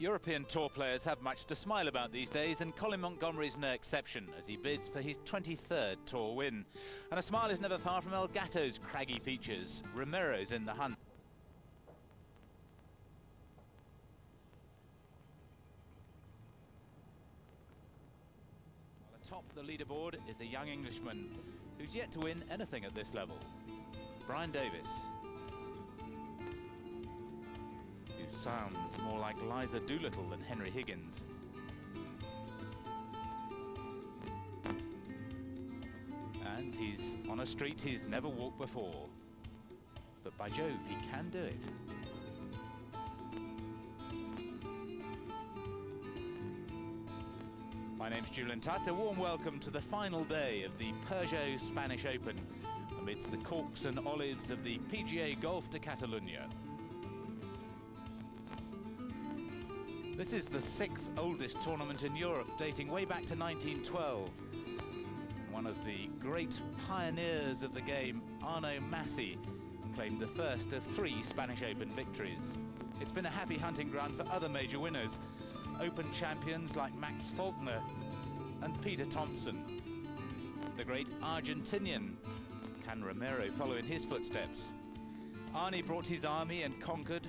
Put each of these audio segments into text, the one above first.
European Tour players have much to smile about these days, and Colin Montgomery's no exception as he bids for his 23rd Tour win. And a smile is never far from El Gato's craggy features. Romero's in the hunt. While atop the leaderboard is a young Englishman who's yet to win anything at this level. Brian Davis. Who sounds more like Liza Doolittle than Henry Higgins. And he's on a street he's never walked before. But by Jove, he can do it. My name's Julian Tutt. A warm welcome to the final day of the Peugeot Spanish Open amidst the corks and olives of the PGA Golf de Catalunya. This is the 6th oldest tournament in Europe, dating way back to 1912. One of the great pioneers of the game, Arnaud Massy, claimed the first of 3 Spanish Open victories. It's been a happy hunting ground for other major winners, Open champions like Max Faulkner and Peter Thompson. The great Argentinian, can Romero follow in his footsteps? Arnie brought his army and conquered.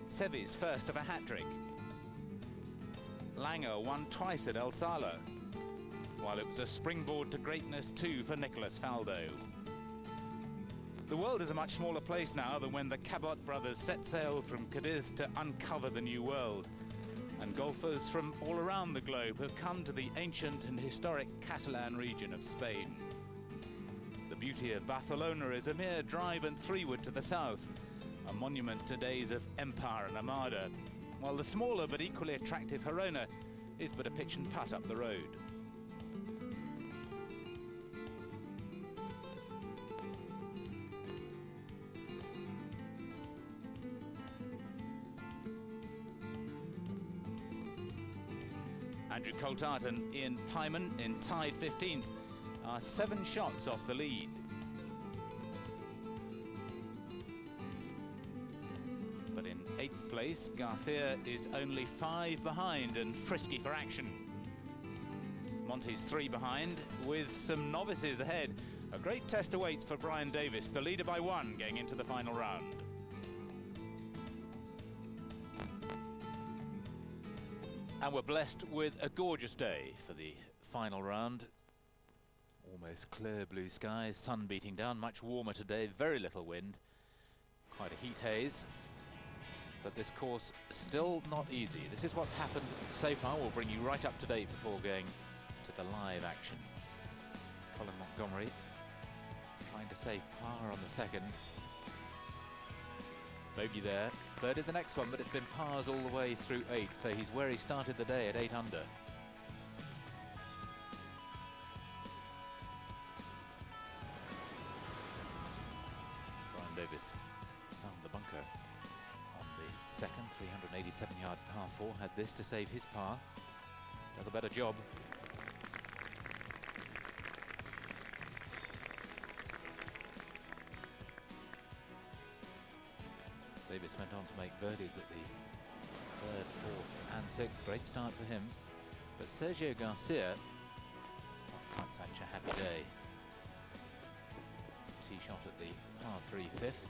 Seve's first of a hat-trick. Langer won twice at El Sala, while it was a springboard to greatness too for Nicolas Faldo. The world is a much smaller place now than when the Cabot brothers set sail from Cadiz to uncover the new world, and golfers from all around the globe have come to the ancient and historic Catalan region of Spain. The beauty of Barcelona is a mere drive and 3-wood to the south, a monument to days of empire and armada, while the smaller but equally attractive Girona is but a pitch and putt up the road. Andrew Coulthard and Ian Pyman in tied 15th are 7 shots off the lead. But in 8th place, Garcia is only 5 behind and frisky for action. Monty's 3 behind with some novices ahead. A great test awaits for Brian Davis, the leader by 1 going into the final round. And we're blessed with a gorgeous day for the final round. Almost clear blue skies, sun beating down, much warmer today, very little wind, quite a heat haze. But this course still not easy. This is what's happened so far. We'll bring you right up to date before going to the live action. Colin Montgomery trying to save par on the second. Bogey there, birdied the next one, but it's been pars all the way through 8, so he's where he started the day at 8 under. Brian Davis found the bunker on the second, 387-yard par 4, had this to save his par. Does a better job. Davis went on to make birdies at the 3rd, 4th and 6th. Great start for him. But Sergio Garcia, not quite such a happy day. Tee shot at the par 3 5th.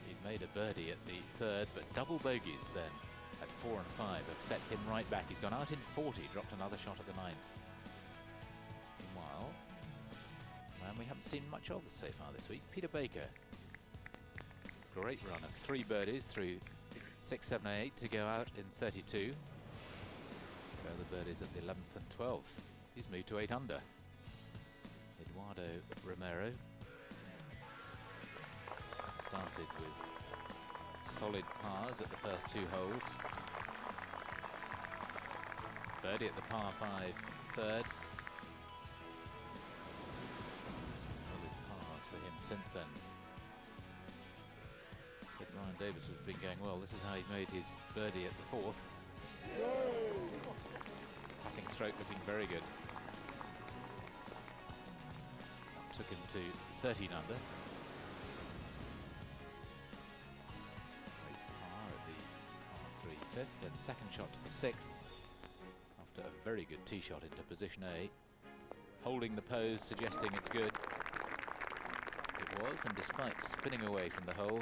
He'd made a birdie at the 3rd, but double bogeys then at 4 and 5 have set him right back. He's gone out in 40, dropped another shot at the 9th. Meanwhile, and we haven't seen much of so far this week, Peter Baker. Great run of 3 birdies through 6, 7, 8 to go out in 32. Further birdies at the 11th and 12th. He's moved to 8 under. Eduardo Romero started with solid pars at the first 2 holes. Birdie at the par 5 3rd. For him since then. Said Brian Davis has been going well. This is how he made his birdie at the 4th. Putting stroke looking very good. took him to 13 under. Great par at the par 3 fifth, then second shot to the sixth after a very good tee shot into position A. Holding the pose, suggesting it's good. It was, and despite spinning away from the hole,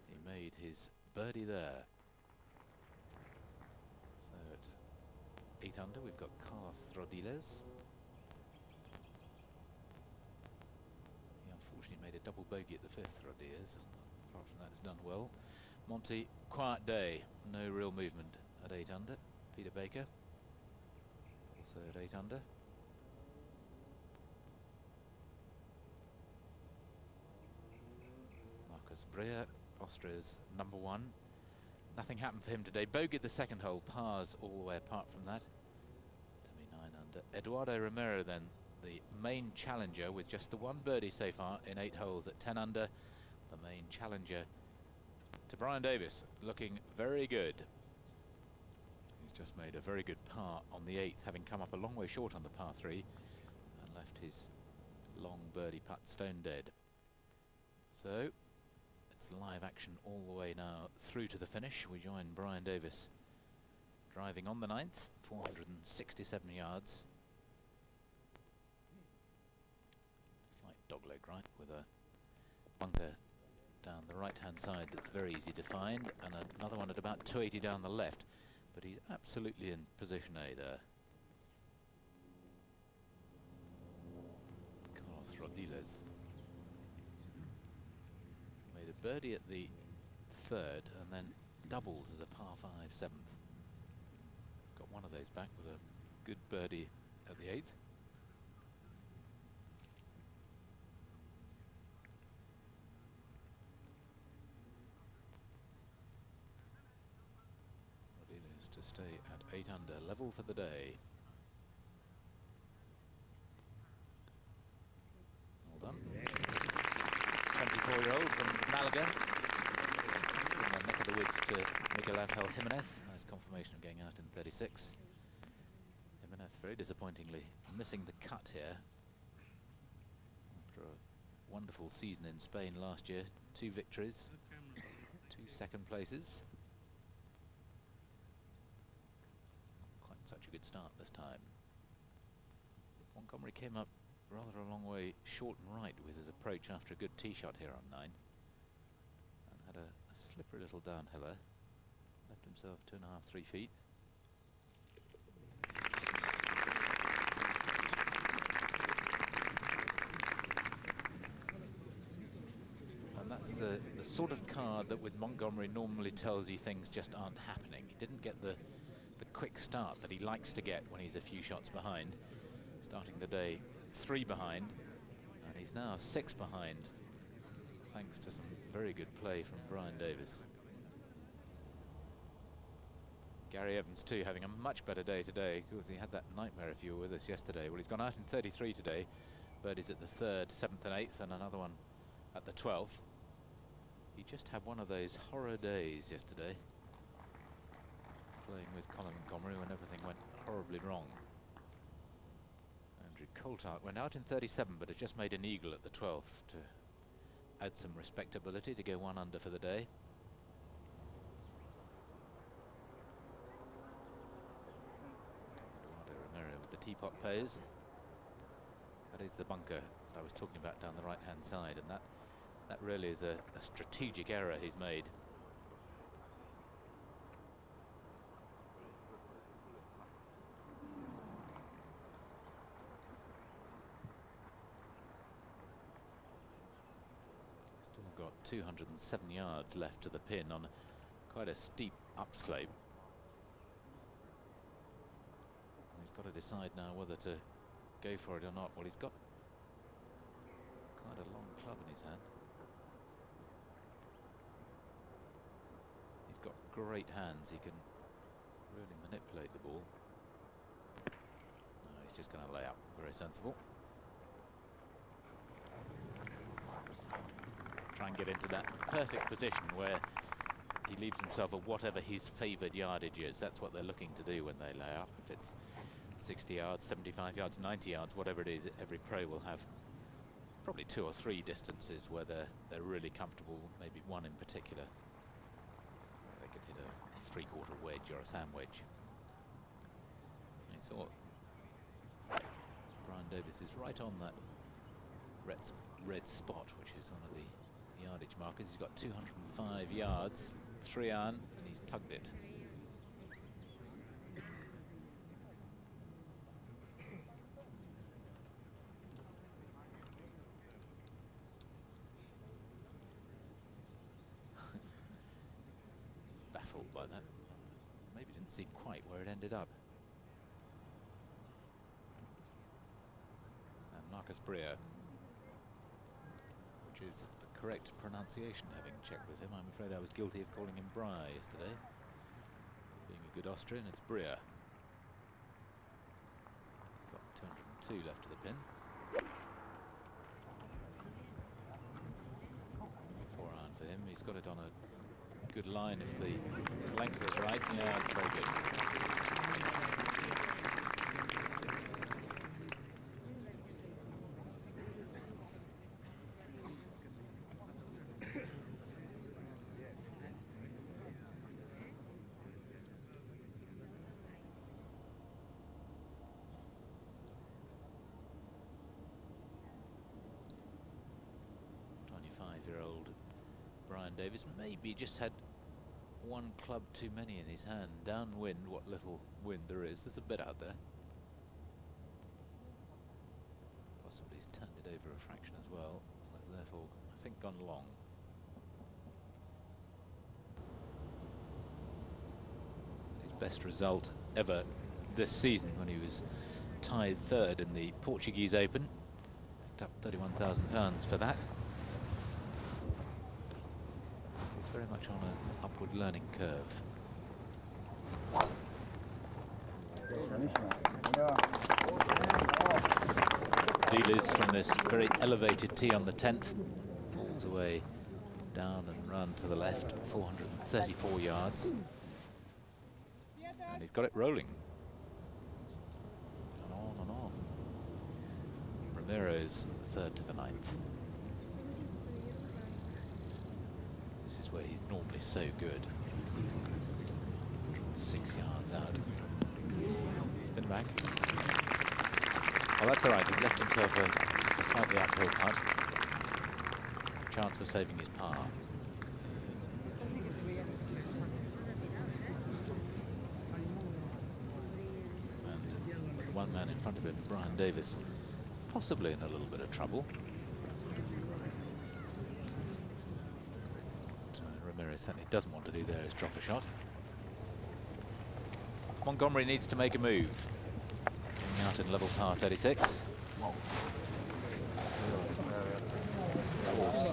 he made his birdie there. So at 8 under, we've got Carlos Rodiles. He unfortunately made a double bogey at the fifth, Rodiles. Apart from that, has done well. Monty, quiet day, no real movement at 8 under. Peter Baker, also at 8 under. Marcus Breyer, Austria's #1. Nothing happened for him today. Bogeyed the second hole, pars all the way apart from that. To be 9 under. Eduardo Romero then, the main challenger with just the one birdie so far in 8 holes at 10 under. The main challenger to Brian Davis, looking very good. He's just made a very good par on the 8th, having come up a long way short on the par 3 and left his long birdie putt stone dead. So it's live action all the way now through to the finish. We join Brian Davis driving on the 9th, 467 yards. Slight dogleg right with a bunker down the right hand side that's very easy to find, and another one at about 280 down the left, but he's absolutely in position A there. Carlos Rodiles made a birdie at the 3rd and then doubled as a par 5 7th. Got one of those back with a good birdie at the 8th. Rodiles to stay at 8 under, level for the day. Well done. 24-year-old from Malaga, from the neck of the woods to Miguel Angel Jimenez. Nice confirmation of going out in 36. Jimenez very disappointingly missing the cut here after a wonderful season in Spain last year. 2 victories, 2 second places. Not quite such a good start this time. Montgomery came up rather a long way short and right with his approach after a good tee shot here on 9, and had a slippery little downhiller. Left himself 2.5, 3 feet. And that's the sort of card that with Montgomery normally tells you things just aren't happening. He didn't get the quick start that he likes to get when he's a few shots behind. Starting the day 3 behind, and he's now 6 behind, thanks to some very good play from Brian Davis. Gary Evans too having a much better day today, because he had that nightmare if you were with us yesterday. Well, he's gone out in 33 today, birdies at the 3rd, 7th and 8th, and another one at the 12th. He just had one of those horror days yesterday, playing with Colin Montgomery when everything went horribly wrong. Andrew Coulthard went out in 37, but has just made an eagle at the 12th to add some respectability, to go 1 under for the day. Eduardo Romero with the teapot pose. That is the bunker that I was talking about down the right hand side, and that really is a strategic error he's made. Got 207 yards left to the pin on quite a steep upslope. And he's got to decide now whether to go for it or not. Well, he's got quite a long club in his hand. He's got great hands. He can really manipulate the ball. No, he's just going to lay up. Very sensible. Try and get into that perfect position where he leaves himself at whatever his favoured yardage is. That's what they're looking to do when they lay up. If it's 60 yards, 75 yards, 90 yards, whatever it is. Every pro will have probably 2 or 3 distances where they're really comfortable, maybe one in particular. They can hit a 3/4 wedge or a sand wedge. I saw Brian Davis is right on that red spot, which is one of the yardage markers. He's got 205 yards, 3-iron, and he's tugged it. He's baffled by that. Maybe didn't see quite where it ended up. And Marcus Breer, which is the correct pronunciation, having checked with him. I'm afraid I was guilty of calling him Bry yesterday. Being a good Austrian, it's Breer. He's got 202 left to the pin. 4-iron for him. He's got it on a good line if the length is right. Yeah, it's very good. Brian Davis maybe just had one club too many in his hand. Downwind, what little wind there is, there's a bit out there. Possibly he's turned it over a fraction as well, and has therefore, I think, gone long. His best result ever this season when he was tied 3rd in the Portuguese Open. Picked up £31,000 for that. Very much on an upward learning curve. Deal is from this very elevated tee on the 10th. Falls away down and run to the left, 434 yards. And he's got it rolling. And on and on. Ramiro's 3rd to the 9th. This is where he's normally so good. 6 yards out. Spin back. Oh, that's all right. He's left himself a slightly uphill putt. Chance of saving his par. And with one man in front of him, Brian Davis, possibly in a little bit of trouble. Certainly doesn't want to do there is drop a shot. Montgomery needs to make a move. Coming out in level par 36. Course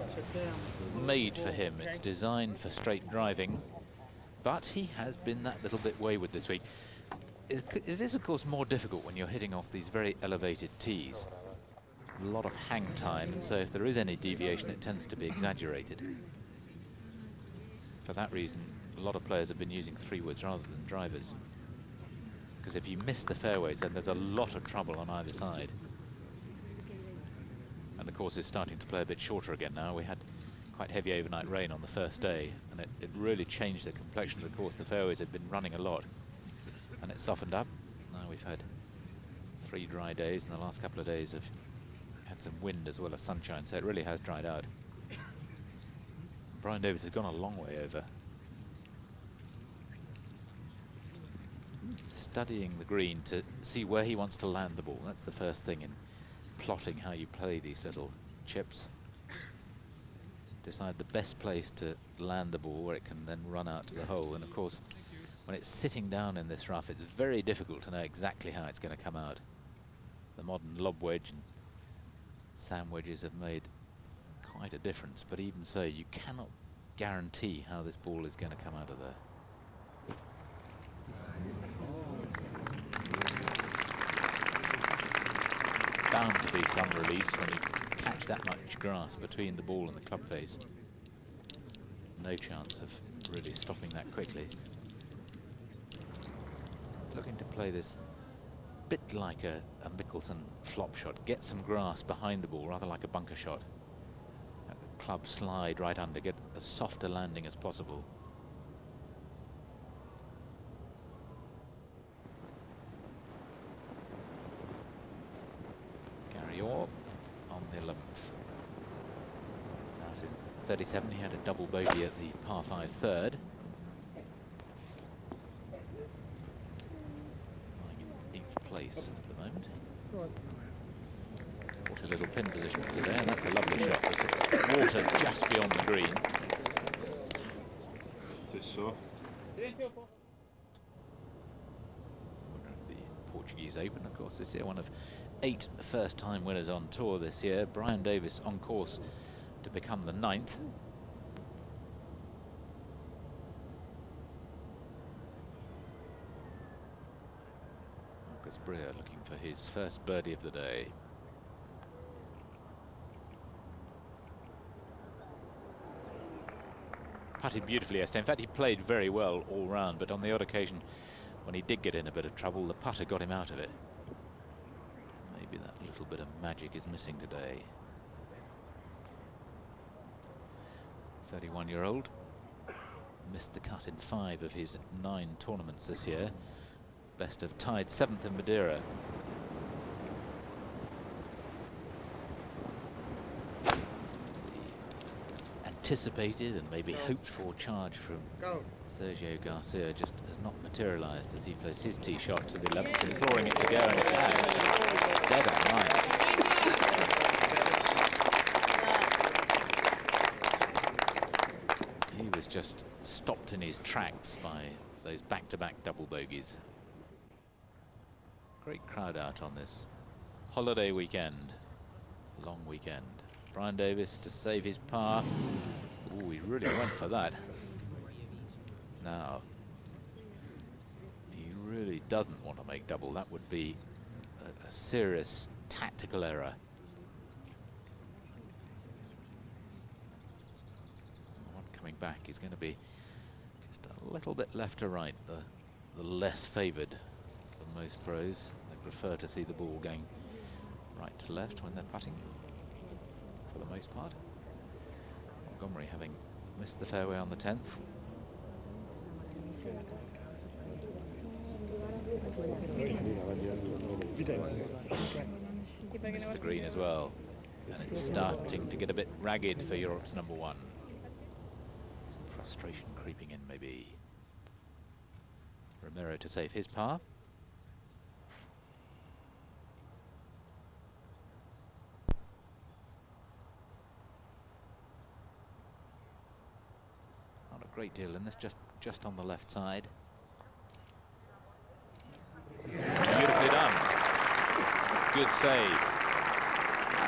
made for him. It's designed for straight driving, but he has been that little bit wayward this week. It is, of course, more difficult when you're hitting off these very elevated tees. A lot of hang time, and so if there is any deviation, it tends to be exaggerated. For that reason, a lot of players have been using 3-woods rather than drivers. Because if you miss the fairways, then there's a lot of trouble on either side. And the course is starting to play a bit shorter again now. We had quite heavy overnight rain on the first day, and it really changed the complexion of the course. The fairways had been running a lot, and it softened up. Now we've had 3 dry days, and the last couple of days have had some wind as well as sunshine, so it really has dried out. Brian Davis has gone a long way over. Studying the green to see where he wants to land the ball. That's the first thing in plotting how you play these little chips. Decide the best place to land the ball where it can then run out to the hole. And of course, when it's sitting down in this rough, it's very difficult to know exactly how it's going to come out. The modern lob wedge and sand wedges have made quite a difference, but even so, you cannot guarantee how this ball is going to come out of there. Bound to be some release when you catch that much grass between the ball and the club face. No chance of really stopping that quickly. Looking to play this bit like a Mickelson flop shot. Get some grass behind the ball, rather like a bunker shot. Let the club slide right under, get as soft a landing as possible. Gary Orr on the 11th. Out in 37, he had a double bogey at the par 5 third. Lying in 8th place at the moment. What a little pin position today, and that's a lovely shot. There's water just beyond the green. Too soft. The Portuguese Open, of course, this year, one of 8 first-time winners on tour this year. Brian Davis on course to become the 9th. Marcus Breer looking for his first birdie of the day. Putted beautifully yesterday. In fact, he played very well all round, but on the odd occasion when he did get in a bit of trouble, the putter got him out of it. Maybe that little bit of magic is missing today. 31-year-old missed the cut in 5 of his 9 tournaments this year. Best of tied 7th in Madeira. Anticipated and maybe hoped for charge from Sergio Garcia just has not materialised as he plays his tee shot to the 11th, imploring it to go, and it has. Dead on line. He was just stopped in his tracks by those back-to-back double bogeys. Great crowd out on this holiday weekend, long weekend. Brian Davis to save his par. Ooh, he really went for that. Now, he really doesn't want to make double. That would be a serious tactical error. The one coming back is going to be just a little bit left to right, the less favoured than most pros. They prefer to see the ball going right to left when they're putting, for the most part. Montgomery having missed the fairway on the 10th. Missed the green as well, and it's starting to get a bit ragged for Europe's number 1. Some frustration creeping in, maybe. Romero to save his par. Great deal in this, just on the left side. Beautifully done. Good save.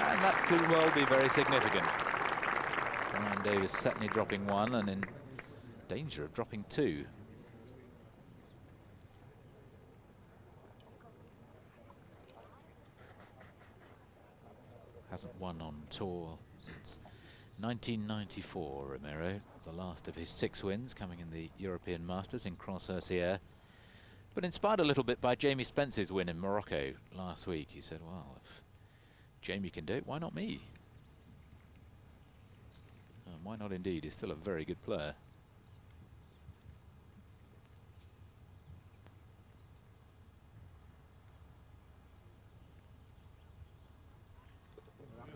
And that could well be very significant. Brian Davis certainly dropping 1 and in danger of dropping 2. Hasn't won on tour since 1994, Romero, the last of his 6 wins, coming in the European Masters in Cross-Hercier. But inspired a little bit by Jamie Spence's win in Morocco last week. He said, well, if Jamie can do it, why not me? And why not indeed? He's still a very good player.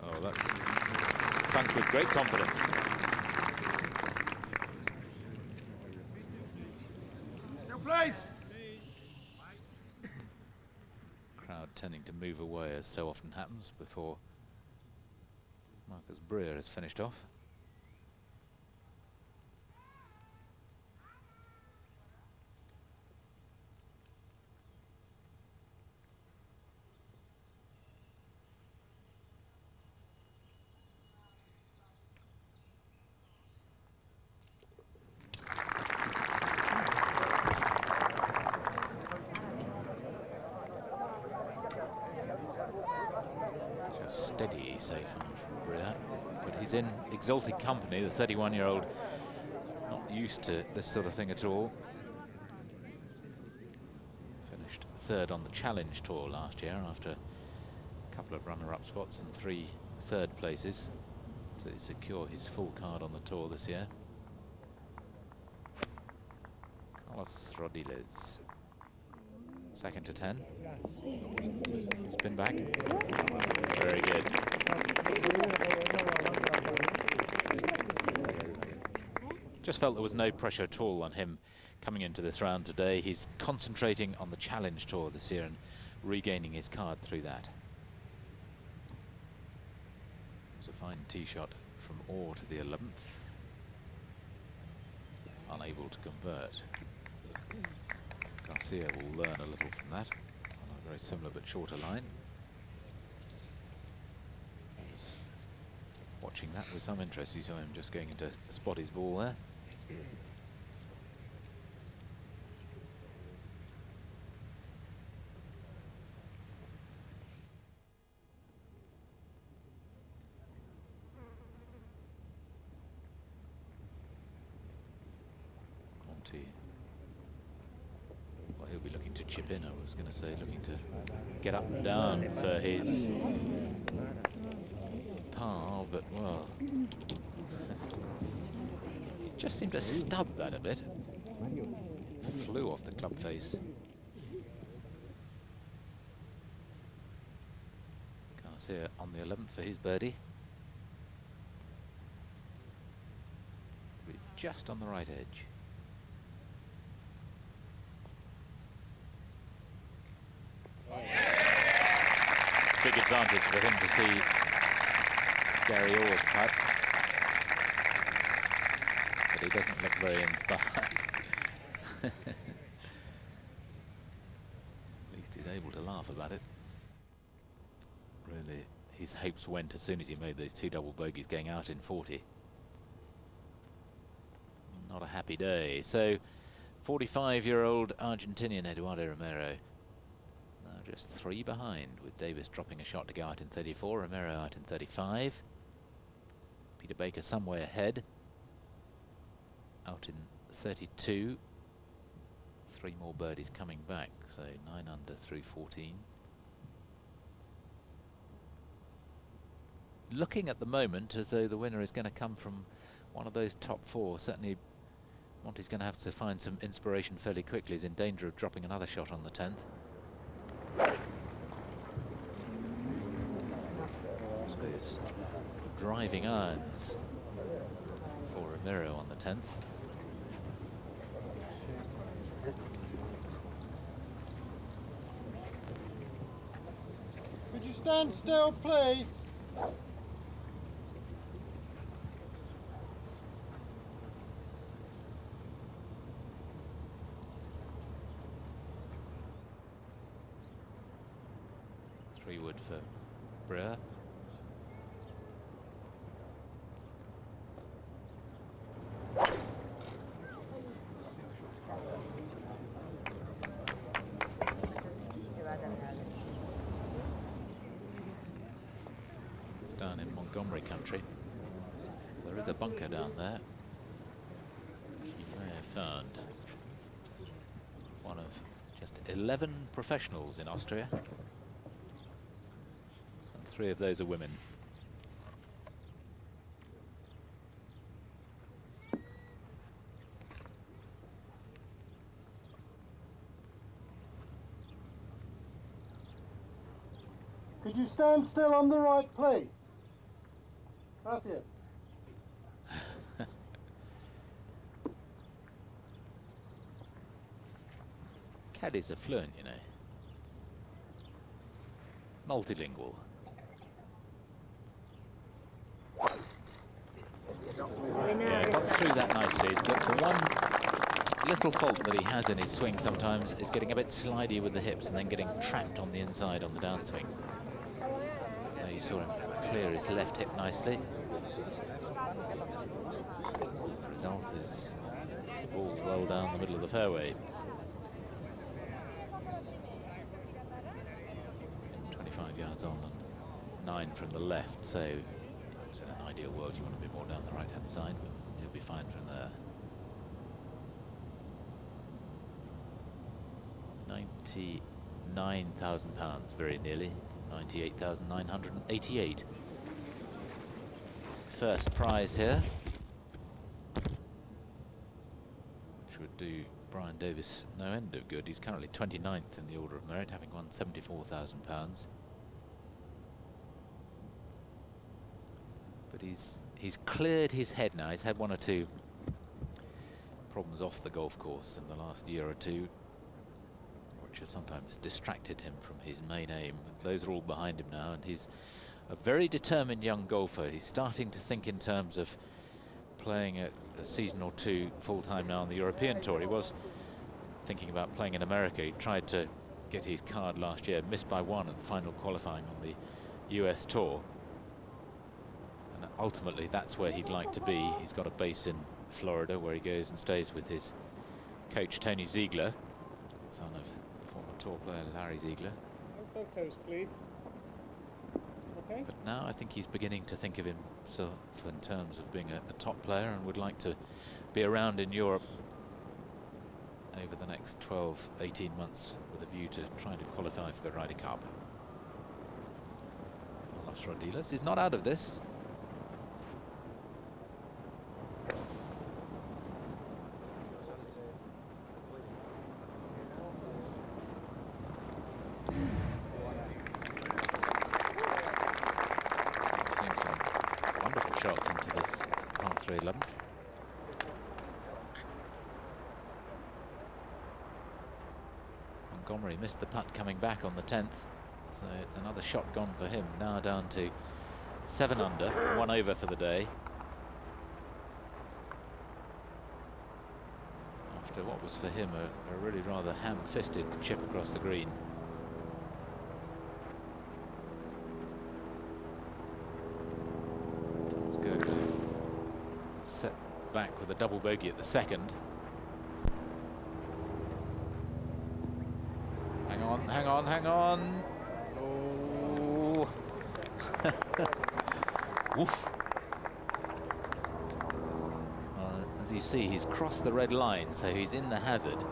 Oh, that's sunk with great confidence. Crowd tending to move away, as so often happens before Marcus Breer has finished off. Steady safe on from Breer, but he's in exalted company, the 31-year-old, not used to this sort of thing at all. Finished third on the Challenge Tour last year after a couple of runner-up spots and 3 third places to secure his full card on the tour this year. Carlos Rodiles, second to 10. Spin back. Very good. Just felt there was no pressure at all on him coming into this round today. He's concentrating on the Challenge Tour this year and regaining his card through that. It was a fine tee shot from Orr to the 11th. Unable to convert. Garcia will learn a little from that on a very similar but shorter line. I was watching that with some interest. You saw him just going into spot his ball there. Well, he'll be looking to chip in, I was going to say, looking to get up and down for his par, but well, it just seemed to stub that a bit. Flew off the club face. Garcia on the 11th for his birdie. Just on the right edge. Big advantage for him to see Gary Orr's putt, but he doesn't look very inspired. At least he's able to laugh about it. Really, his hopes went as soon as he made those 2 double bogeys going out in 40. Not a happy day. So 45-year-old Argentinian Eduardo Romero now just 3 behind, with Davis dropping a shot to go out in 34, Romero out in 35. Peter Baker somewhere ahead, out in 32. 3 more birdies coming back, so 9 under through 14. Looking at the moment as though the winner is going to come from one of those top 4. Certainly Monty's going to have to find some inspiration fairly quickly. He's in danger of dropping another shot on the 10th. Those driving irons for Romero on the 10th. Could you stand still, please? Wood for Brewer. It's down in Montgomery country. There is a bunker down there. You may have found one of just 11 professionals in Austria. 3 of those are women. Could you stand still on the right place? Gracias. Caddies are fluent, you know. Multilingual. Yeah, got through that nicely. The one little fault that he has in his swing sometimes is getting a bit slidey with the hips and then getting trapped on the inside on the downswing. There you saw him clear his left hip nicely. The result is the ball well down the middle of the fairway. 25 yards on and 9 from the left, so in an ideal world you want to be more down the right hand side, but he'll be fine from there. 99 £99,000, very nearly. 98,988. First prize here, which would do Brian Davis no end of good. He's currently 29th in the order of merit, having won £74,000. But he's cleared his head now. He's had one or two problems off the golf course in the last year or two, which has sometimes distracted him from his main aim. Those are all behind him now, and he's a very determined young golfer. He's starting to think in terms of playing a season or two full-time now on the European Tour. He was thinking about playing in America. He tried to get his card last year, missed by one at the final qualifying on the US Tour. And ultimately, that's where he'd like to be. He's got a base in Florida where he goes and stays with his coach, Tony Ziegler, son of former tour player Larry Ziegler. No photos, please. Okay. But now I think he's beginning to think of himself in terms of being a top player and would like to be around in Europe over the next 12, 18 months with a view to trying to qualify for the Ryder Cup. Carlos Rodiles is not out of this. Shots into this par 3 11th. Montgomery missed the putt coming back on the 10th, so it's another shot gone for him. Now down to 7 under, 1 over for the day. After what was for him a really rather ham-fisted chip across the green. Set back with a double bogey at the second. Hang on, hang on, hang on. Oh. Woof. As you see, he's crossed the red line, so he's in the hazard.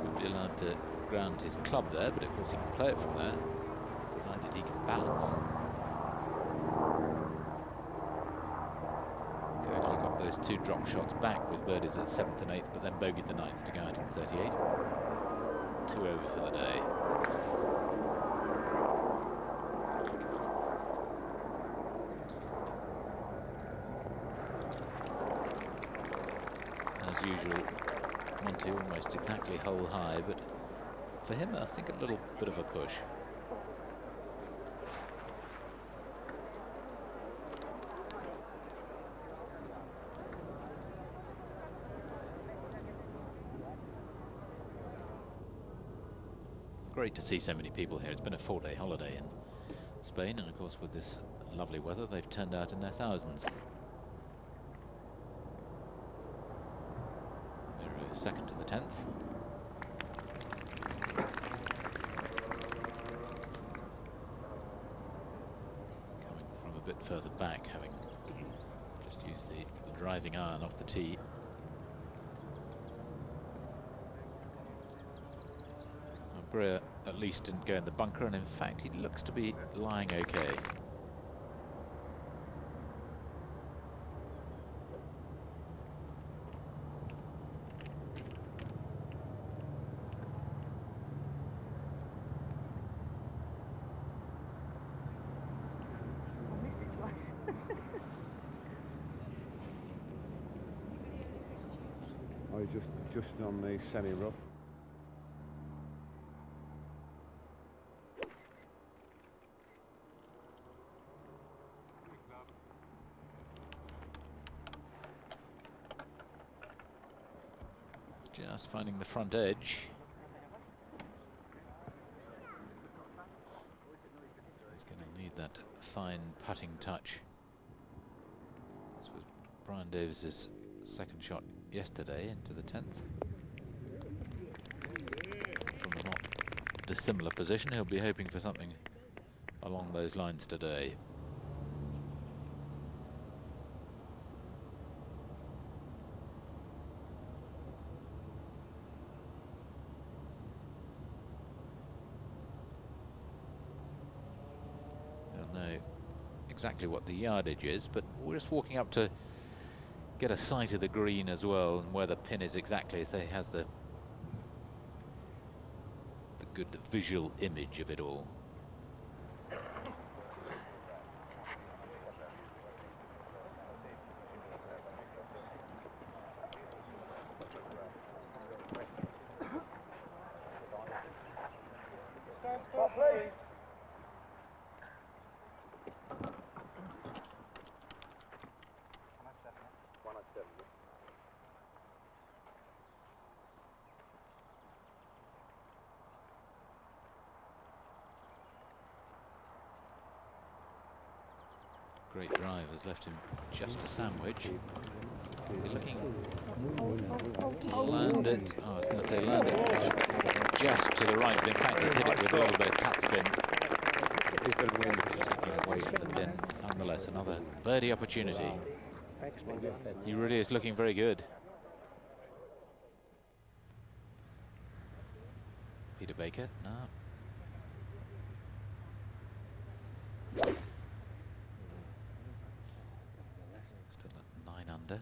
Would be allowed to ground his club there, but of course he can play it from there, provided he can balance. Those 2 drop shots back with birdies at 7th and 8th, but then bogeyed the 9th to go out in 38. 2 over for the day. As usual, Monty almost exactly hole high, but for him I think a little bit of a push. Great to see so many people here. It's been a 4-day holiday in Spain, and of course with this lovely weather they've turned out in their thousands. They're second to the 10th. Coming from a bit further back, having just used the driving iron off the tee. Brewer at least didn't go in the bunker, and in fact he looks to be lying okay. I was just on the semi-rough. Just finding the front edge. He's going to need that fine putting touch. This was Brian Davis's second shot yesterday into the 10th. From a not dissimilar position, he'll be hoping for something along those lines today. exactly what the yardage is, but we're just walking up to get a sight of the green as well and where the pin is exactly, so he has the good visual image of it all. Great drive has left him just a sandwich. He's looking to land it. Oh, I was going to say land it just to the right, but in fact he's hit it with a little bit of cat spin. Taking away from the pin. Nonetheless, another birdie opportunity. He really is looking very good. Peter Baker, no. Still at 9 under.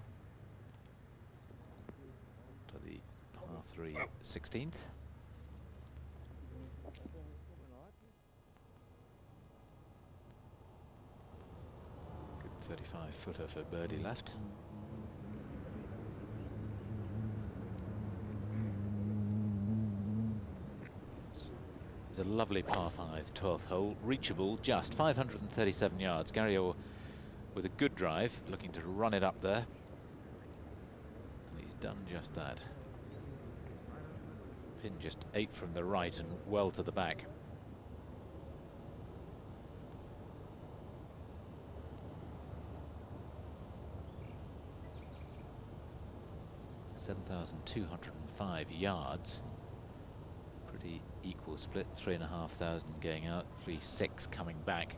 To the par 3 16th. Good 35-footer for birdie left. It's a lovely par 5 12th hole, reachable just 537 yards. Gary Orr with a good drive, looking to run it up there, and he's done just that. Pin just 8 from the right and well to the back. (7,205 yards). Pretty equal split, 3,500 going out, 3,600 coming back.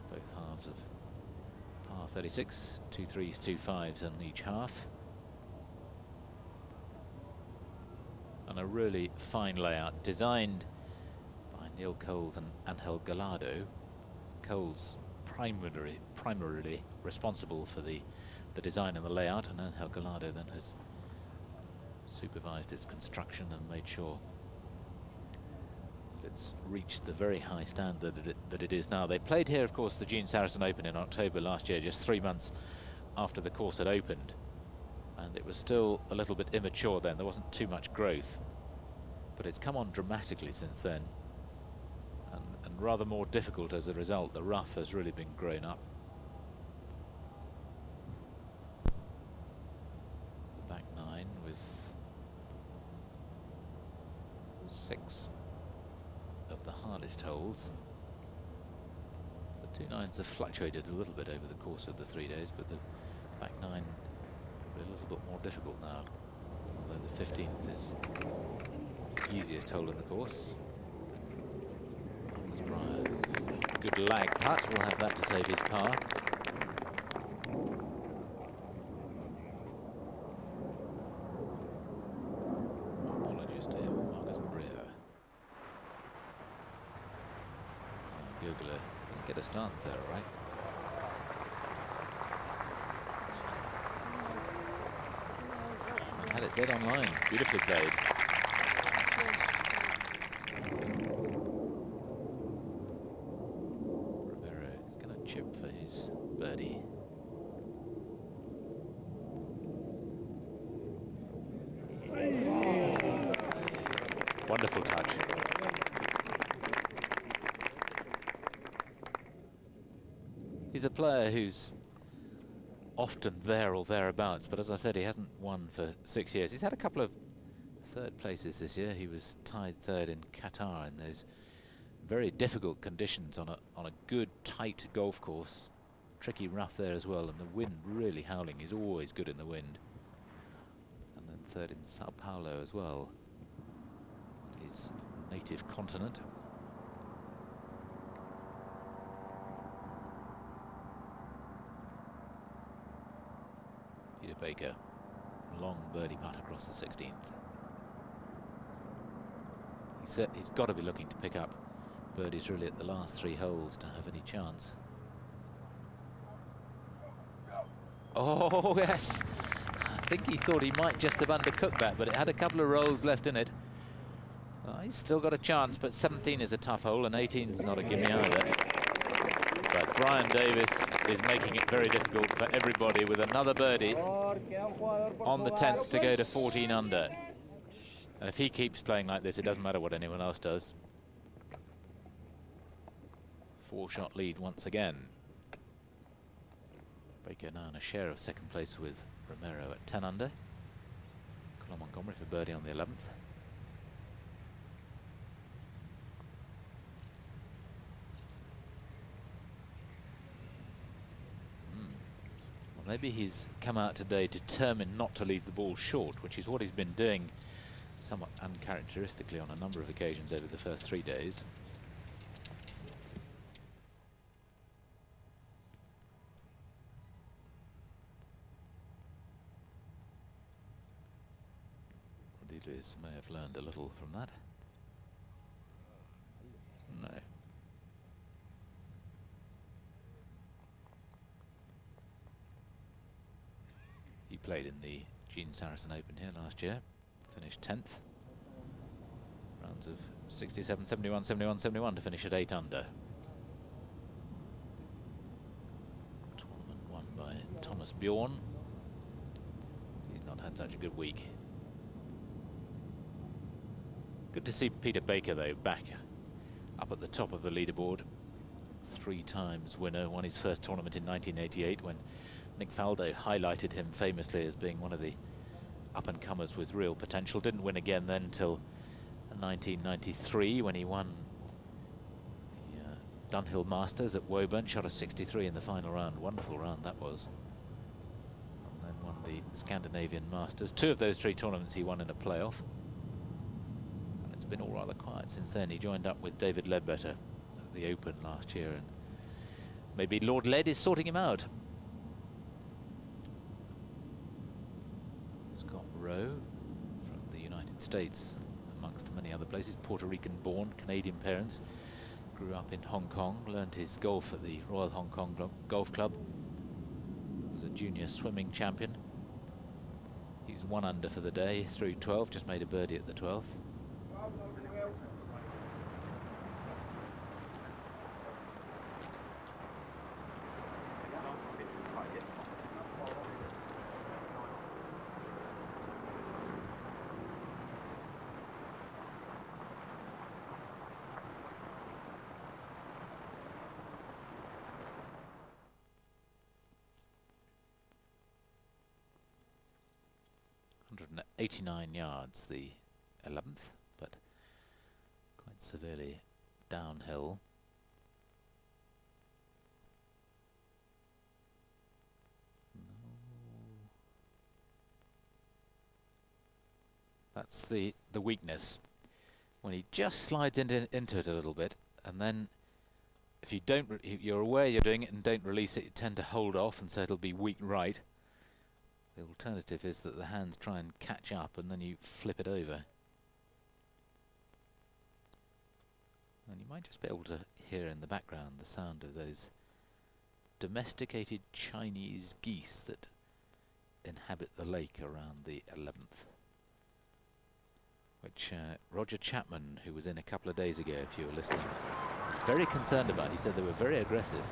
Both halves of par 36, 2 3s, 2 5s on each half. And a really fine layout designed by Neil Coles and Angel Gallardo. Coles primarily responsible for the design and the layout, and Angel Gallardo then has supervised its construction and made sure that it's reached the very high standard that it is now. They played here, of course, the Gene Saracen Open in October last year, just 3 months after the course had opened, and it was still a little bit immature then. There wasn't too much growth, but it's come on dramatically since then, and rather more difficult as a result. The rough has really been grown up. The back 9 with 6 of the hardest holes. The 2 9s have fluctuated a little bit over the course of the 3 days, but the back 9 will be a little bit more difficult now, although the 15th is the easiest hole in the course. Magnus Breyer, good lag putt, will have that to save his par. Apologies to him, Magnus Breyer. Gugler didn't get a stance there, all right. Had it dead on line, beautifully played. Rivera is going to chip for his birdie. Wonderful touch. He's a player who's often there or thereabouts, but as I said, he hasn't won for 6 years. He's had a couple of third places this year. He was tied third in Qatar in those very difficult conditions on a good tight golf course. Tricky rough there as well, and the wind really howling. He's always good in the wind. And then third in Sao Paulo as well, his native continent. Peter Baker, long birdie putt across the 16th. He's got to be looking to pick up birdies really at the last 3 holes to have any chance. Oh, yes. I think he thought he might just have undercooked that, but it had a couple of rolls left in it. Well, he's still got a chance, but 17 is a tough hole, and 18 is not a gimme either. But Brian Davis is making it very difficult for everybody with another birdie on the 10th to go to 14 under. And if he keeps playing like this, it doesn't matter what anyone else does. 4-shot lead once again. Baker now in a share of second place with Romero at 10 under. Colin Montgomery for birdie on the 11th. Well, maybe he's come out today determined not to leave the ball short, which is what he's been doing somewhat uncharacteristically on a number of occasions over the first 3 days. Lewis may have learned a little from that. No. He played in the Gene Saracen Open here last year, finished 10th. Rounds of 67, 71, 71, 71 to finish at 8 under. Tournament won by Thomas Bjorn. He's not had such a good week. Good to see Peter Baker, though, back up at the top of the leaderboard. 3 times winner, won his first tournament in 1988 when Nick Faldo highlighted him famously as being one of the up-and-comers with real potential. Didn't win again then until 1993 when he won the Dunhill Masters at Woburn, shot a 63 in the final round. Wonderful round that was. And then won the Scandinavian Masters. 2 of those 3 tournaments he won in a playoff. Been all rather quiet since then. He joined up with David Ledbetter at the Open last year, and maybe Lord Led is sorting him out. Scott Rowe from the United States, amongst many other places, Puerto Rican born, Canadian parents, grew up in Hong Kong, learned his golf at the Royal Hong Kong Golf Club, was a junior swimming champion. He's 1 under for the day through 12, just made a birdie at the 12th. .89 yards, the 11th, but quite severely downhill. No. That's the weakness, when he just slides into it a little bit, and then if you don't, you're aware you're doing it and don't release it, you tend to hold off, and so it'll be weak right. The alternative is that the hands try and catch up and then you flip it over. And you might just be able to hear in the background the sound of those domesticated Chinese geese that inhabit the lake around the 11th. Which Roger Chapman, who was in a couple of days ago, if you were listening, was very concerned about. He said they were very aggressive.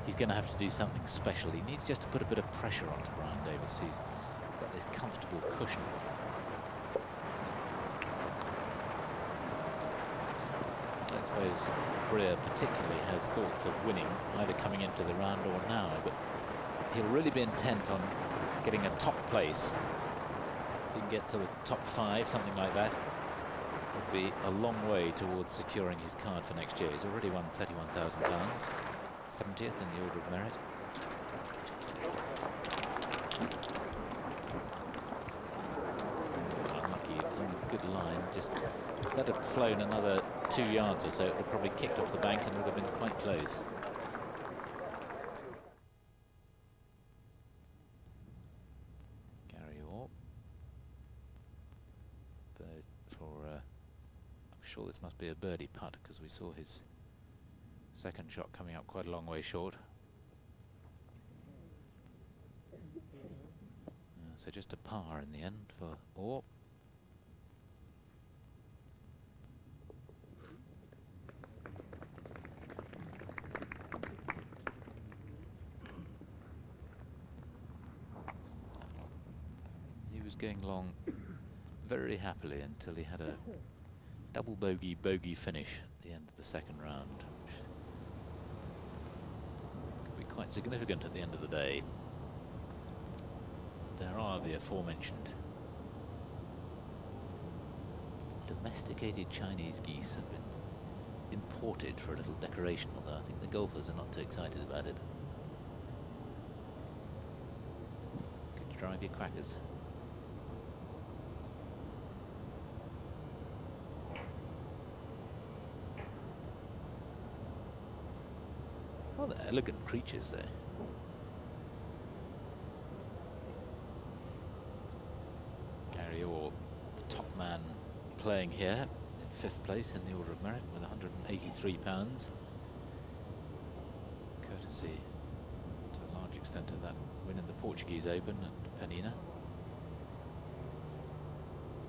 He's going to have to do something special. He needs just to put a bit of pressure onto Brian Davis, who's got this comfortable cushion. I don't suppose Breer particularly has thoughts of winning, either coming into the round or now, but he'll really be intent on getting a top place. If he can get sort of top 5, something like that, would be a long way towards securing his card for next year. He's already won £31,000. 70th in the order of merit. Unlucky, it was on a good line. Just if that had flown another 2 yards or so, it would have probably kicked off the bank and would have been quite close. sure this must be a birdie putt because we saw his second shot coming up quite a long way short. So just a par in the end for Orr. He was going along very happily until he had a double bogey finish at the end of the second round, which could be quite significant at the end of the day. There are the aforementioned domesticated Chinese geese have been imported for a little decoration, although I think the golfers are not too excited about it. Could drive your crackers. Rather elegant creatures there. The top man playing here in 5th place in the order of merit with £183, courtesy to a large extent of that win in the Portuguese Open at Penina.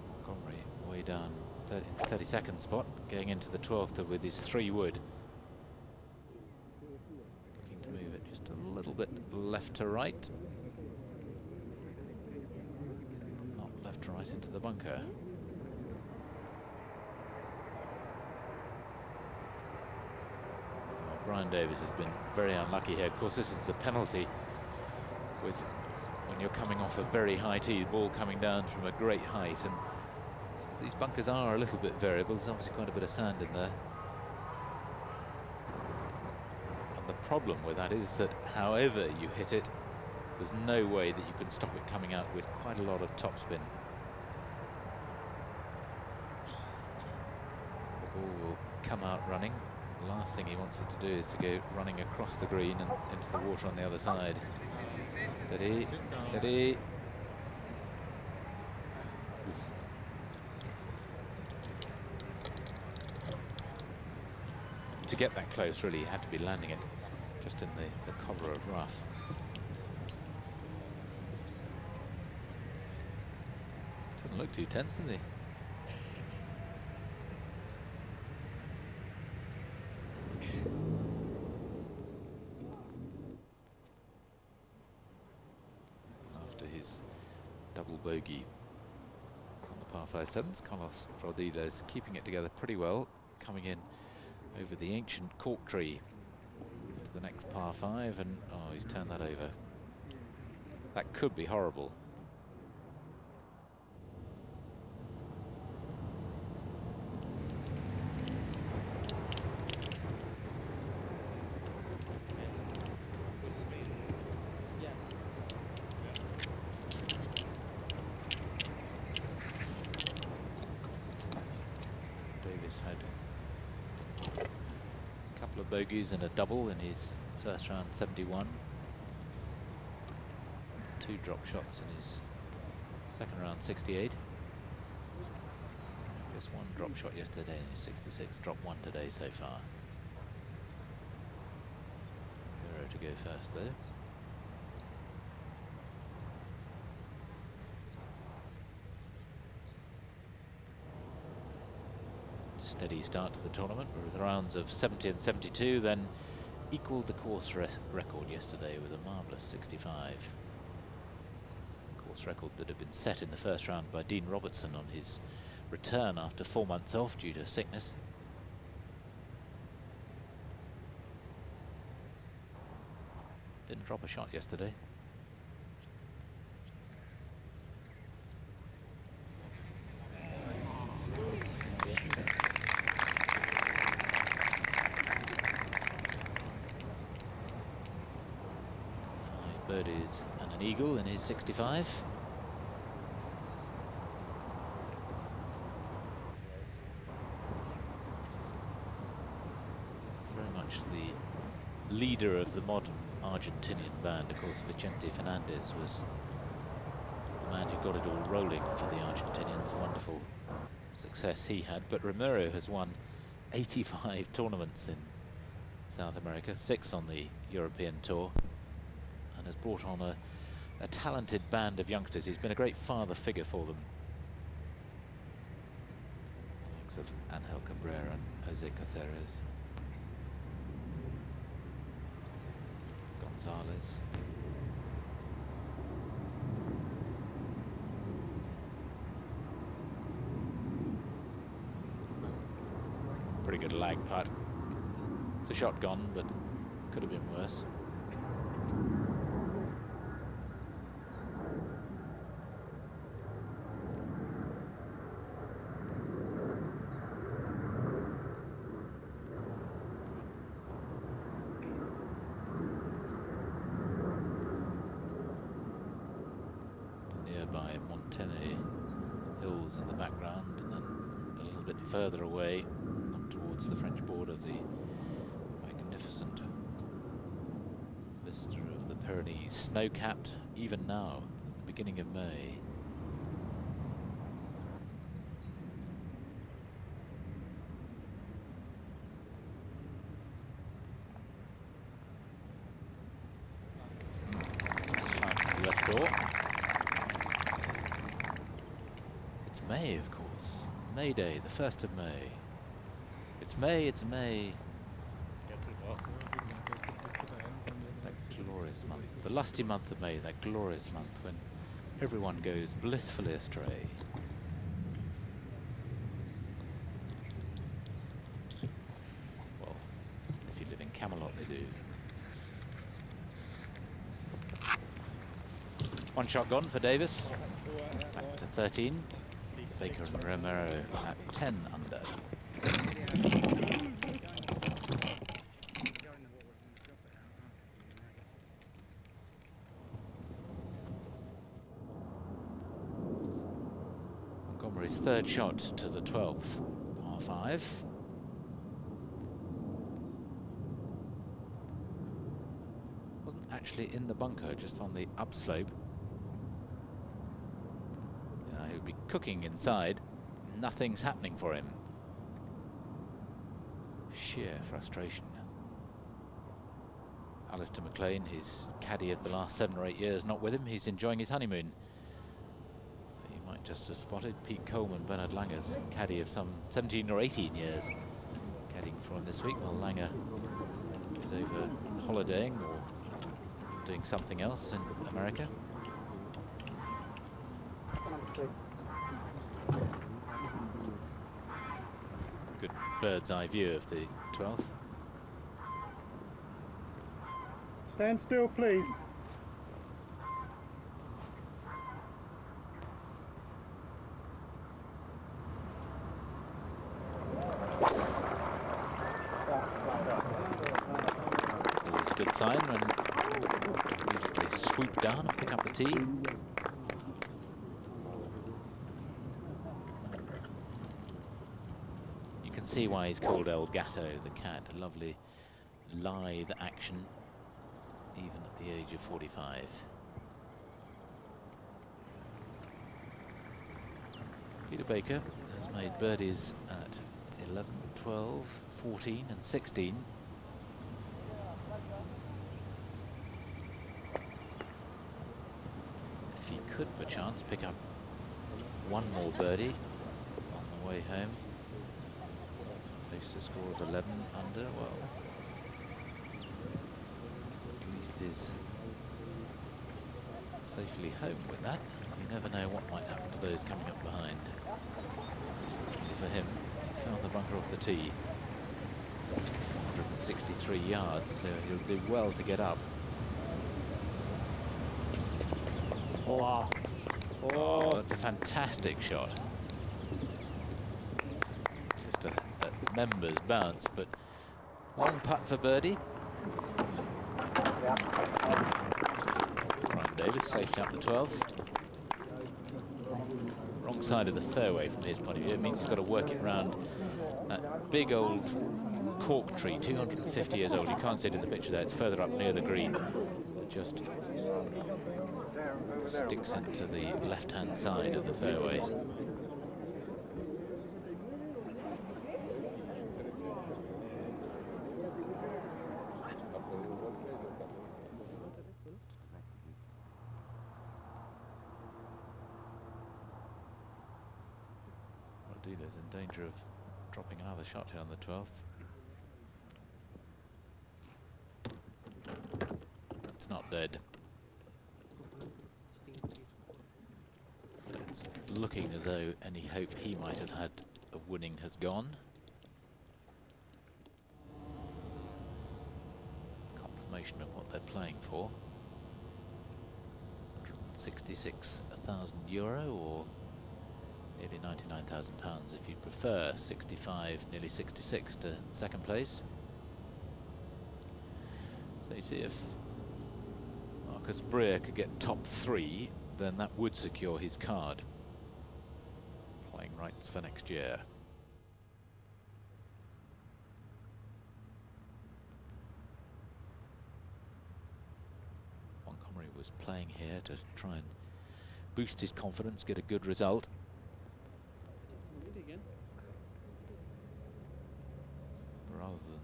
Montgomery way down 32nd spot, going into the 12th with his 3-wood. Looking to move it just a little bit left to right. Right into the bunker. Well, Brian Davis has been very unlucky here. Of course, this is the penalty with when you're coming off a very high tee, the ball coming down from a great height, and these bunkers are a little bit variable. There's obviously quite a bit of sand in there. And the problem with that is that however you hit it, there's no way that you can stop it coming out with quite a lot of topspin. Will come out running. The last thing he wants it to do is to go running across the green and into the water on the other side. Steady, steady. To get that close, really, you had to be landing it just in the collar of rough. Doesn't look too tense, does he? After his double bogey on the par 5 7s, Carlos Rodriguez keeping it together pretty well, coming in over the ancient cork tree to the next par 5, and oh, he's turned that over. That could be horrible. Bogeys and a double in his first round, 71. 2 drop shots in his second round, 68. Just 1 drop shot yesterday in his 66. Drop 1 today so far. Guerrero to go first though. Steady start to the tournament with rounds of 70 and 72, then equalled the course record yesterday with a marvellous 65. Course record that had been set in the first round by Dean Robertson on his return after 4 months off due to sickness. Didn't drop a shot yesterday. Birdies and an eagle in his 65. It's very much the leader of the modern Argentinian band. Of course, Vicente Fernandez was the man who got it all rolling for the Argentinians. A wonderful success he had, but Romero has won 85 tournaments in South America, 6 on the European Tour, and has brought on a talented band of youngsters. He's been a great father figure for them. The likes of Angel Cabrera and Jose Caceres. Gonzalez. Pretty good lag putt. It's a shot gone, but could have been worse. Nearby Montene hills in the background, and then a little bit further away up towards the French border, the magnificent vista of the Pyrenees, snow-capped even now at the beginning of May. Chance to the left door. It's May, of course. May Day, the 1st of May. It's May, it's May. That glorious month, the lusty month of May, that glorious month when everyone goes blissfully astray. Well, if you live in Camelot, they do. One shot gone for Davis. Back to 13. Baker and Romero at 10 under. Montgomery's third shot to the 12th, par 5. Wasn't actually in the bunker, just on the upslope. He'll be cooking inside. Nothing's happening for him. Sheer frustration. Alistair McLean, his caddy of the last 7 or 8 years, not with him. He's enjoying his honeymoon. You might just have spotted Pete Coleman, Bernard Langer's caddy of some 17 or 18 years, caddying for him this week, while Langer is over holidaying or doing something else in America. Good bird's eye view of the 12th. Stand still, please. Always a good sign when immediately swoop down and pick up the tee. See why he's called El Gato, the cat. Lovely lithe action, even at the age of 45. Peter Baker has made birdies at 11, 12, 14 and 16. If he could perchance pick up one more birdie on the way home, a score of 11 under, well, at least is safely home with that. You never know what might happen to those coming up behind. Fortunately for him, he's found the bunker off the tee. 163 yards, so he'll do well to get up. Oh, that's a fantastic shot. Just a members bounce, but long putt for birdie. Ryan Davis safely up the 12th. Wrong side of the fairway from his point of view. It means he's got to work it around that big old cork tree, 250 years old. You can't see it in the picture there. It's further up near the green. It just sticks into the left-hand side of the fairway. Dealer's in danger of dropping another shot here on the 12th. It's not dead. So it's looking as though any hope he might have had of winning has gone. Confirmation of what they're playing for. 166,000 euro, or nearly 99,000 pounds if you prefer. 65, nearly 66 to second place. So you see, if Marcus Breer could get top 3, then that would secure his card. Playing rights for next year. Montgomery was playing here to try and boost his confidence, get a good result. Rather than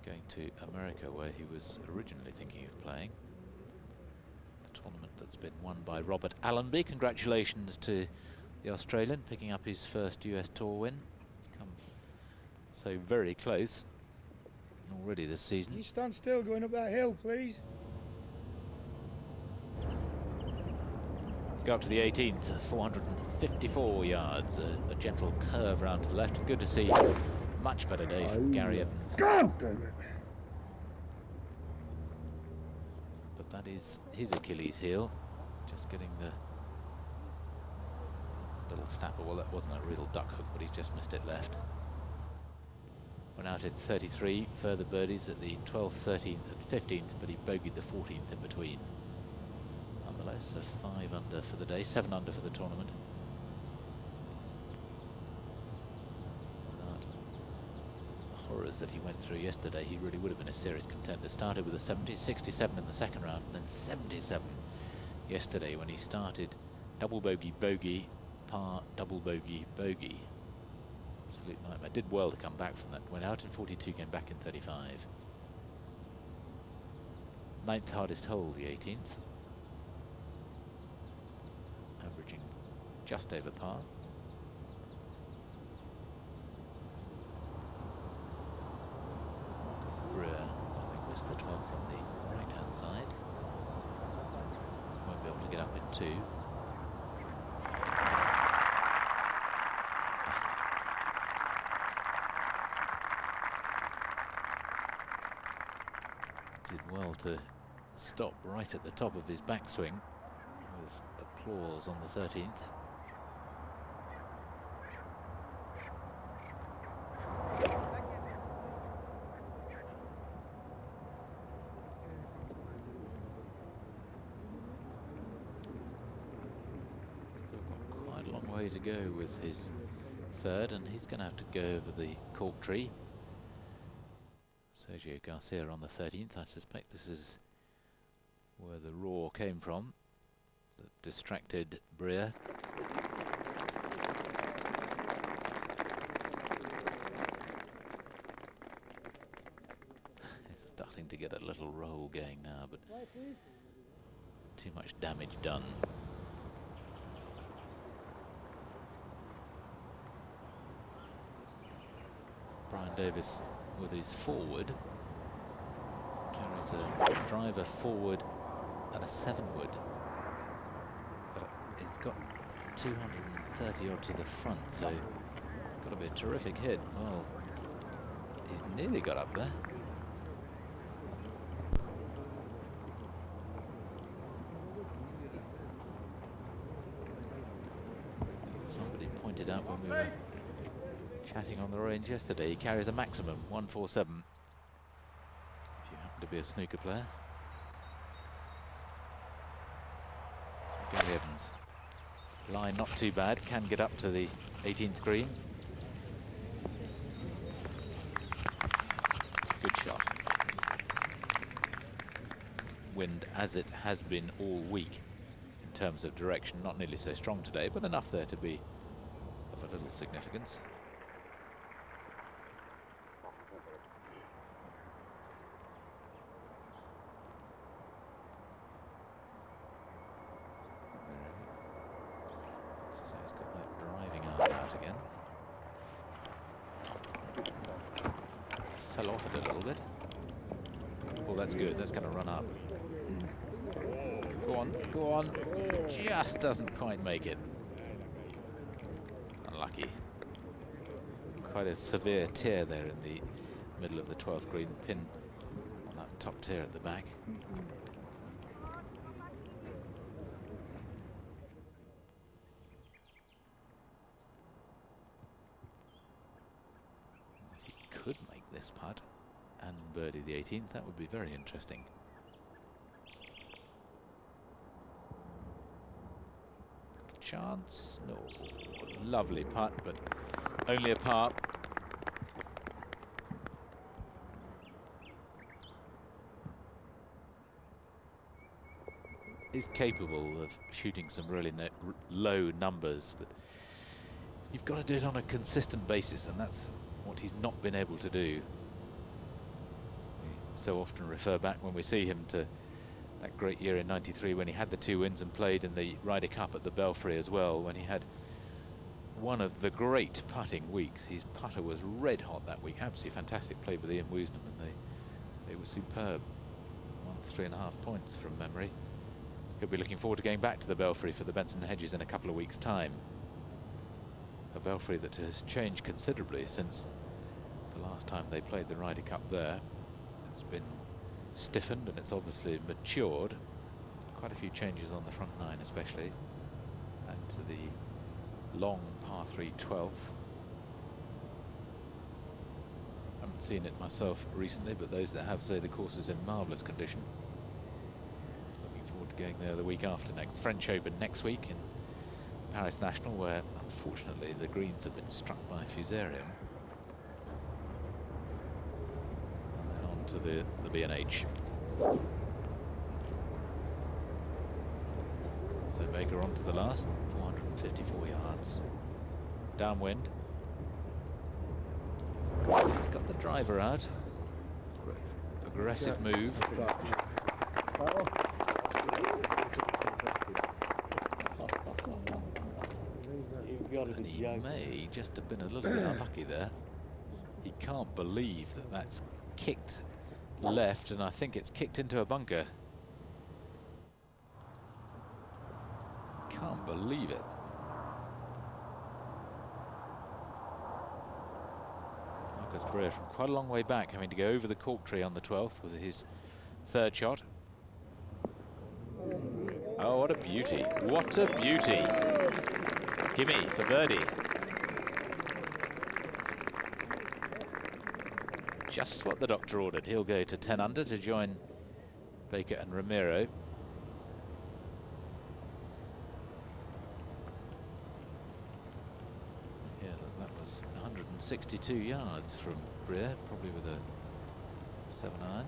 going to America, where he was originally thinking of playing. The tournament that's been won by Robert Allenby. Congratulations to the Australian, picking up his first US Tour win. It's come so very close already this season. Can you stand still going up that hill, please? Let's go up to the 18th, 454 yards, a gentle curve round to the left. Good to see. Much better day from Gary Evans. God damn it! But that is his Achilles heel. Just getting the little snapper. Well, that wasn't a real duck hook, but he's just missed it left. Went out in 33, further birdies at the 12th, 13th and 15th, but he bogeyed the 14th in between. Nonetheless, a 5 under for the day, 7 under for the tournament. Horrors that he went through yesterday, he really would have been a serious contender. Started with a 70, 67 in the second round, and then 77 yesterday when he started double bogey, bogey, par, double bogey, bogey. Absolute nightmare. Did well to come back from that. Went out in 42, came back in 35. 9th hardest hole, the 18th. Averaging just over par. Breer, having missed the 12th from the right-hand side. Won't be able to get up in 2. Did well to stop right at the top of his backswing with applause on the 13th. To go with his 3rd, and he's going to have to go over the cork tree. Sergio Garcia on the 13th. I suspect this is where the roar came from that distracted Breer. It's starting to get a little roll going now, but too much damage done. Brian Davis with his forward carries a driver forward and a 7-wood, but it's got 230 odd to the front, so it's got to be a terrific hit. Well, he's nearly got up there. Somebody pointed out when we were chatting on the range yesterday, he carries a maximum 147 if you happen to be a snooker player. Gary Evans, line not too bad, can get up to the 18th green. Good shot. Wind as it has been all week in terms of direction, not nearly so strong today, but enough there to be of a little significance. So he's got that driving arm out again. Fell off it a little bit. Oh, that's good. That's going to run up. Go on, go on. Just doesn't quite make it. Unlucky. Quite a severe tear there in the middle of the 12th green, pin on that top tier at the back. If he could make this putt and birdie the 18th, that would be very interesting. Chance, no, lovely putt, but only a par. He's capable of shooting some really low numbers, but you've got to do it on a consistent basis, and that's what he's not been able to do. We so often refer back when we see him to that great year in '93 when he had the 2 wins and played in the Ryder Cup at the Belfry as well, when he had one of the great putting weeks. His putter was red hot that week. Absolutely fantastic play with Ian Woosnam, and they were superb. Won 3.5 points from memory. He'll be looking forward to going back to the Belfry for the Benson Hedges in a couple of weeks' time. A Belfry that has changed considerably since the last time they played the Ryder Cup there. It's been stiffened and it's obviously matured. Quite a few changes on the front nine especially, and to the long par 3 12th. Haven't seen it myself recently, but those that have say the course is in marvellous condition. Looking forward to going there the week after next. French Open next week in Paris National, where unfortunately the greens have been struck by Fusarium. To the B&H. So Baker on to the last 454 yards. Downwind. Got the driver out. Aggressive move. And he may just have been a little bit unlucky there. He can't believe that that's kicked left, and I think it's kicked into a bunker. Can't believe it. Marcus Breer from quite a long way back, having to go over the cork tree on the 12th with his third shot. Oh, what a beauty. What a beauty. Gimme for birdie. Just what the doctor ordered. He'll go to 10 under to join Baker and Ramiro. Yeah, that was 162 yards from Breer, probably with a 7-iron.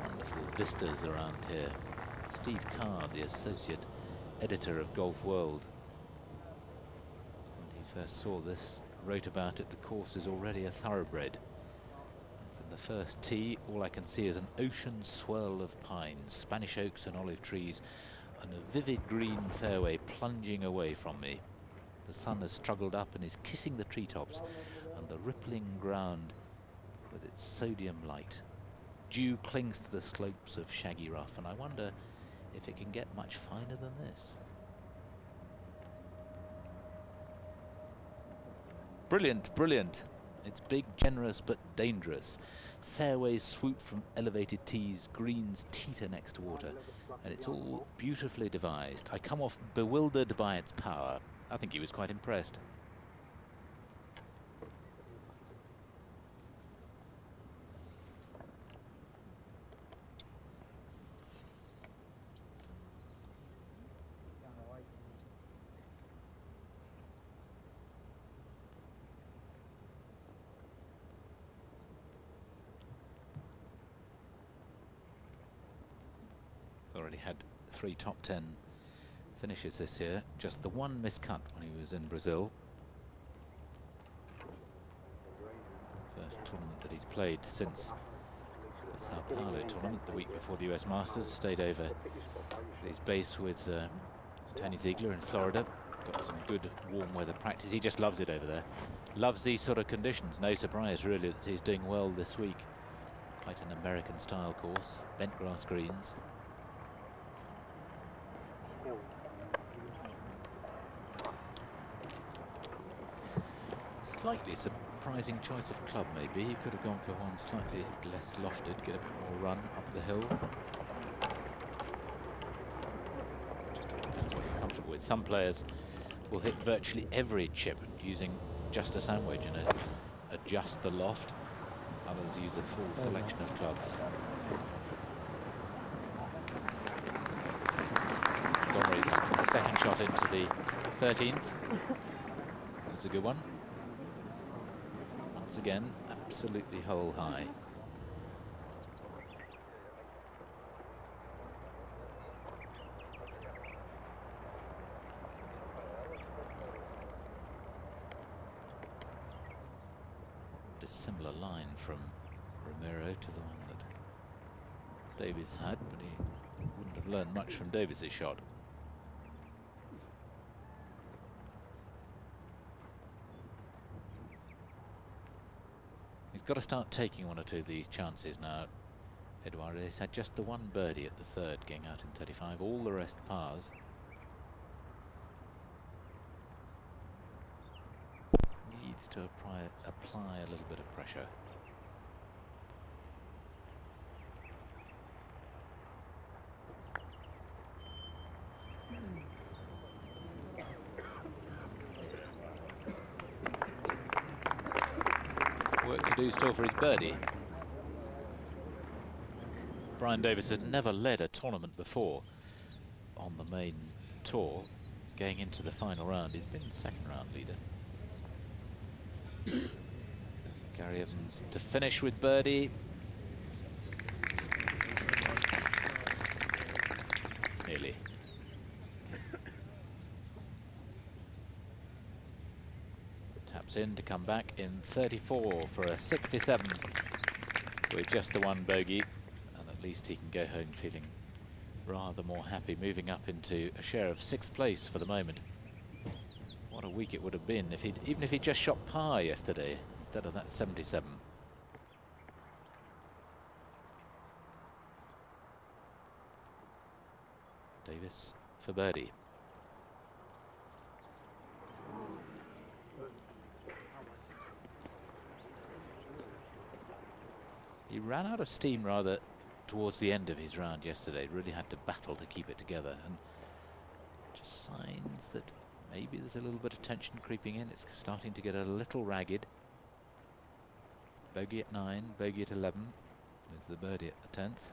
Wonderful vistas around here. Steve Carr, the associate editor of Golf World, when he first saw this, wrote about it. The course is already a thoroughbred. From the first tee, all I can see is an ocean swirl of pines, Spanish oaks and olive trees, and a vivid green fairway plunging away from me. The sun has struggled up and is kissing the treetops and the rippling ground with its sodium light. Dew clings to the slopes of shaggy rough, and I wonder if it can get much finer than this. Brilliant, brilliant. It's big, generous, but dangerous. Fairways swoop from elevated tees, greens teeter next to water, and it's all beautifully devised. I come off bewildered by its power. I think he was quite impressed. Already had 3 top 10 finishes this year. Just the one miscut when he was in Brazil. First tournament that he's played since the Sao Paulo tournament the week before the US Masters. Stayed over at his base with Tony Ziegler in Florida. Got some good warm weather practice. He just loves it over there. Loves these sort of conditions. No surprise really that he's doing well this week. Quite an American style course. Bent grass greens. Slightly surprising choice of club maybe. He could have gone for one slightly less lofted, get a bit more run up the hill. Just all depends what you're comfortable with. Some players will hit virtually every chip using just a sandwich and adjust the loft. Others use a full selection of clubs. Montgomery's second shot into the 13th. That's a good one. Once again, absolutely hole high. Dissimilar line from Romero to the one that Davis had, but he wouldn't have learned much from Davis's shot. He's got to start taking one or two of these chances now. Eduardo has had just the one birdie at the third, getting out in 35, all the rest pars. Needs to apply a little bit of pressure. Work to do still for his birdie. Brian Davis has never led a tournament before on the main tour. Going into the final round, he's been second round leader. Gary Evans to finish with birdie. Nearly. Taps in to come back in 34 for a 67 with just the one bogey, and at least he can go home feeling rather more happy, moving up into a share of 6th place for the moment. What a week it would have been if even if he'd just shot par yesterday instead of that 77. Davis for birdie. He ran out of steam rather towards the end of his round yesterday. Really had to battle to keep it together, and just signs that maybe there's a little bit of tension creeping in. It's starting to get a little ragged. Bogey at 9, bogey at 11, with the birdie at the 10th.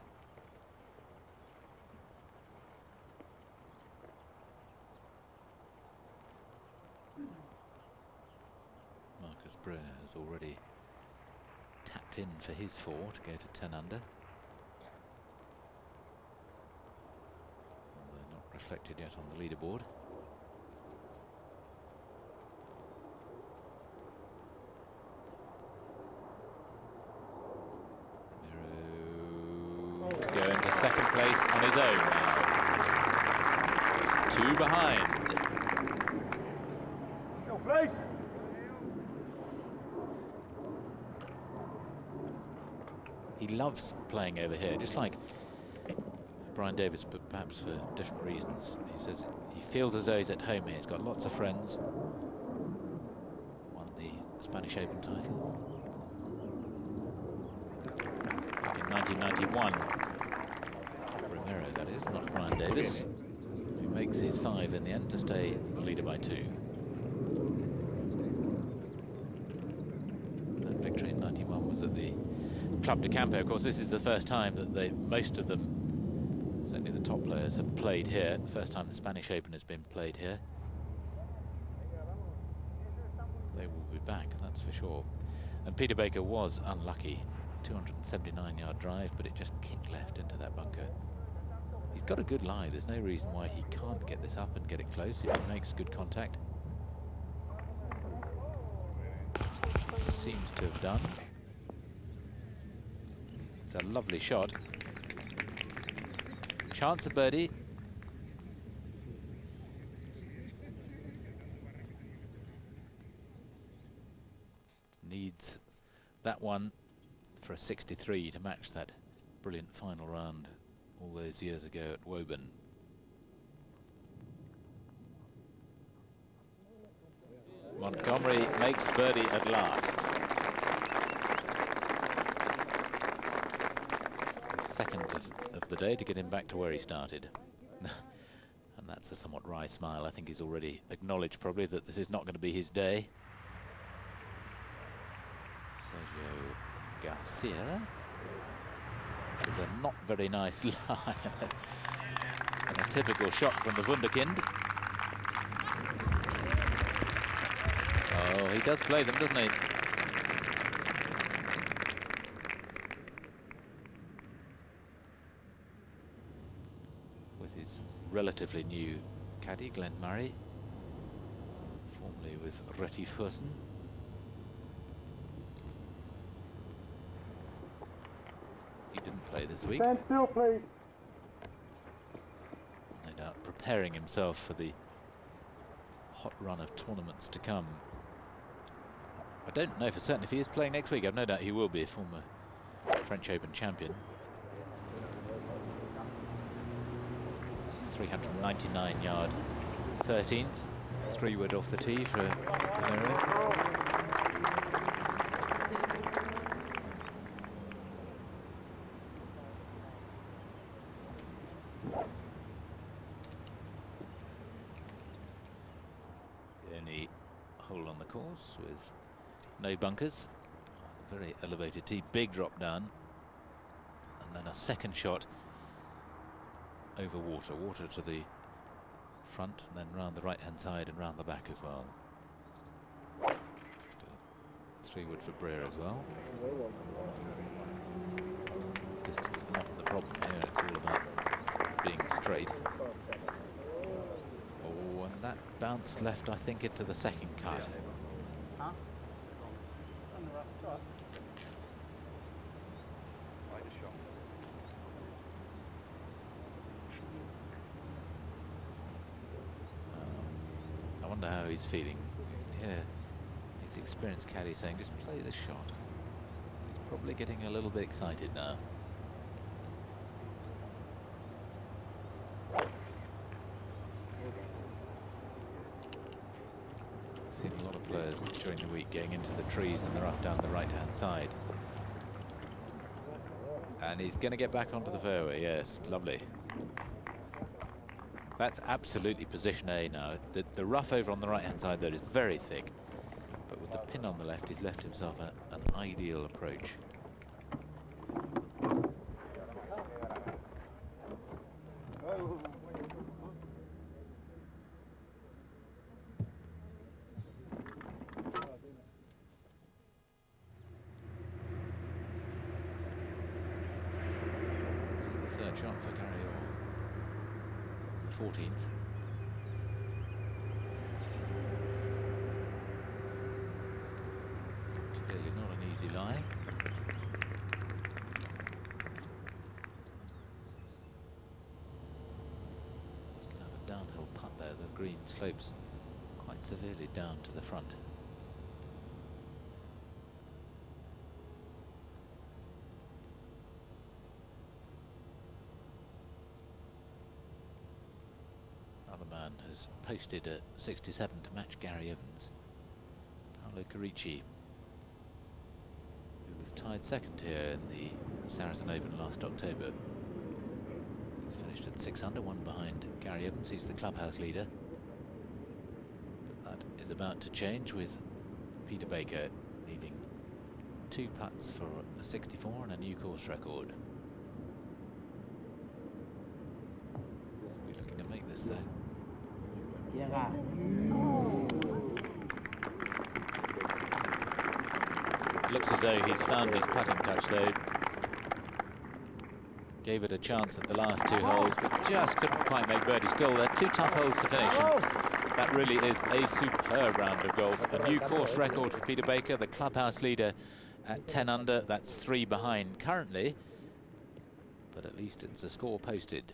Marcus Brewer has already tapped in for his 4 to go to 10 under. Although not reflected yet on the leaderboard. To go into second place on his own now. Just 2 behind. Go, please. He loves playing over here, just like Brian Davis, but perhaps for different reasons. He says he feels as though he's at home here. He's got lots of friends. Won the Spanish Open title back in 1991. Romero, that is, not Brian Davis, who makes his 5 in the end to stay the leader by 2. That victory in 91 was at the Club de Campo. Of course, this is the first time that most of them, certainly the top players, have played here. The first time the Spanish Open has been played here. They will be back, that's for sure. And Peter Baker was unlucky. 279-yard drive, but it just kicked left into that bunker. He's got a good lie. There's no reason why he can't get this up and get it close if he makes good contact. Seems to have done. It's a lovely shot. Chance of birdie. Needs that one for a 63 to match that brilliant final round all those years ago at Woburn. Montgomery makes birdie at last. Second of the day to get him back to where he started. And that's a somewhat wry smile. I think he's already acknowledged probably that this is not going to be his day. Sergio Garcia with a not very nice lie and a typical shot from the Wunderkind. Oh, he does play them, doesn't he? With his relatively new caddy, Glenn Murray, formerly with Retty Fussen. He didn't play this week. Stand still, please. No doubt preparing himself for the hot run of tournaments to come. I don't know for certain if he is playing next week. I've no doubt he will be, a former French Open champion. 399 yard 13th. 3 wood off the tee for Romero. The only hole on the course with no bunkers, very elevated tee, big drop down, and then a second shot over water, water to the front, and then round the right hand side and round the back as well. Just a 3 wood for Breer as well. Distance not the problem here, it's all about being straight. Oh, and that bounced left, I think, into the second cut. Huh? I wonder how he's feeling. Yeah, his experienced caddy saying, just play the shot. He's probably getting a little bit excited now. Seen a lot of players during the week getting into the trees in the rough down the right-hand side. And he's going to get back onto the fairway, yes, lovely. That's absolutely position A now. The rough over on the right-hand side there is very thick, but with the pin on the left, he's left himself an ideal approach. Shot for Gary Orr on the 14th. Clearly not an easy lie. It's going to have a downhill putt there. The green slopes quite severely down to the front. Man has posted a 67 to match Gary Evans. Paolo Carici, who was tied second here in the Saracen Open last October. He's finished at 6 under, one behind Gary Evans. He's the clubhouse leader. But that is about to change with Peter Baker needing 2 putts for a 64 and a new course record. He'll be looking to make this though. Looks as though he's found his putting touch though. Gave it a chance at the last 2 holes, but just couldn't quite make birdie. Still, they're 2 tough holes to finish, and that really is a superb round of golf. A new course record for Peter Baker, the clubhouse leader at 10 under. That's 3 behind currently but at least it's a score posted.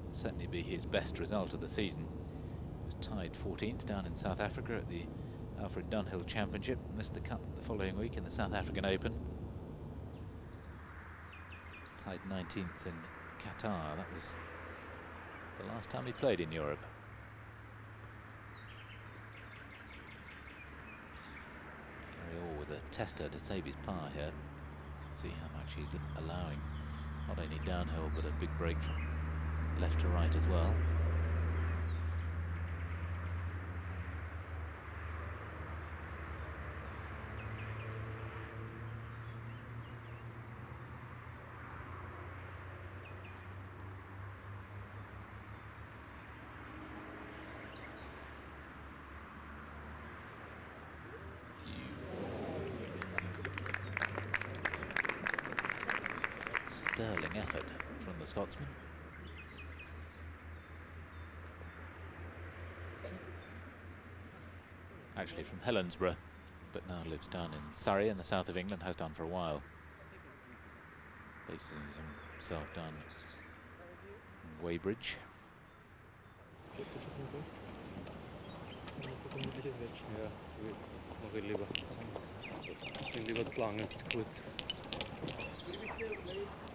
Will certainly be his best result of the season. He was tied 14th down in South Africa at the Alfred Dunhill Championship, missed the cut the following week in the South African Open. Tied 19th in Qatar. That was the last time he played in Europe. Gary Orr with a tester to save his par here. See how much he's allowing. Not only downhill, but a big break from left to right as well. Sterling effort from the Scotsman. Actually from Helensburgh, but now lives down in Surrey in the south of England, has done for a while. Basing himself down in Weybridge.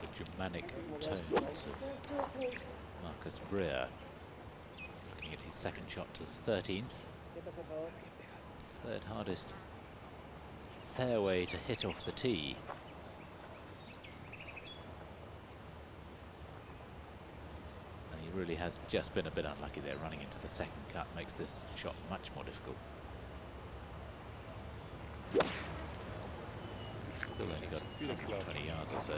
The Germanic tones of Marcus Breer. Looking at his second shot to the 13th. Third hardest fairway to hit off the tee. And he really has just been a bit unlucky there. Running into the second cut makes this shot much more difficult. Still only got 120 yards or so.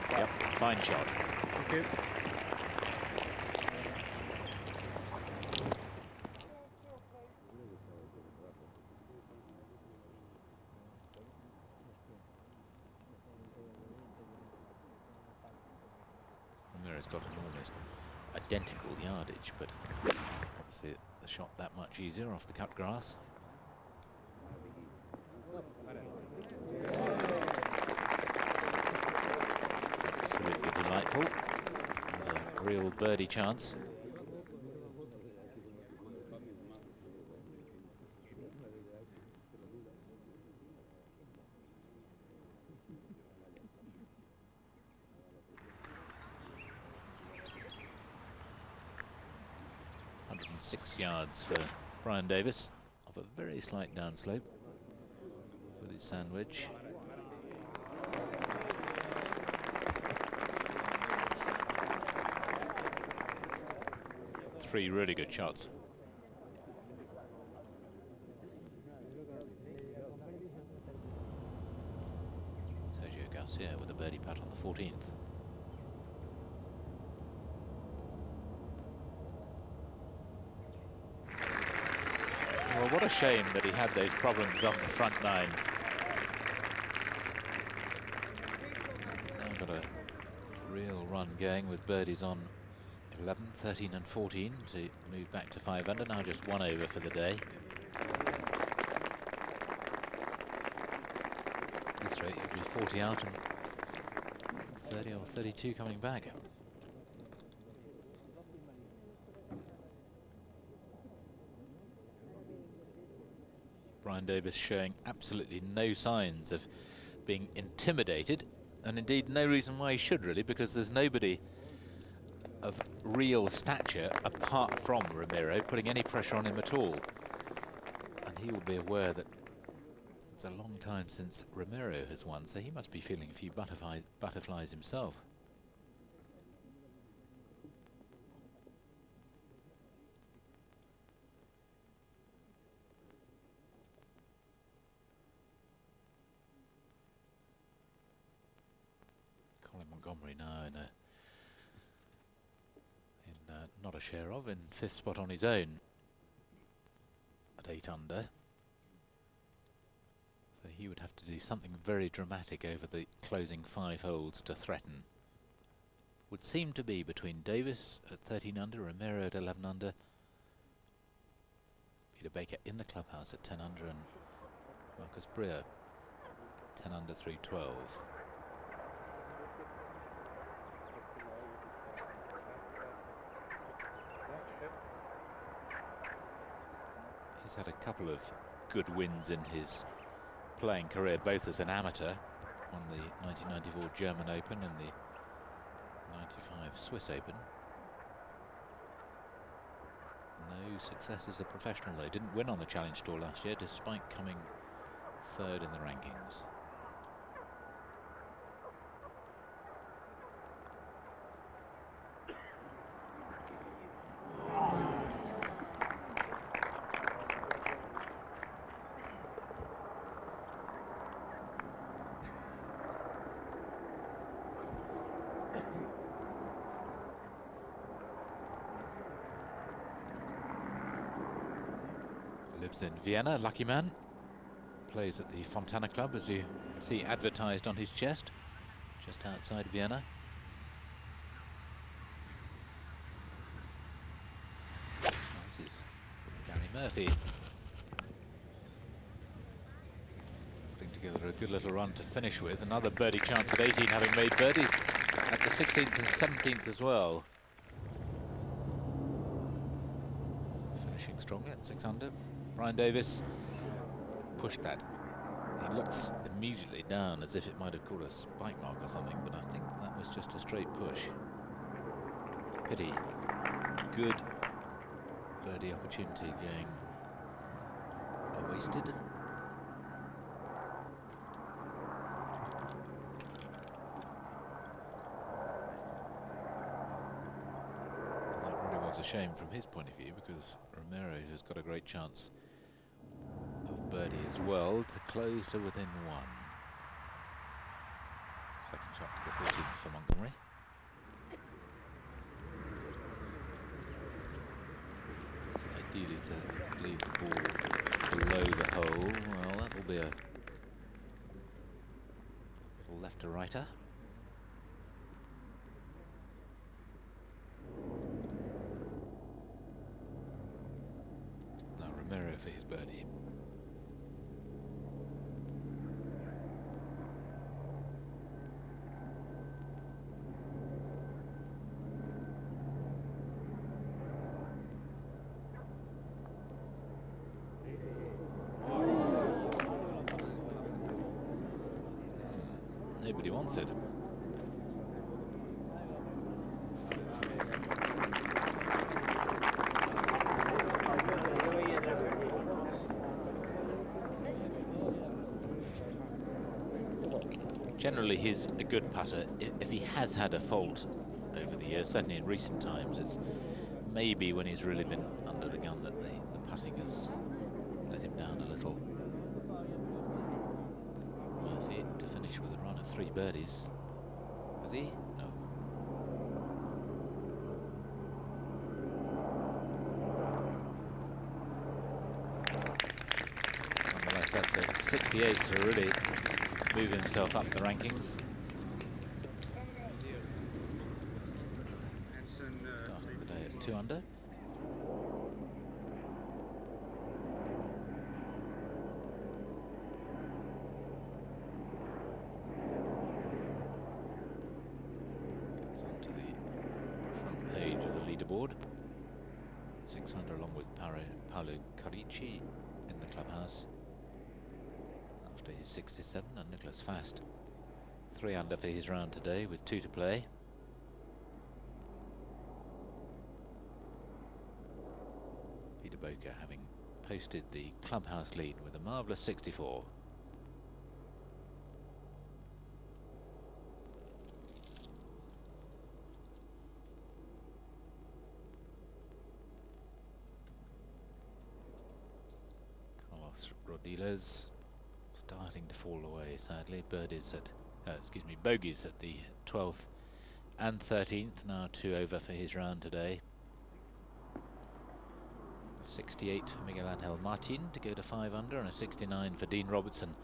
Yep, fine shot. Thank you. Ramirez got an almost identical yardage, but obviously the shot that much easier off the cut grass. Absolutely delightful. And a real birdie chance. .6 yards for Brian Davis off a very slight downslope with his sandwich. Three really good shots. Sergio Garcia with a birdie putt on the 14th. Well, what a shame that he had those problems on the front nine. He's now got a real run going with birdies on 11, 13 and 14 to move back to 5 under. Now just one over for the day. At this rate, he'll be 40 out and 30 or 32 coming back. Brian Davis showing absolutely no signs of being intimidated, and indeed no reason why he should really, because there's nobody of real stature apart from Ramiro putting any pressure on him at all. And he will be aware that it's a long time since Ramiro has won, so he must be feeling a few butterflies himself. Montgomery now in not a share of, in 5th spot on his own at 8 under. So he would have to do something very dramatic over the closing 5 holes to threaten. Would seem to be between Davis at 13 under, Ramiro at 11 under, Peter Baker in the clubhouse at 10 under, and Marcus Breer 10 under 312. He's had a couple of good wins in his playing career, both as an amateur on the 1994 German Open and the 95 Swiss Open. No success as a professional though. Didn't win on the Challenge Tour last year despite coming third in the rankings. Lives in Vienna, lucky man. Plays at the Fontana Club, as you see advertised on his chest, just outside Vienna. This is Gary Murphy putting together a good little run to finish with. Another birdie chance at 18, having made birdies at the 16th and 17th as well. Finishing strongly at 6 under. Brian Davis pushed that. He looks immediately down as if it might have caught a spike mark or something, but I think that was just a straight push. Pity. Good birdie opportunity going wasted. And that really was a shame from his point of view, because Romero has got a great chance of birdie as well to close to within 1. Second shot to the 14th for Montgomery. So ideally to leave the ball below the hole. Well, that will be a little left to righter. Now Romero for his birdie. Nobody wants it. Generally, he's a good putter. If he has had a fault over the years, certainly in recent times, it's maybe when he's really been under the gun that the putting has let him down a little. Murphy to finish with a run of 3 birdies. Was he? No. Nonetheless, that's a 68 to really move himself up the rankings. Starting the day at 2 under. Gets onto the front page of the leaderboard. 6 under along with Paolo Carici in the clubhouse. After his 67, and Nicholas Fast 3 under for his round today with 2 to play. Peter Boker having posted the clubhouse lead with a marvellous 64. Carlos Rodiles starting to fall away, sadly. Bogeys at the 12th and 13th. Now 2 over for his round today. 68 for Miguel Angel Martin to go to 5 under, and a 69 for Dean Robertson.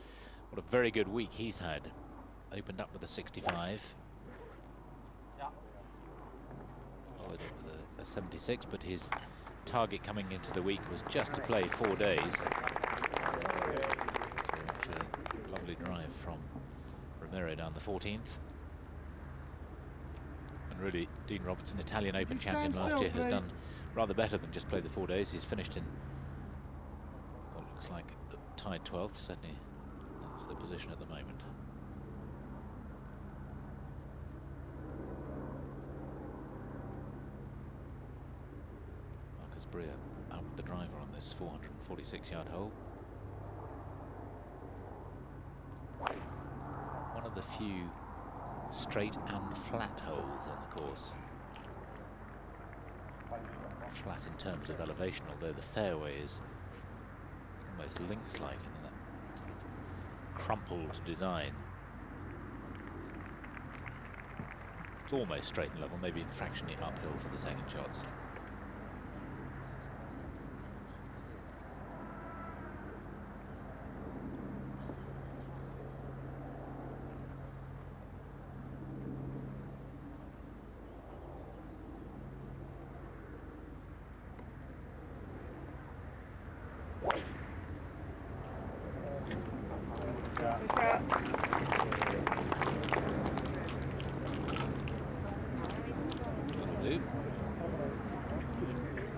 What a very good week he's had. Opened up with a 65. Followed up with a 76, but his target coming into the week was just to play 4 days. So watch a lovely drive from Romero down the 14th. And really, Dean Robertson, Italian Open champion last year, has done rather better than just play the 4 days. He's finished in what looks like tied 12th, certainly that's the position at the moment. Marcus Breer out with the driver on this 446-yard hole. One of the few straight and flat holes on the course. Flat in terms of elevation, although the fairway is almost links-like in that sort of crumpled design. It's almost straight and level, maybe fractionally uphill for the second shots.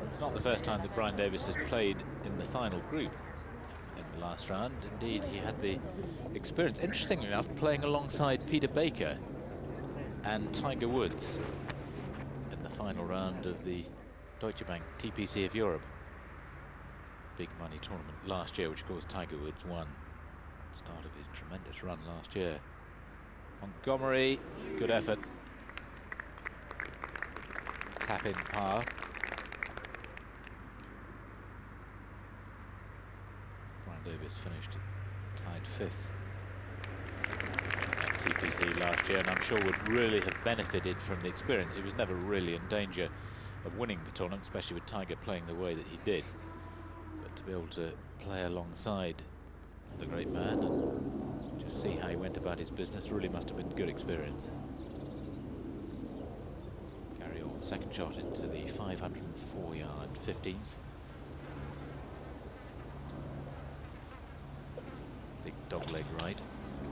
It's not the first time that Brian Davis has played in the final group in the last round. Indeed, he had the experience, interestingly enough, playing alongside Peter Baker and Tiger Woods in the final round of the Deutsche Bank TPC of Europe big money tournament last year, which of course Tiger Woods won. Start of his tremendous run last year. Montgomery, good effort. Tap in par. Brian Davis finished tied 5th at TPC last year, and I'm sure would really have benefited from the experience. He was never really in danger of winning the tournament, especially with Tiger playing the way that he did. But to be able to play alongside the great man and just see how he went about his business really must have been good experience. Gary Orr, second shot into the 504-yard 15th. Big dogleg right.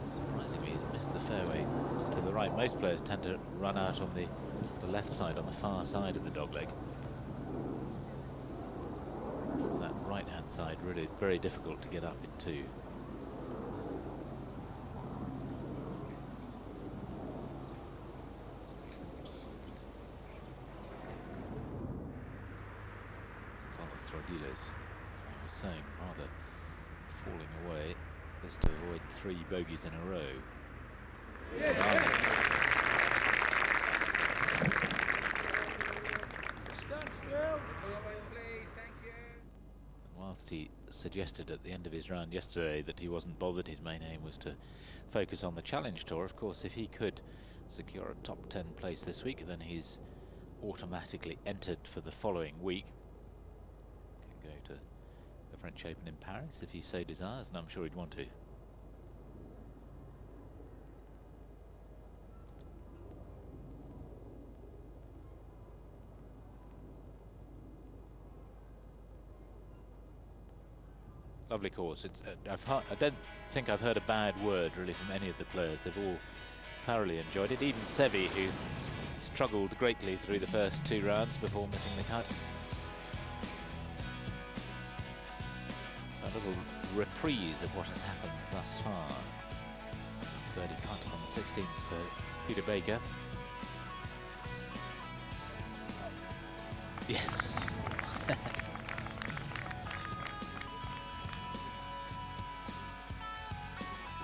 Surprisingly, he's missed the fairway to the right. Most players tend to run out on the left side, on the far side of the dogleg. That right-hand side really very difficult to get up into. Rodiles, I was saying, rather falling away. This to avoid 3 bogeys in a row. Stand still. Please, thank you. And whilst he suggested at the end of his round yesterday that he wasn't bothered, his main aim was to focus on the Challenge Tour. Of course, if he could secure a top 10 place this week, then he's automatically entered for the following week. Go to the French Open in Paris if he so desires, and I'm sure he'd want to. Lovely course. It's, I don't think I've heard a bad word really from any of the players. They've all thoroughly enjoyed it. Even Seve, who struggled greatly through the first 2 rounds before missing the cut. A little reprise of what has happened thus far. Birdie putt on the 16th for Peter Baker. Yes.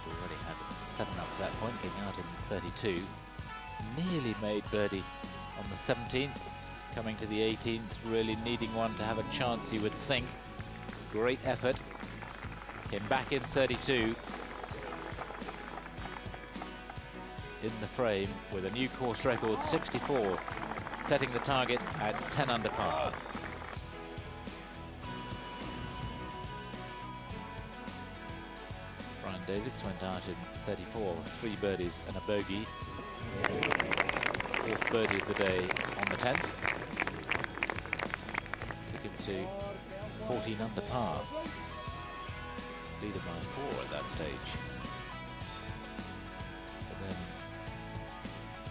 Already had 7 up to that point, getting out in 32. Nearly made birdie on the 17th, coming to the 18th, really needing one to have a chance, you would think. Great effort. Came back in 32. In the frame with a new course record 64, setting the target at 10 under par. Brian Davis went out in 34 with 3 birdies and a bogey. 4th birdie of the day on the 10th. To took him to 14 under par. Leader by 4 at that stage. But then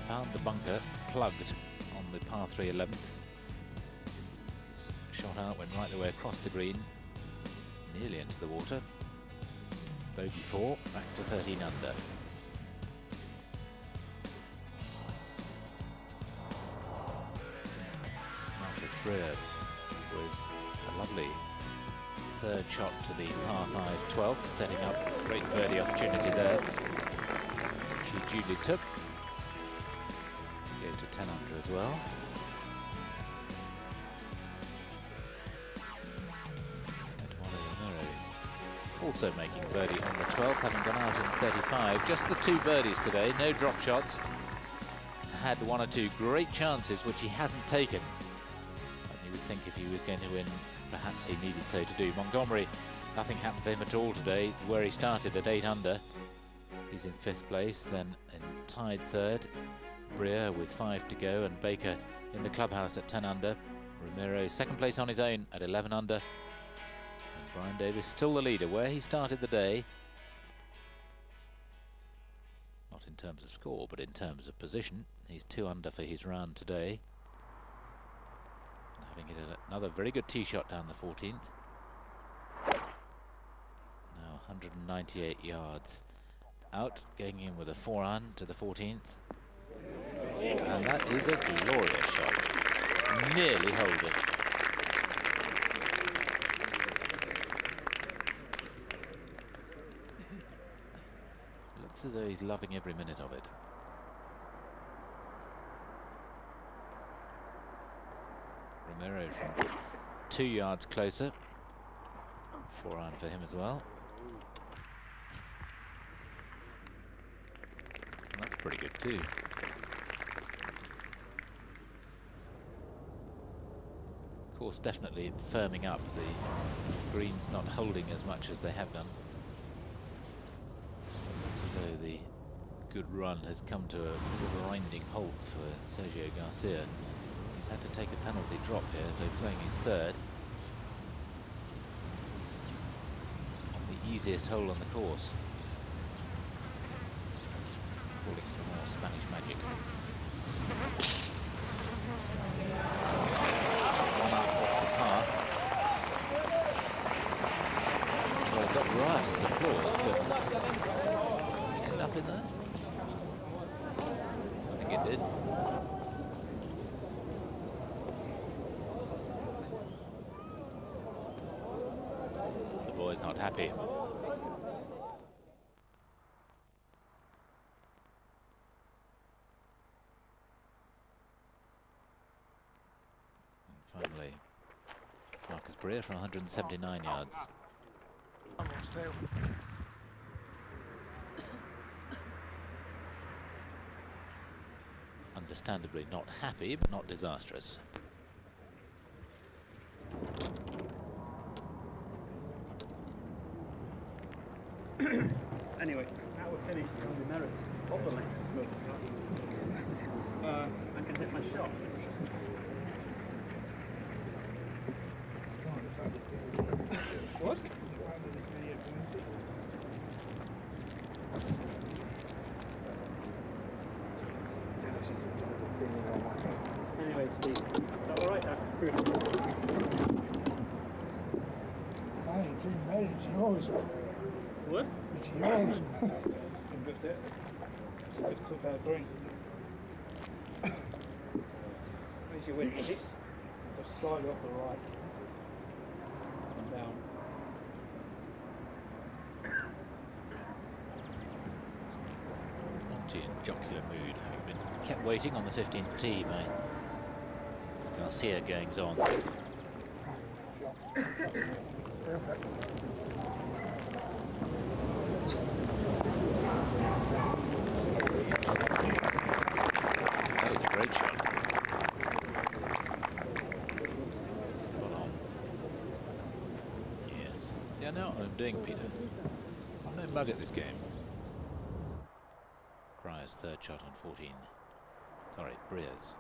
found the bunker plugged on the par 3 11th. Shot out, went right the way across the green, nearly into the water. Bogey 4, back to 13 under. Marcus Breer with a lovely third shot to the par 5 12th, setting up a great birdie opportunity there. She duly took to go to 10 under as well. Also making birdie on the 12th, having gone out in 35. Just the 2 birdies today, no drop shots. He's had 1 or 2 great chances, which he hasn't taken. And you would think if he was going to win, perhaps he needed so to do. Montgomery, nothing happened for him at all today. It's where he started at 8 under. He's in 5th place, then in tied 3rd. Breer with 5 to go, and Baker in the clubhouse at 10 under. Romero 2nd place on his own at 11 under. Brian Davis still the leader, where he started the day. Not in terms of score, but in terms of position. He's 2 under for his round today. Having hit another very good tee shot down the 14th. Now 198 yards out, going in with a 4-iron to the 14th. And that is a glorious shot. Nearly hold it. As though he's loving every minute of it. Romero from 2 yards closer. 4-iron for him as well. And that's pretty good too. Of course, definitely firming up. The greens not holding as much as they have done. As though the good run has come to a grinding halt for Sergio Garcia. He's had to take a penalty drop here, so playing his 3rd on the easiest hole on the course. Calling for more Spanish magic. One up off the path. Well, it got riotous applause, but up in there? I think it did. The boy's not happy. And finally, Marcus Breer for 179 yards. Understandably not happy, but not disastrous. Anyway, now we're finished on the merits of the length. I can hit my shot. What? Anyway, Steve, is that all right? It's in bed, it's yours. What? It's yours. Can lift it. Just took out green. Where's your wind, is it? Just slightly off the right. And down. Monty in jocular mood, having been kept waiting on the 15th tee by the Garcia goings on. That is a great shot. Spot on. Yes. See, I know what I'm doing, Peter. I'm no mug at this game. Breyer's third shot on 14. Sorry, Breer's.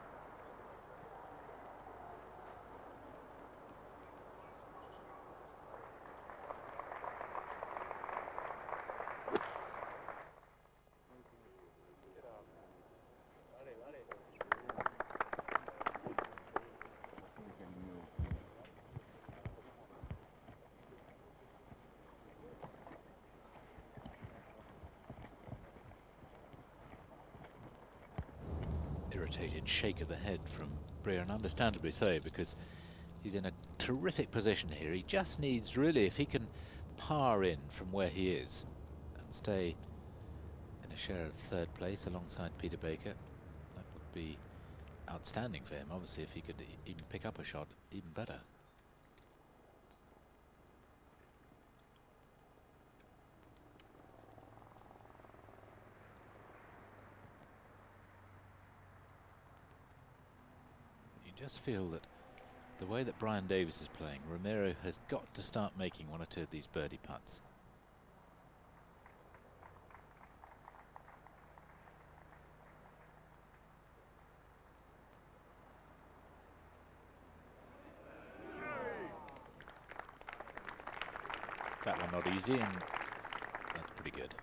irritated shake of the head from Breer, and understandably so, because he's in a terrific position here. He just needs, really, if he can par in from where he is and stay in a share of third place alongside Peter Baker, that would be outstanding for him. Obviously, if he could even pick up a shot, even better. You just feel that the way that Brian Davis is playing, Romero has got to start making one or two of these birdie putts. That one not easy, and that's pretty good.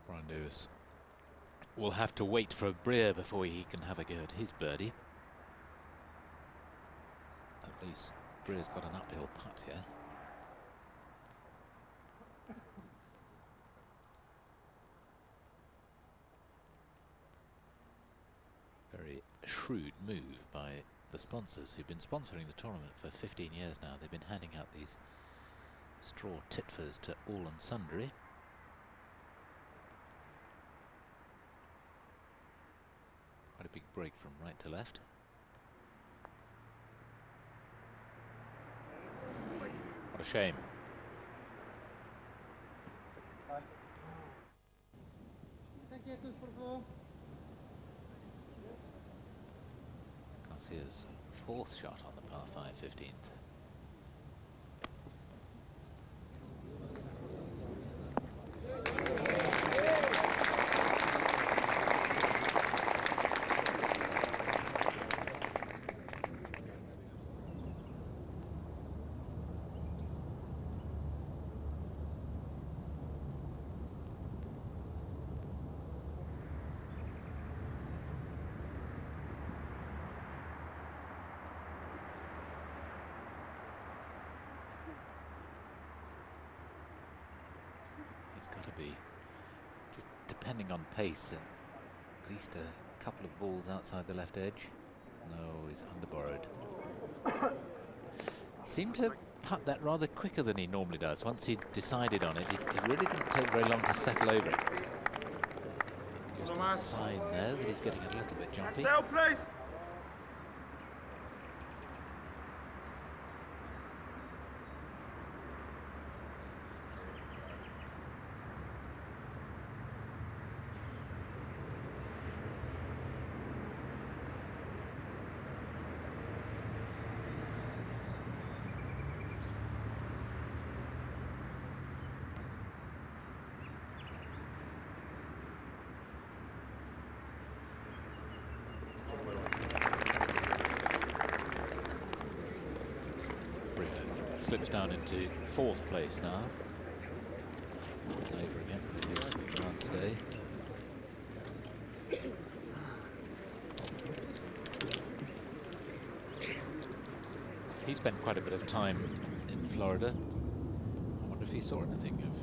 Brian Davis will have to wait for a Breer before he can have a go at his birdie. At least Breer's got an uphill putt here. Very shrewd move by the sponsors who've been sponsoring the tournament for 15 years now. They've been handing out these straw titfers to all and sundry. Quite a big break from right to left. What a shame. Garcia's fourth shot on the par 5 15th. Got to be, just depending on pace, at least a couple of balls outside the left edge. No, he's underborrowed. Seemed to putt that rather quicker than he normally does. Once he decided on it, it really didn't take very long to settle over it. Maybe just a sign there that he's getting a little bit jumpy. Slips down into fourth place now. Over again for his run today. He spent quite a bit of time in Florida. I wonder if he saw anything of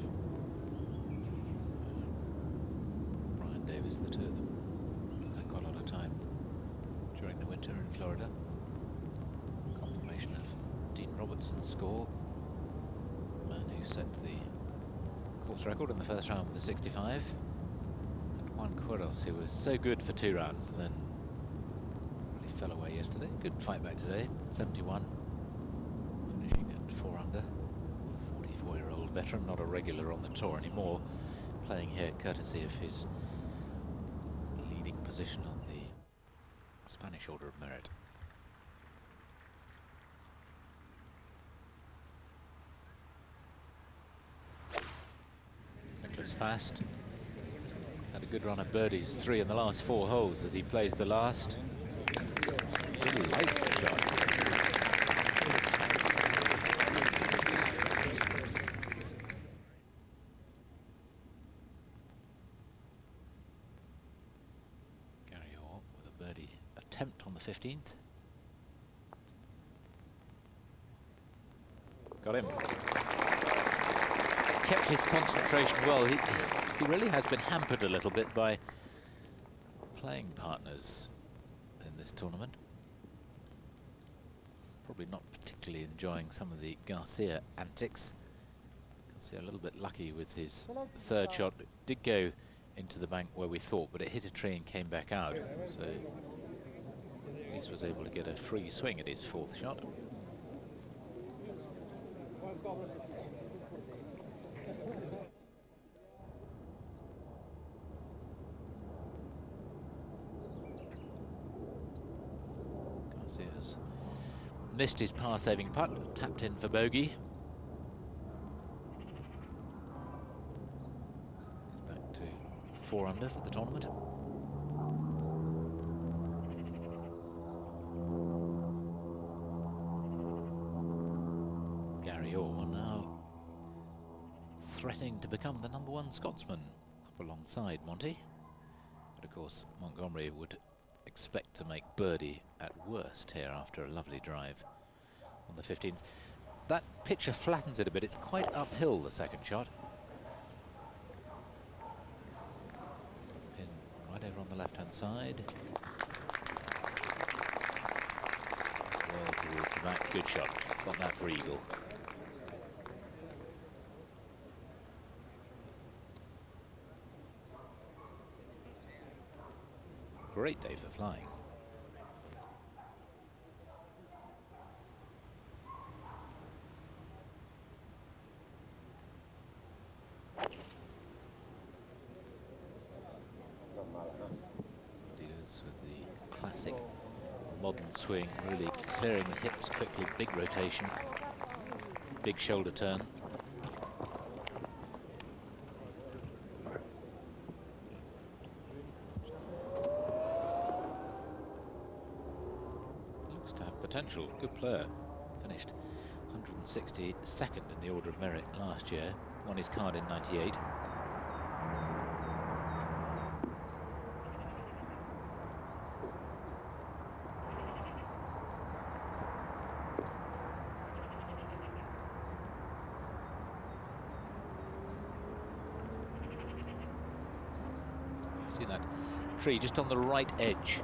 Brian Davis, the two of them. Spent quite a lot of time during the winter in Florida. Confirmation of Dean Robertson's score, the man who set the course record in the first round with the 65, and Juan Quiros, who was so good for 2 rounds and then really fell away yesterday. Good fight back today, 71, finishing at 4 under. 44-year-old veteran, not a regular on the tour anymore, playing here courtesy of his leading position on the Spanish Order of Merit. is fast. Had a good run of birdies, 3 in the last 4 holes as he plays the last. Delightful shot. Gary Orr with a birdie attempt on the 15th. Got him. Kept his concentration well. He really has been hampered a little bit by playing partners in this tournament. Probably not particularly enjoying some of the Garcia antics. Garcia a little bit lucky with his 3rd shot. It did go into the bank where we thought, but it hit a tree and came back out. So Reese was able to get a free swing at his 4th shot. Garcia's missed his par-saving putt, tapped in for bogey. He's back to 4 under for the tournament. Gary Orr now threatening to become the #1 Scotsman up alongside Monty. But of course, Montgomery would expect to make birdie at worst here after a lovely drive on the 15th. That picture flattens it a bit. It's quite uphill, the 2nd shot. Pin right over on the left-hand side. Well towards the back. Good shot. Got that for eagle. Great day for flying. Deals with the classic modern swing, really clearing the hips quickly, big rotation, big shoulder turn. Potential, good player. Finished 162nd in the order of merit last year. Won his card in '98. See that tree just on the right edge,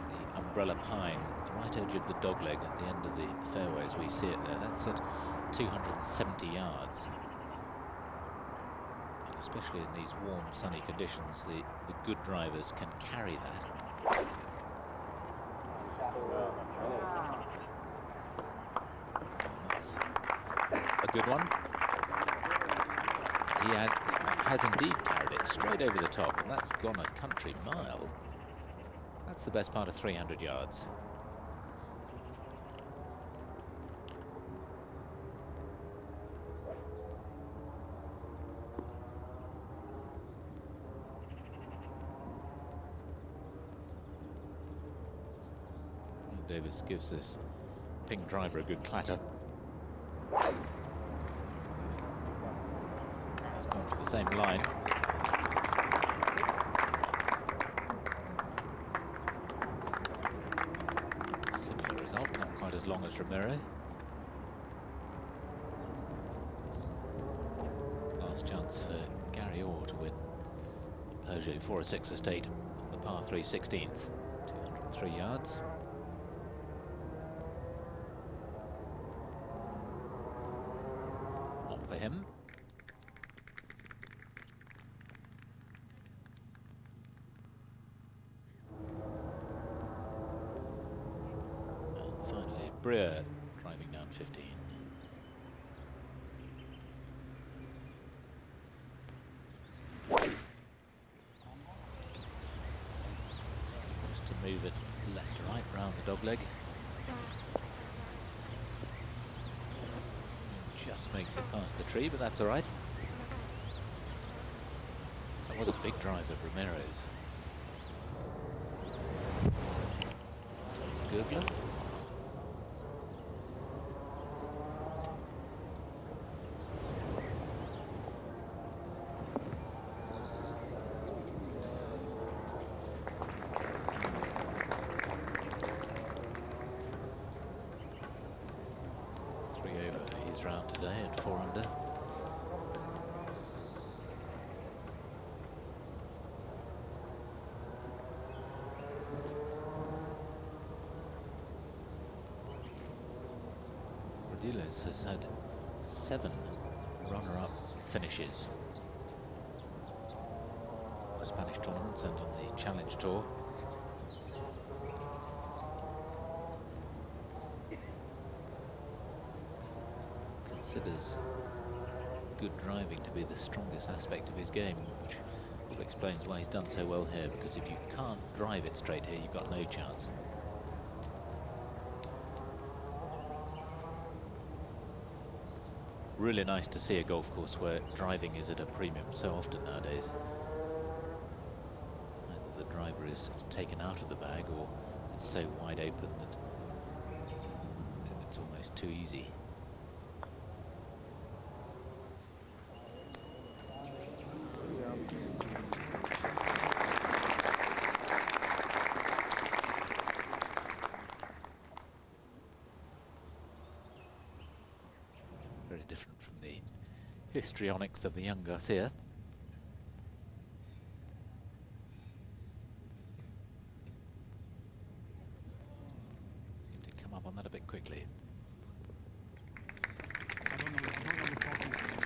the umbrella pine. Right edge of the dogleg at the end of the fairway as we see it there. That's at 270 yards. And especially in these warm, sunny conditions, the good drivers can carry that. And that's a good one. He has indeed carried it straight over the top, and that's gone a country mile. That's the best part of 300 yards. Davis gives this pink driver a good clatter. He's gone for the same line. Similar result, not quite as long as Romero. Last chance for Gary Orr to win Peugeot 406 estate on the par 3 16th. 203 yards. For him. And finally, Breer driving down 15. Just to move it left to right round the dogleg. Just makes it past the tree, but that's all right. That was a big drive of Ramirez. Thomas Gergler. Round today at 4 under. Rodiles has had 7 runner-up finishes. Spanish tournaments and on the Challenge Tour. Considers good driving to be the strongest aspect of his game, which probably explains why he's done so well here, because if you can't drive it straight here, you've got no chance. Really nice to see a golf course where driving is at a premium so often nowadays. Either the driver is taken out of the bag or it's so wide open that it's almost too easy. Very different from the histrionics of the young Garcia. Seemed to come up on that a bit quickly.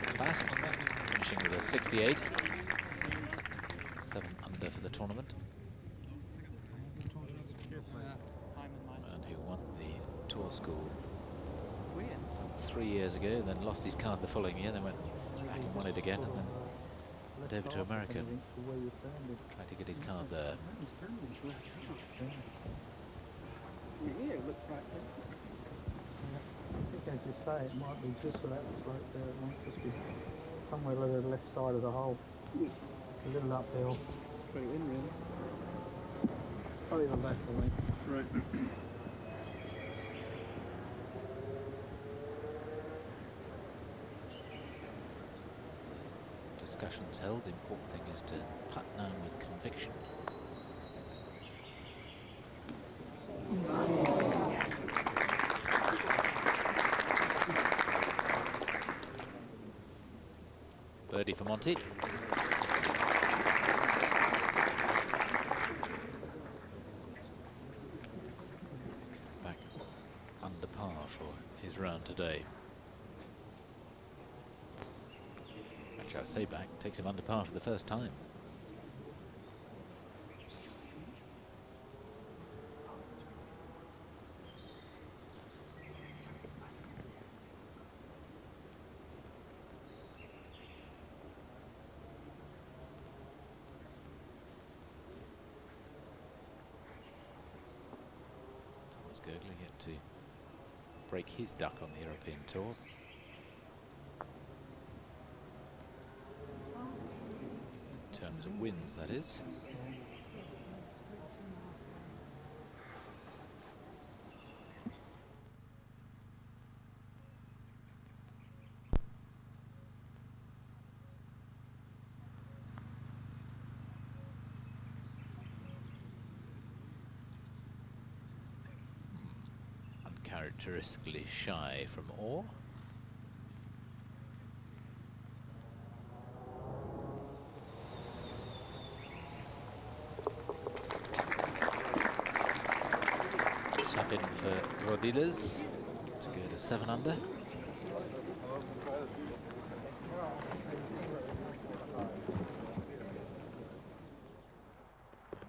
It's fast, finishing with a 68. 7 under for the tournament. And who won the tour school some 3 years ago, then lost his card the following year, then went back and won it again, and then went over to America and tried to get his card there. Yeah, it looks right there. I think, as you say, it might be just for that slope there. It might just be somewhere to the left side of the hole. A little uphill. Straight in, really. Probably the left, I think. Right. Discussions held. The important thing is to putt now with conviction. Birdie for Monty. Back under par for his round today. Actually, I say back, takes him under par for the first time. Thomas Gergler yet to break his duck on the European Tour. In terms of wins, that is. Uncharacteristically shy from Orr. Tap in for Rodiles to go to 7 under. And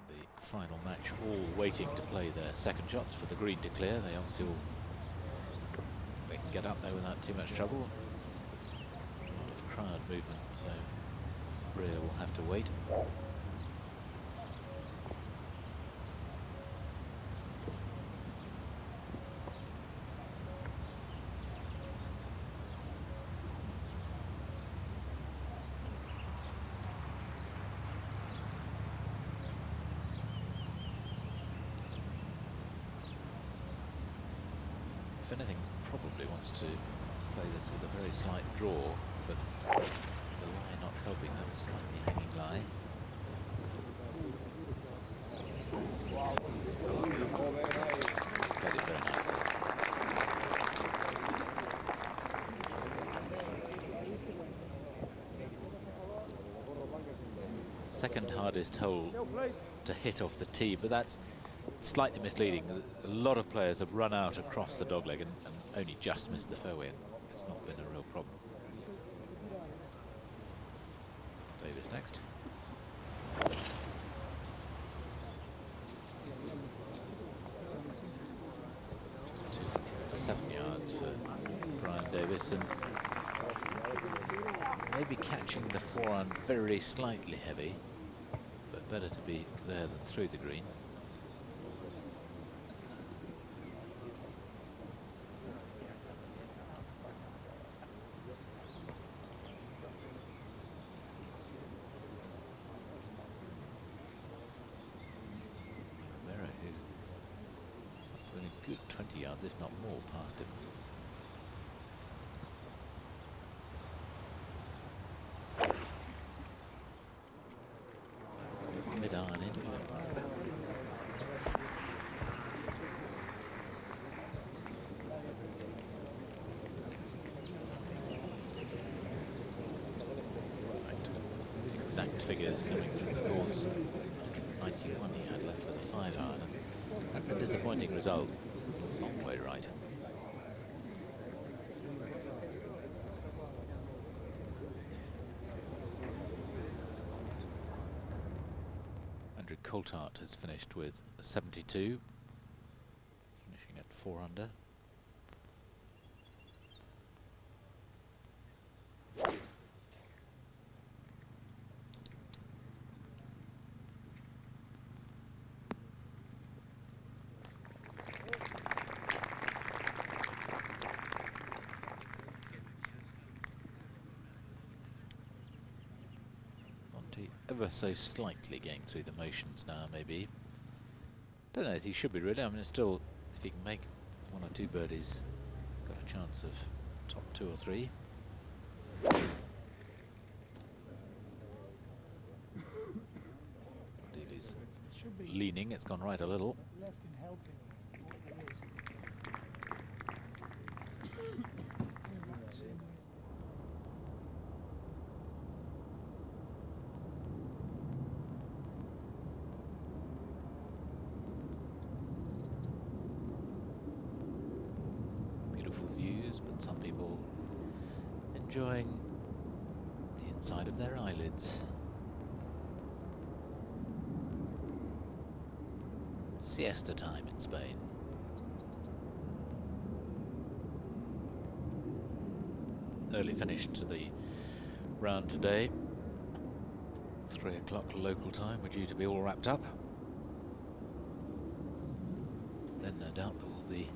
the final match, all waiting to play their second shots for the green to clear. They obviously all, they can get up there without too much trouble. A lot of crowd movement, so Breer will have to wait. if anything, probably wants to play this with a very slight draw, but the lie not helping that slightly hanging lie. Played it very nicely. Second hardest hole to hit off the tee, but that's slightly misleading. A lot of players have run out across the dogleg and only just missed the fairway. It's not been a real problem. Davis next. 207 yards for Brian Davis, and maybe catching the forehand very slightly heavy, but better to be there than through the green. Good 20 yards, if not more, past him. Mid-iron into it. Right. Exact figures coming from the course. 91 he had left for the 5-iron. That's a disappointing result. Long way right. Andrew Coulthard has finished with a 72, finishing at 4 under. Ever so slightly getting through the motions now, maybe. Don't know if he should be really. I mean, it's still, if he can make 1 or 2 birdies, he's got a chance of top 2 or 3. He's leaning, it's gone right a little. Left him helping. But some people enjoying the inside of their eyelids. Siesta time in Spain. Early finish to the round today. 3 o'clock local time. We're due to be all wrapped up. Then no doubt there will be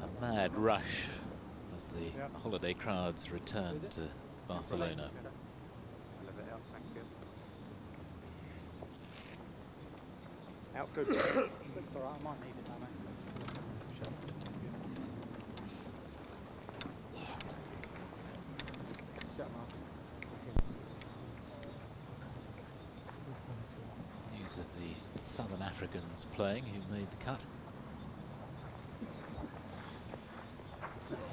a mad rush as the holiday crowds return to Barcelona. Out good. That's all right, I might need it now, mate. News of the Southern Africans playing who made the cut.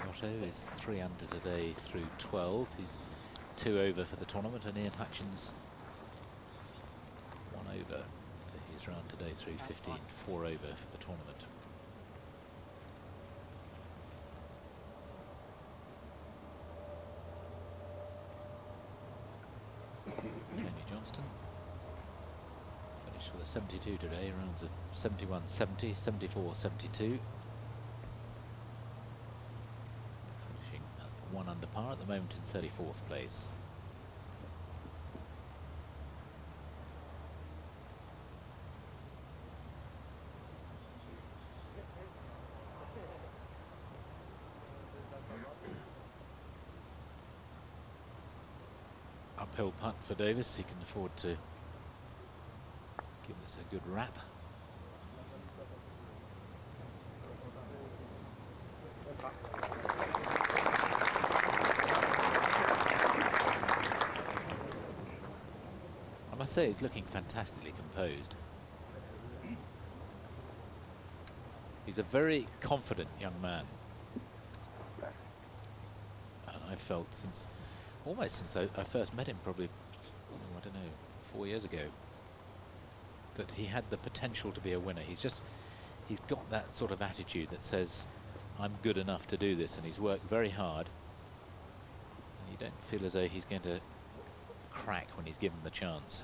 Otto is 3 under today through 12. He's 2 over for the tournament, and Ian Hutchins 1 over for his round today through 15, 4 over for the tournament. Tony Johnston finished with a 72 today, rounds of 71, 70, 74, 72. 1 under par at the moment in 34th place. Uphill putt for Davis. He can afford to give this a good wrap. I must say he's looking fantastically composed. He's a very confident young man. And I felt almost since I first met him, probably, I don't know, 4 years ago, that he had the potential to be a winner. He's got that sort of attitude that says, I'm good enough to do this, and he's worked very hard. And you don't feel as though he's going to crack when he's given the chance.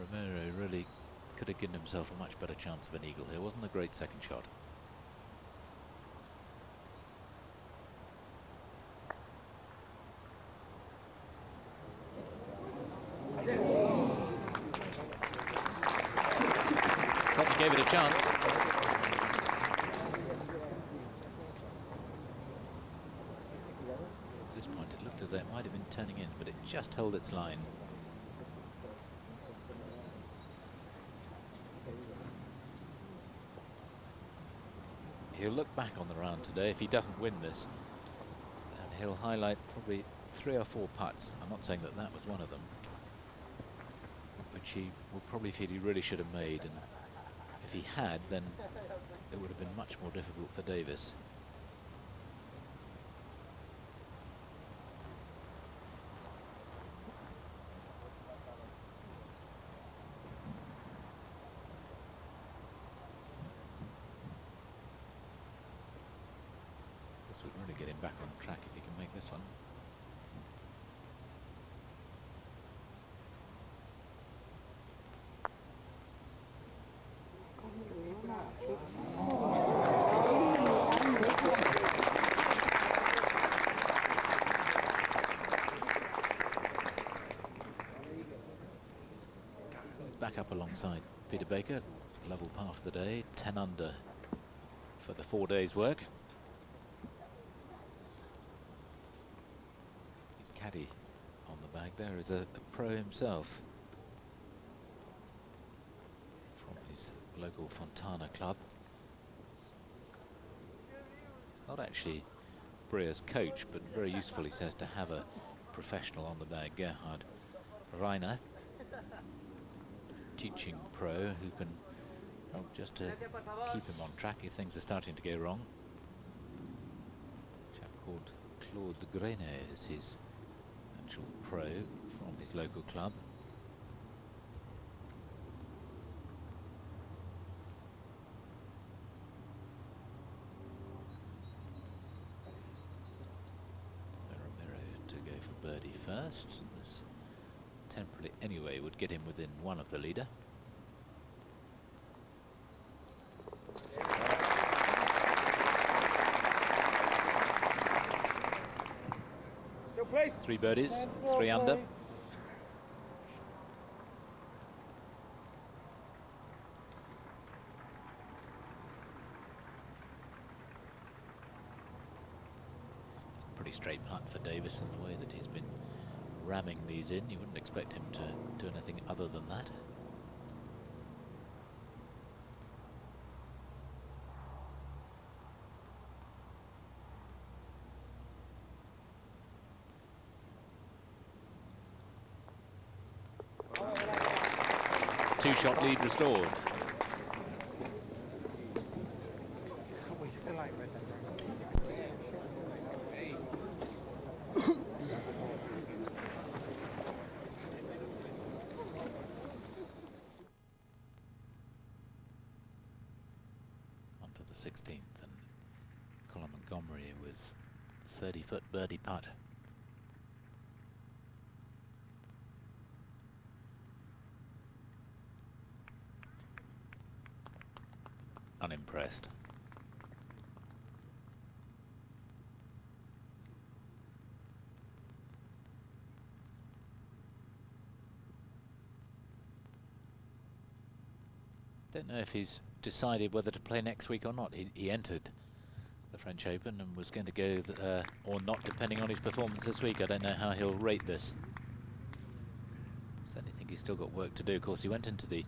Romero really could have given himself a much better chance of an eagle here. Wasn't a great second shot. Certainly gave it a chance. At this point it looked as though it might have been turning in, but it just held its line. He'll look back on the round today if he doesn't win this, and he'll highlight probably 3 or 4 putts. I'm not saying that that was one of them, which he will probably feel he really should have made, and if he had, then it would have been much more difficult for Davis. This would really get him back on track if he can make this one. So he's back up alongside Peter Baker, level par for the day, 10 under for the 4 days' work. His caddy on the bag there is a pro himself from his local Fontana club. It's not actually Breer's coach, but very useful, he says, to have a professional on the bag. Gerhard Reiner, teaching pro who can help just to keep him on track if things are starting to go wrong. A chap called Claude de Grenet is his actual pro from his local club. Romero to go for birdie first. This temporarily anyway would get him within one of the leader. Place. 3 birdies, 3 under. It's a pretty straight putt for Davis in the way that he's been ramming these in. You wouldn't expect him to do anything other than that. Two-shot lead restored. Onto the 16th, and Colin Montgomery with 30-foot birdie putt. Unimpressed. Don't know if he's decided whether to play next week or not. He entered the French Open and was going to go or not, depending on his performance this week. I don't know how he'll rate this. Certainly think he's still got work to do. Of course, he went into the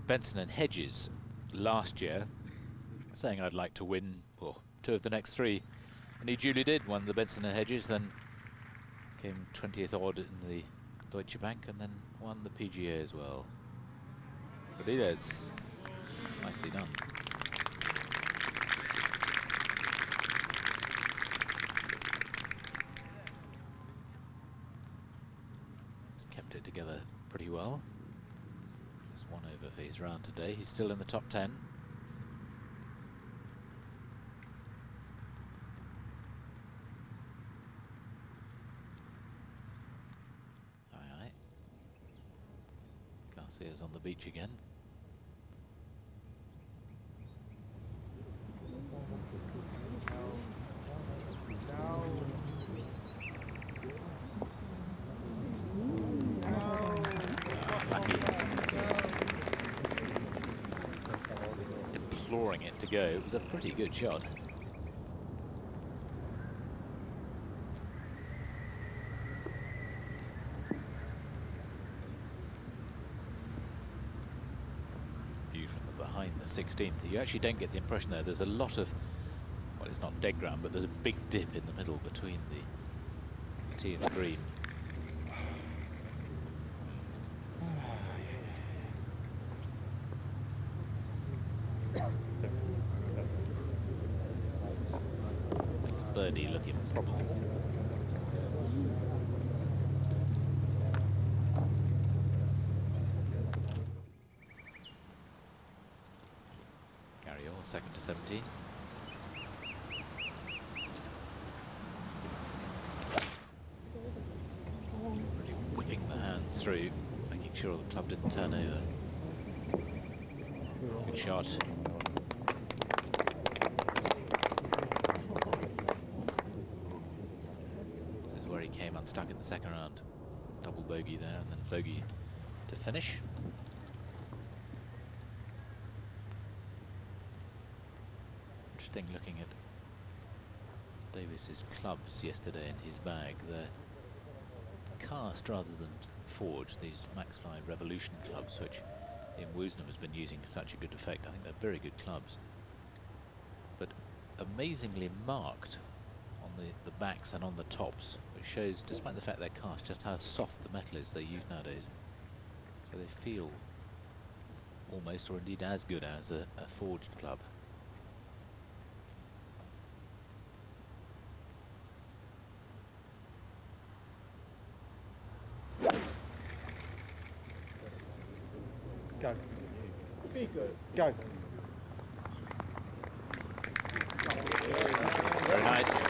Benson and Hedges last year saying I'd like to win 2 of the next 3, and he duly did. Won the Benson and Hedges, then came 20th odd in the Deutsche Bank, and then won the PGA as well. But he is nicely done. He's kept it together pretty well. Just 1 over for his round today. He's still in the top 10. Garcia's on the beach again. Lucky. Imploring it to go. It was a pretty good shot. Behind the 16th, you actually don't get the impression there. There's a lot of, well, it's not dead ground, but there's a big dip in the middle between the tee and the green. Makes birdie look improbable. Second to 17. Really whipping the hands through, making sure the club didn't turn over. Good shot. This is where he came unstuck in the second round. Double bogey there, and then bogey to finish. Looking at Davis's clubs yesterday in his bag. They're cast rather than forged, these Maxfly Revolution clubs, which Ian Woosnam has been using to such a good effect. I think they're very good clubs, but amazingly marked on the backs and on the tops, which shows, despite the fact they're cast, just how soft the metal is they use nowadays. So they feel almost, or indeed as good as a forged club. Go. Be good. Go. Very nice.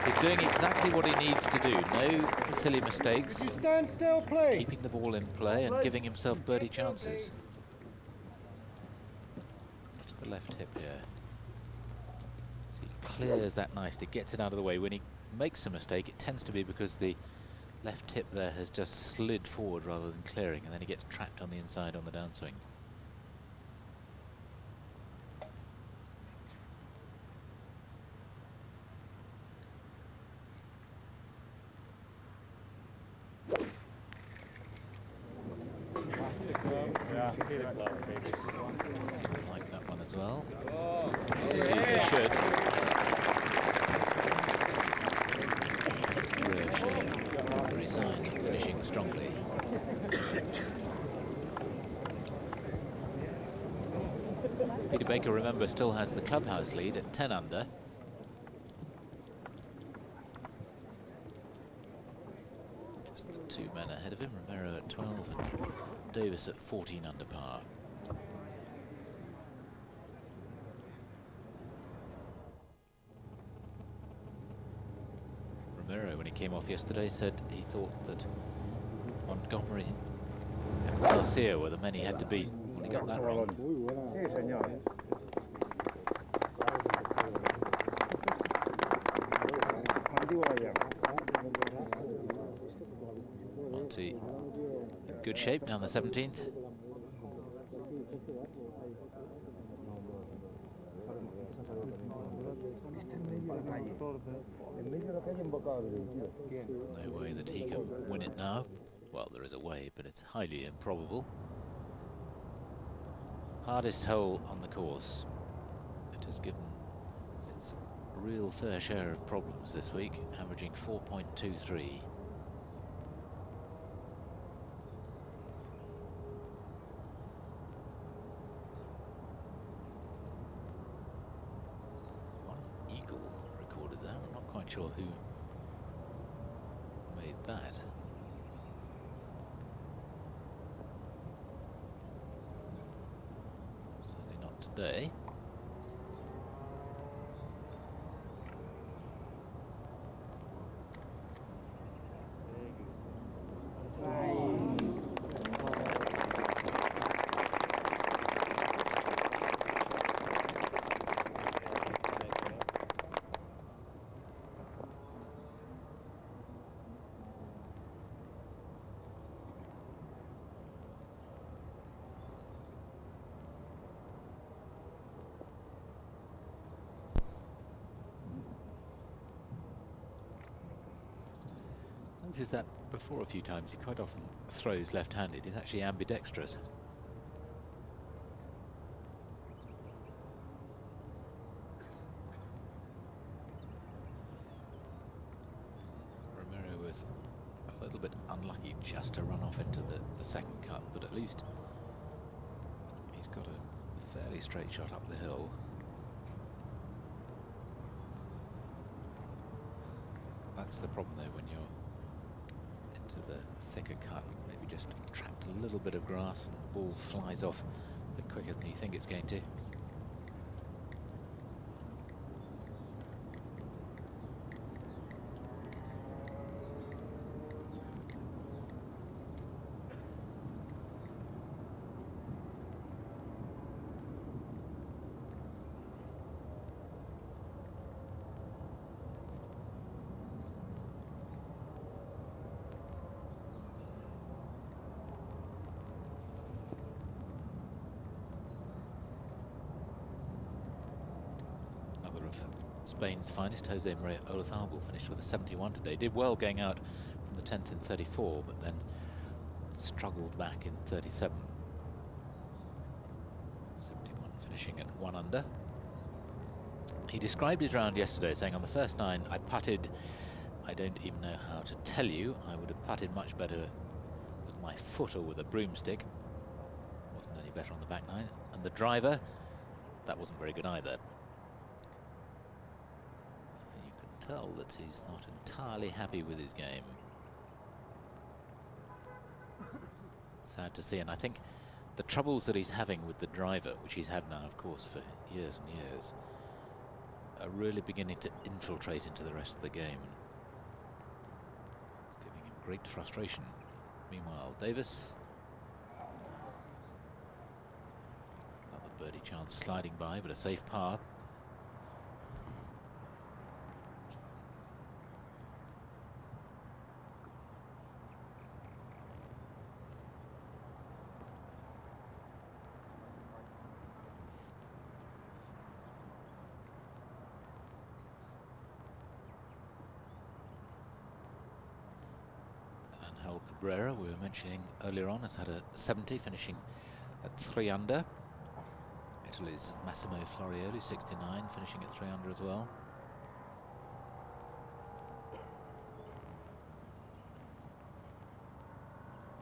He's doing exactly what he needs to do. No silly mistakes. Stand still, please. Keeping the ball in play and giving himself birdie chances. Just the left hip here. So he clears that nicely, gets it out of the way. When he makes a mistake, it tends to be because the left hip there has just slid forward rather than clearing, and then he gets trapped on the inside on the downswing. Seem to like that one as well. As indeed they should. It's rare shame. Resigned to finishing strongly. Peter Baker, remember, still has the clubhouse lead at 10 under. Just the 2 men ahead of him, Romero at 12 and Davis at 14 under par. Romero, when he came off yesterday, said he thought that Montgomery and Garcia were the men he had to beat. Well, he got that wrong. Monty in good shape down the 17th. No way that he can win it now. Well, there is a way, but it's highly improbable. Hardest hole on the course. It has given its real fair share of problems this week, averaging 4.23. One eagle recorded there. I'm not quite sure who made that. Certainly not today. Noticed that before a few times. He quite often throws left-handed. He's actually ambidextrous. Romero was a little bit unlucky just to run off into the second cut, but at least he's got a fairly straight shot up the hill. That's the problem though when you're into the thicker cut, maybe just trapped a little bit of grass and the ball flies off a bit quicker than you think it's going to. Spain's finest, Jose Maria Olazabal, finished with a 71 today. Did well going out from the 10th in 34, but then struggled back in 37. 71 finishing at 1 under. He described his round yesterday saying, on the first 9 I putted, I don't even know how to tell you, I would have putted much better with my foot or with a broomstick. Wasn't any better on the back 9. And the driver, that wasn't very good either. Tell that he's not entirely happy with his game. Sad to see, and I think the troubles that he's having with the driver, which he's had now of course for years and years, are really beginning to infiltrate into the rest of the game. It's giving him great frustration. Meanwhile, Davis, another birdie chance sliding by, but a safe par. Cabrera, we were mentioning earlier on, has had a 70, finishing at 3 under. Italy's Massimo Florioli, 69, finishing at 3 under as well.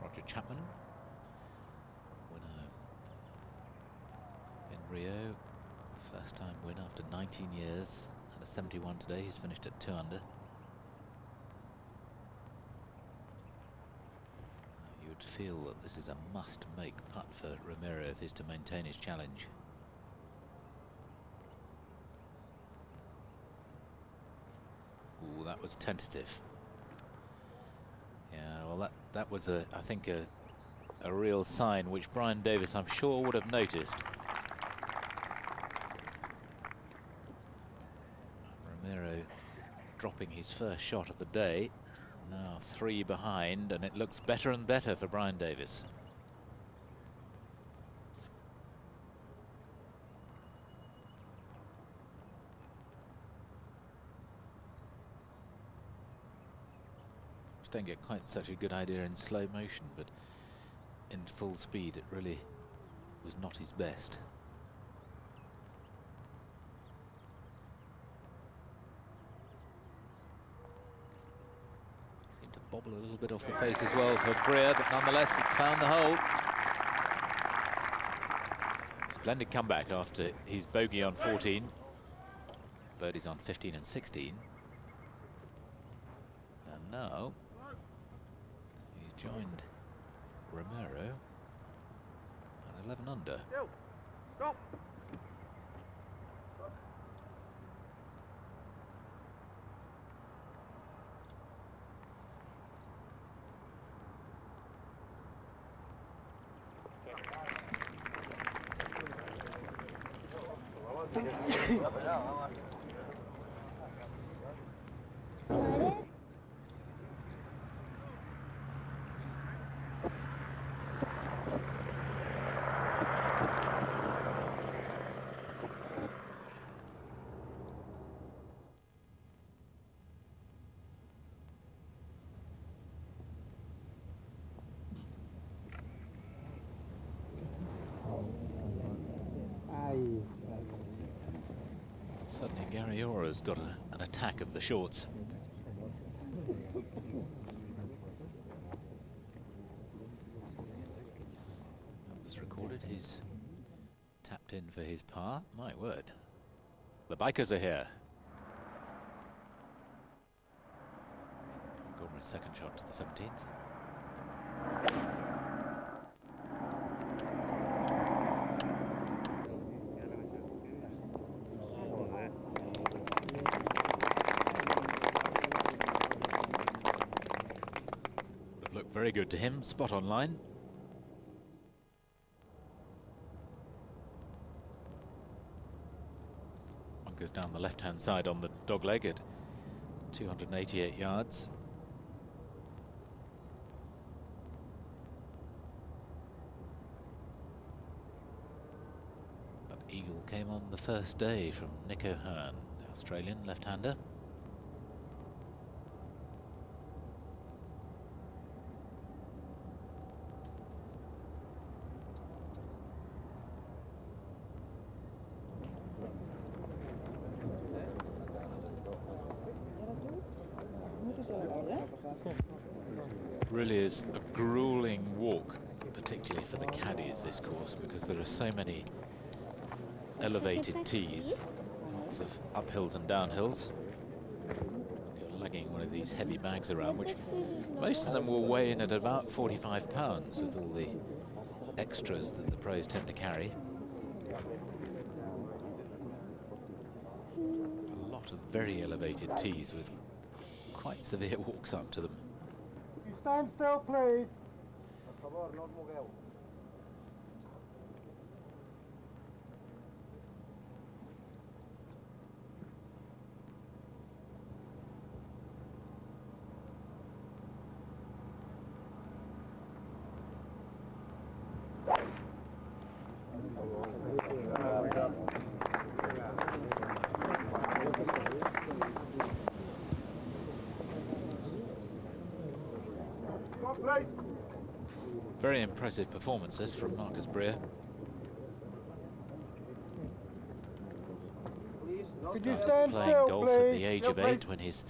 Roger Chapman, winner in Rio, first time win after 19 years, had a 71 today. He's finished at 2 under. Feel that this is a must-make putt for Romero if he's to maintain his challenge. Ooh, that was tentative. Yeah, well, that was I think a real sign which Brian Davis, I'm sure, would have noticed. Romero dropping his first shot of the day. Now 3 behind, and it looks better and better for Brian Davis. Just don't get quite such a good idea in slow motion, but in full speed it really was not his best. Seemed to bobble a little bit off the face as well for Breer, but nonetheless it's found the hole. Splendid comeback after his bogey on 14. Birdies on 15 and 16. And now he's joined Romero at 11 under. Stop. Suddenly Gary Ora's got an attack of the shorts. That was recorded. He's tapped in for his par. My word. The bikers are here. Gorman's second shot to the 17th. Very good to him, spot on line. One goes down the left-hand side on the dogleg at 288 yards. That eagle came on the first day from Nick O'Hearn, the Australian left-hander. Really is a grueling walk, particularly for the caddies this course, because there are so many elevated tees, lots of uphills and downhills. You're lugging one of these heavy bags around, which most of them will weigh in at about 45 pounds with all the extras that the pros tend to carry. A lot of very elevated tees with quite severe walks up to them. You stand still, please. Very impressive performances from Marcus Breer. Started playing golf at the age of 8 when his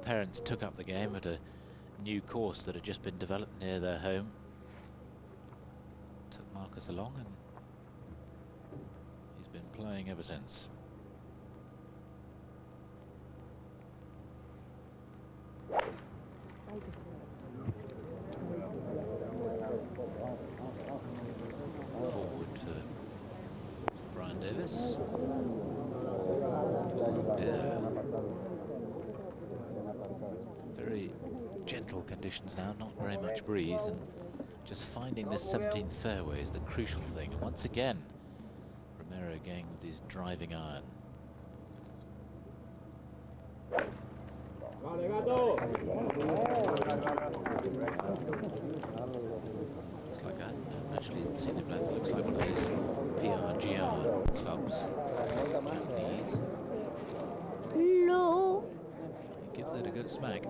parents took up the game at a new course that had just been developed near their home. Took Marcus along and he's been playing ever since. Forward for Brian Davis. Yeah. Very gentle conditions now, not very much breeze, and just finding this 17th fairway is the crucial thing. And once again, Romero going with his driving iron. Looks like I've actually seen him. It looks like one of those PGA clubs. Japanese. No. He gives it a good smack.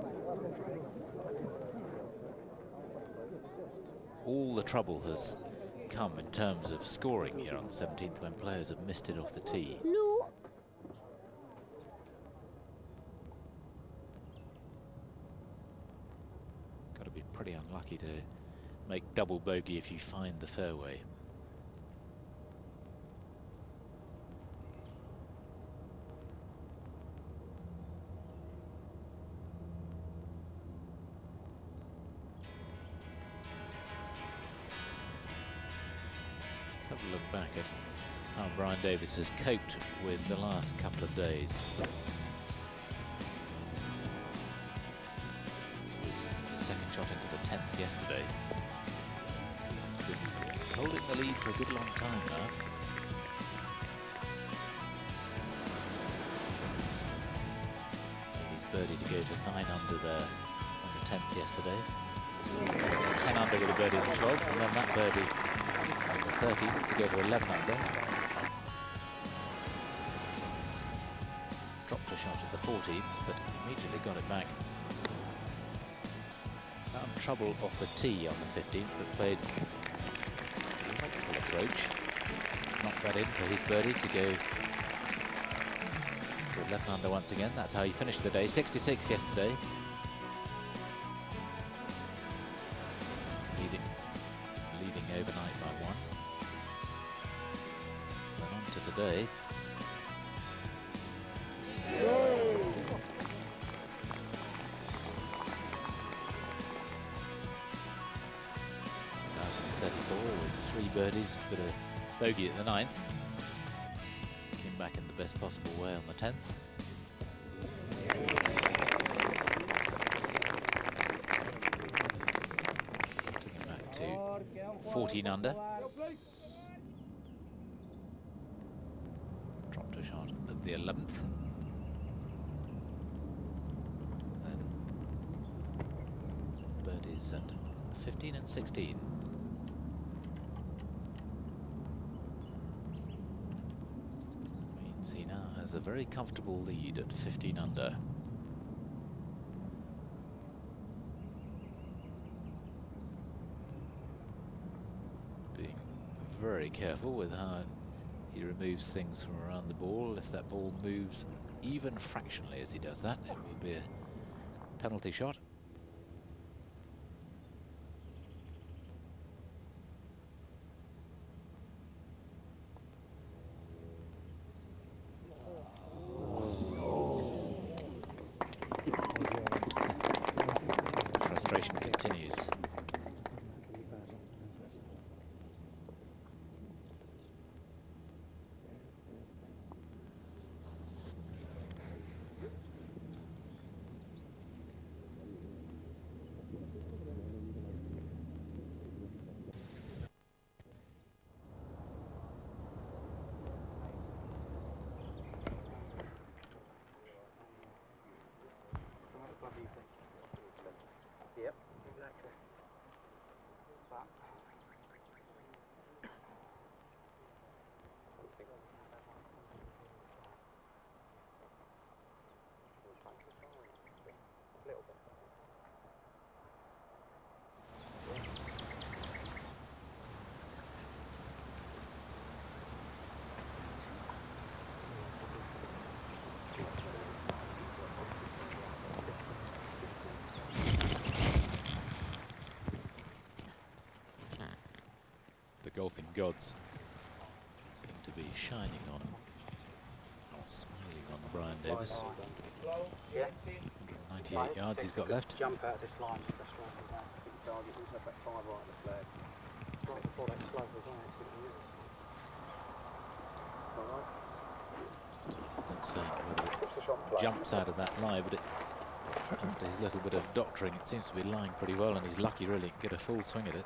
all the trouble has come in terms of scoring here on the 17th when players have missed it off the tee. Got to be pretty unlucky to make double bogey if you find the fairway. Let's have a look back at how Brian Davis has coped with the last couple of days. This was the second shot into the 10th yesterday. He's been holding the lead for a good long time now. He's birdie to go to 9 under there on the 10th yesterday. 10 under with a birdie on the 12th, and then that birdie on the 13th to go to 11 under. Dropped a shot at the 14th, but immediately got it back. Found trouble off the tee on the 15th, but played a delightful approach. Knocked that in for his birdie to go to 11 under once again. That's how he finished the day. 66 yesterday. Leading overnight by 1. Then on to today. With 3 birdies, but a bogey at the 9th. Came back in the best possible way on the 10th. Took him back to 14 under. Dropped a shot at the 11th. Then birdies at 15 and 16. Means he now has a very comfortable lead at 15 under. Being very careful with how he removes things from around the ball. If that ball moves even fractionally as he does that, it will be a penalty shot. Frustration continues. Yep, exactly. But a little bit. The golfing gods seem to be shining on him, or smiling on Brian Davis. Yeah. 198 yards he's got left. Jump out of this line. That's right. I think the target was about 5 right on the flag. Right before that slope was on, it's going to use us. Just a little concerned whether it jumps out of that lie, but after his little bit of doctoring, it seems to be lying pretty well, and he's lucky really to get a full swing at it.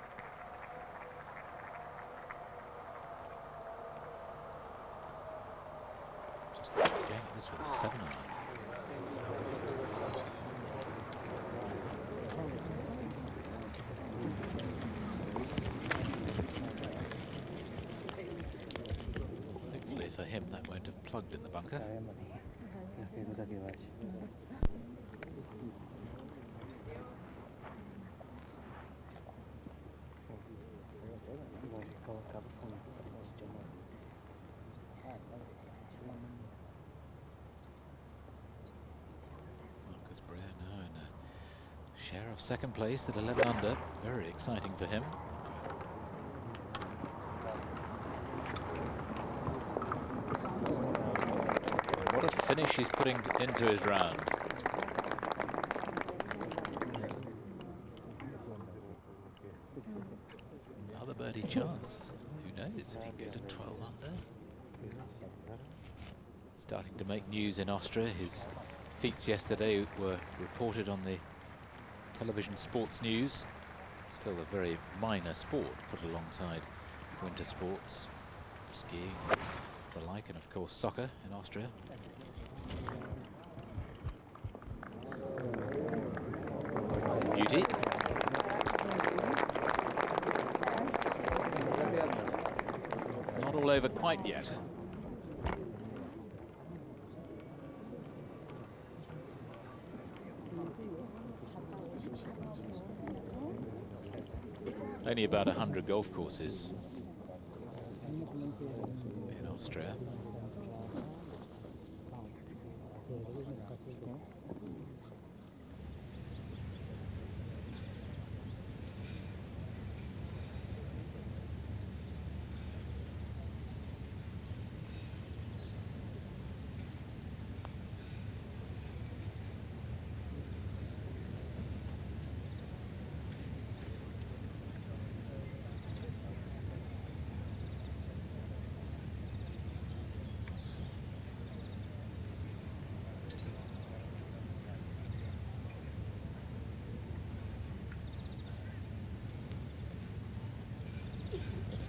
Just going at this with a 7-iron. Hopefully for him that won't have plugged in the bunker. Marcus Breer now in a share of second place at 11 under. Very exciting for him. And what a finish he's putting into his round. Another birdie chance. Who knows if he can go to 12 under. Starting to make news in Austria. His feats yesterday were reported on the television sports news. Still a very minor sport put alongside winter sports, skiing, the like, and of course soccer in Austria. Beauty. It's not all over quite yet. Only about 100 golf courses in Austria.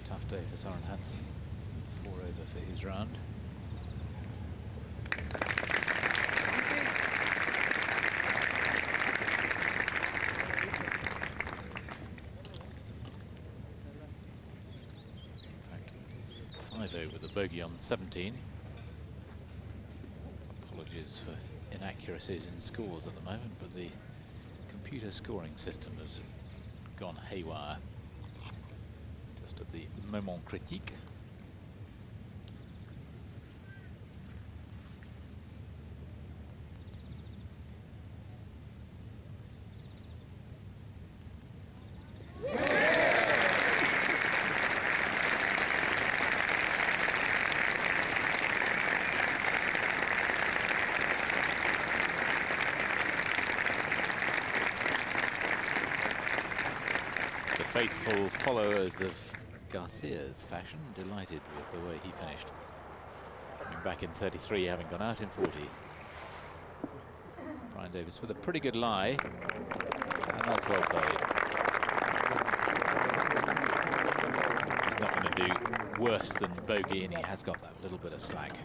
Tough day for Søren Hansen. 4 over for his round. In fact, 5 over with a bogey on 17. Apologies for inaccuracies in scores at the moment, but the computer scoring system has gone haywire. At the moment critique. The faithful followers of Garcia's fashion, delighted with the way he finished. Coming back in 33, having gone out in 40. Brian Davis with a pretty good lie, and that's well played. He's not going to do worse than bogey, and he has got that little bit of slack.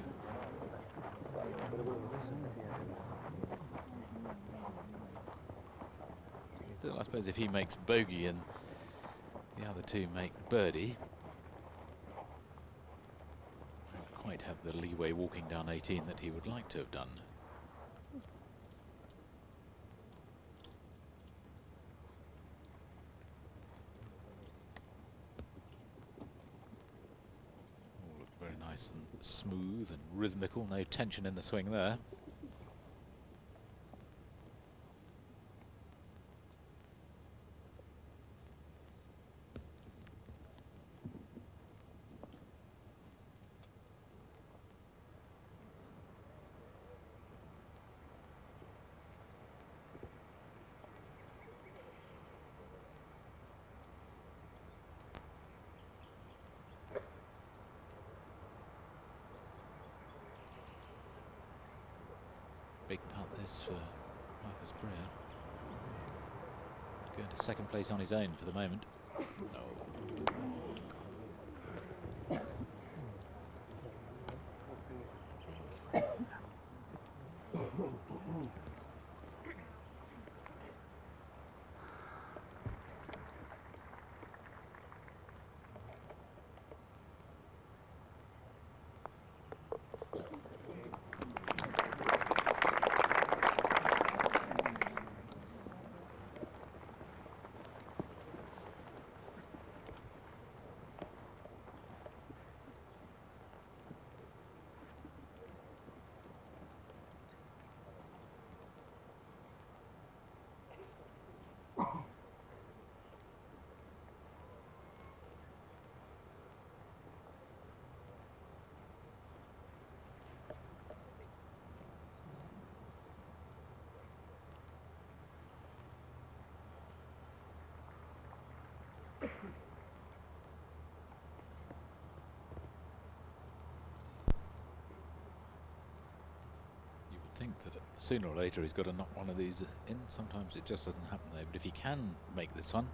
Still, I suppose if he makes bogey and the other two make birdie, won't quite have the leeway walking down 18 that he would like to have done. All looked very nice and smooth and rhythmical, no tension in the swing there. Big putt this for Marcus Breer. Going to second place on his own for the moment. No. that sooner or later he's got to knock one of these in. Sometimes it just doesn't happen though. But if he can make this one,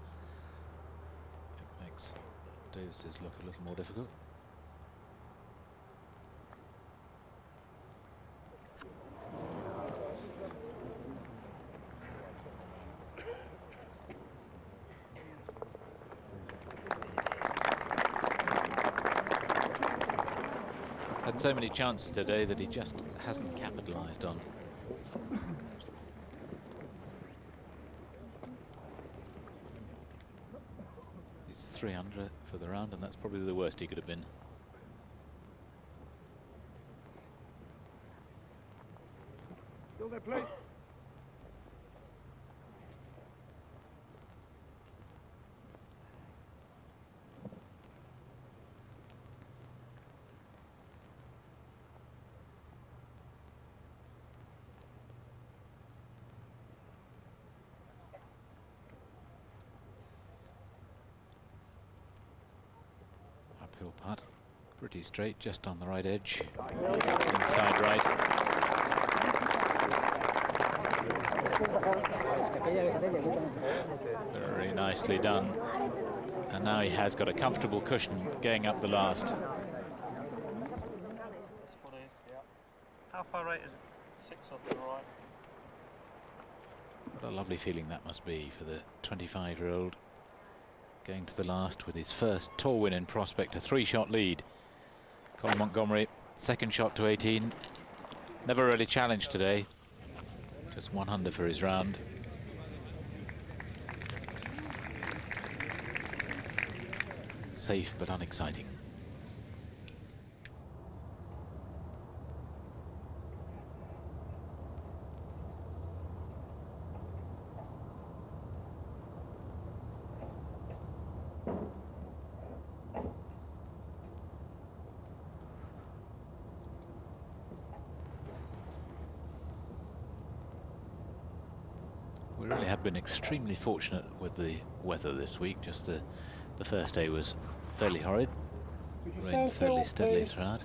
it makes Davis's look a little more difficult. Had so many chances today that he just hasn't capitalised on. He's 3 under for the round, and that's probably the worst he could have been. Still there, please. Uphill putt, pretty straight, just on the right edge, inside right. Very nicely done. And now he has got a comfortable cushion going up the last. How far right is it? 6 off to the right. What a lovely feeling that must be for the 25-year-old. Going to the last with his first tour win in prospect, a 3-shot lead. Colin Montgomery, second shot to 18. Never really challenged today. Just 1 under for his round. Safe but unexciting. We really have been extremely fortunate with the weather this week. Just the first day was fairly horrid. Rained fairly steadily throughout.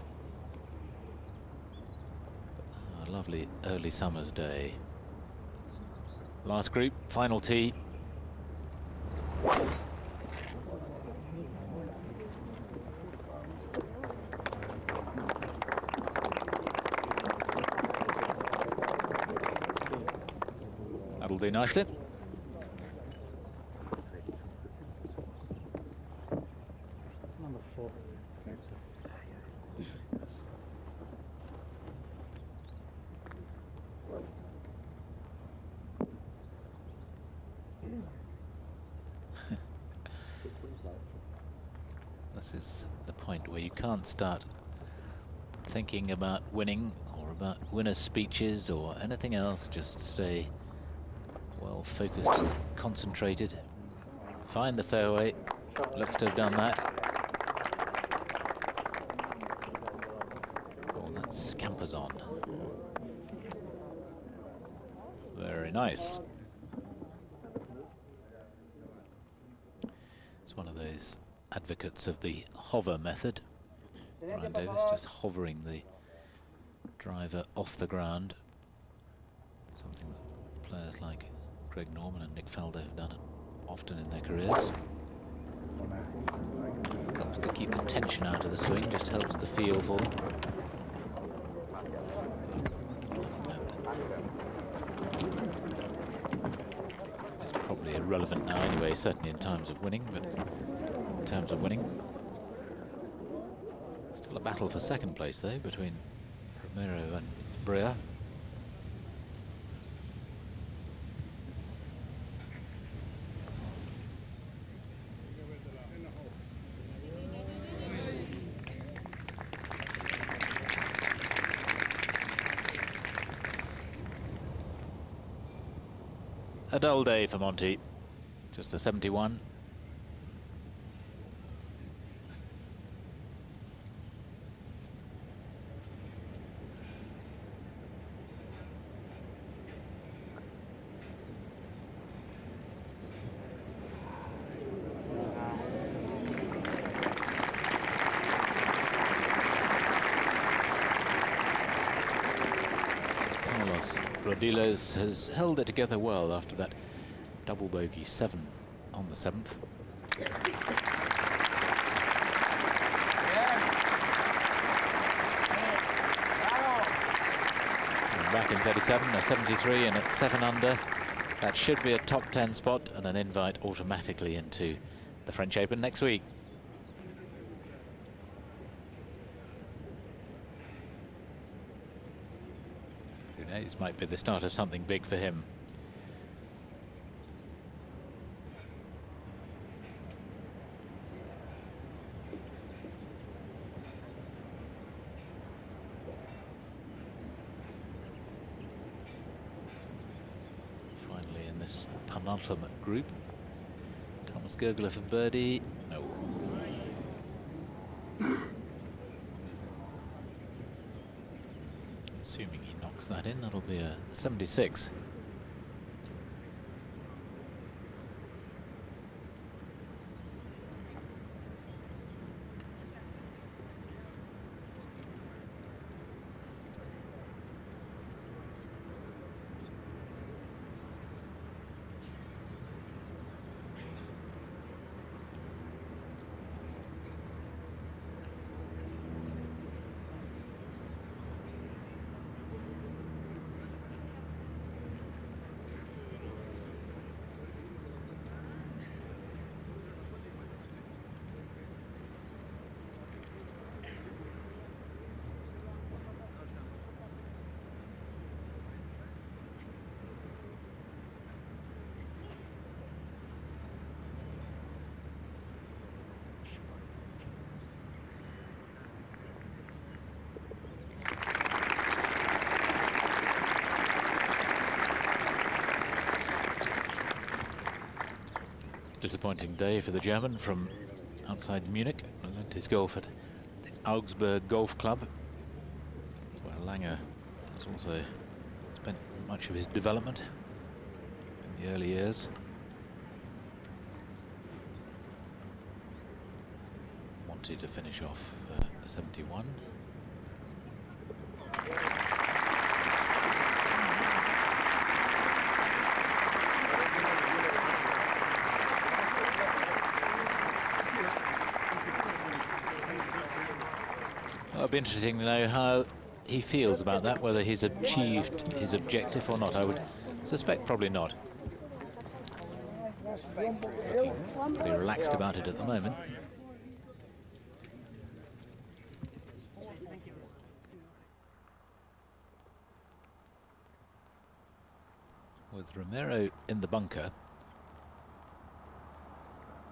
A lovely early summer's day. Last group, final tee. That'll do nicely. Number 4. This is the point where you can't start thinking about winning or about winners' speeches or anything else. Just stay well focused, concentrated. Find the fairway. Looks to have done that. Oh, that scampers on. Very nice. It's one of those advocates of the hover method. Brian Davis just hovering the driver off the ground. Something that players like Greg Norman and Nick Faldo have done often in their careers. Helps to keep the tension out of the swing, just helps the feel for them. It's probably irrelevant now anyway, certainly in times of winning, but in terms of winning, still a battle for second place though between Romero and Brea. A dull day for Monty, just a 71. Carlos Rodiles has held it together well after that double bogey 7 on the 7th. And back in 37, a 73 and at 7 under. That should be a top 10 spot and an invite automatically into the French Open next week. Who knows, might be the start of something big for him. Finally in this penultimate group, Thomas Gergler for birdie. No. Assuming he knocks that in, that'll be a 76. Disappointing day for the German from outside Munich. Learned his golf at the Augsburg Golf Club, where Langer has also spent much of his development in the early years. Wanted to finish off a 71. It'll be interesting to know how he feels about that, whether he's achieved his objective or not. I would suspect probably not. Looking pretty relaxed about it at the moment. With Romero in the bunker,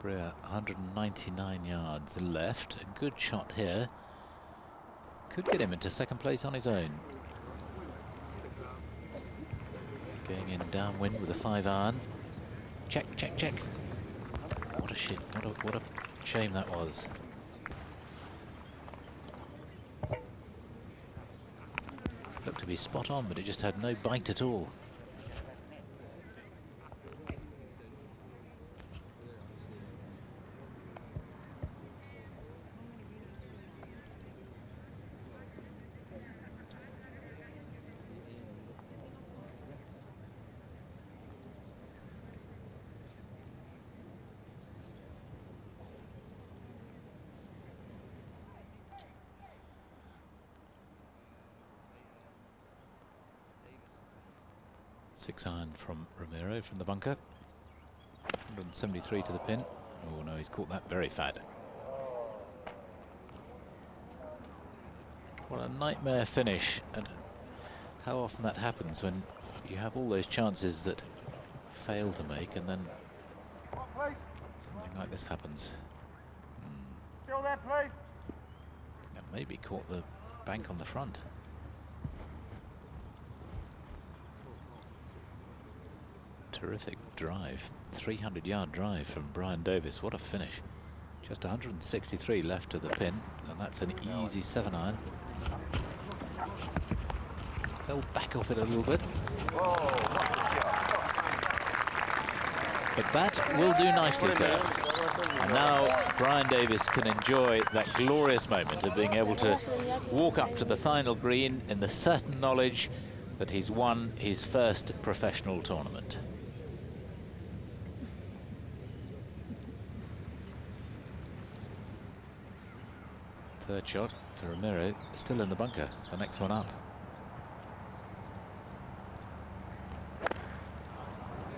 Breer 199 yards left. A good shot here. Could get him into second place on his own. Going in downwind with a 5-iron. Check, check, check. What a shit! What a shame that was. Looked to be spot on, but it just had no bite at all. Six-iron from Romero from the bunker. 173 to the pin. Oh no, he's caught that very fat. What a nightmare finish, and how often that happens when you have all those chances that fail to make, and then something like this happens. Still there, please. And maybe caught the bank on the front. Terrific drive, 300-yard drive from Brian Davis. What a finish. Just 163 left to the pin, and that's an easy 7-iron. Fell back off it a little bit. But that will do nicely, sir. And now Brian Davis can enjoy that glorious moment of being able to walk up to the final green in the certain knowledge that he's won his first professional tournament. Third shot for Ramiro, still in the bunker, the next one up.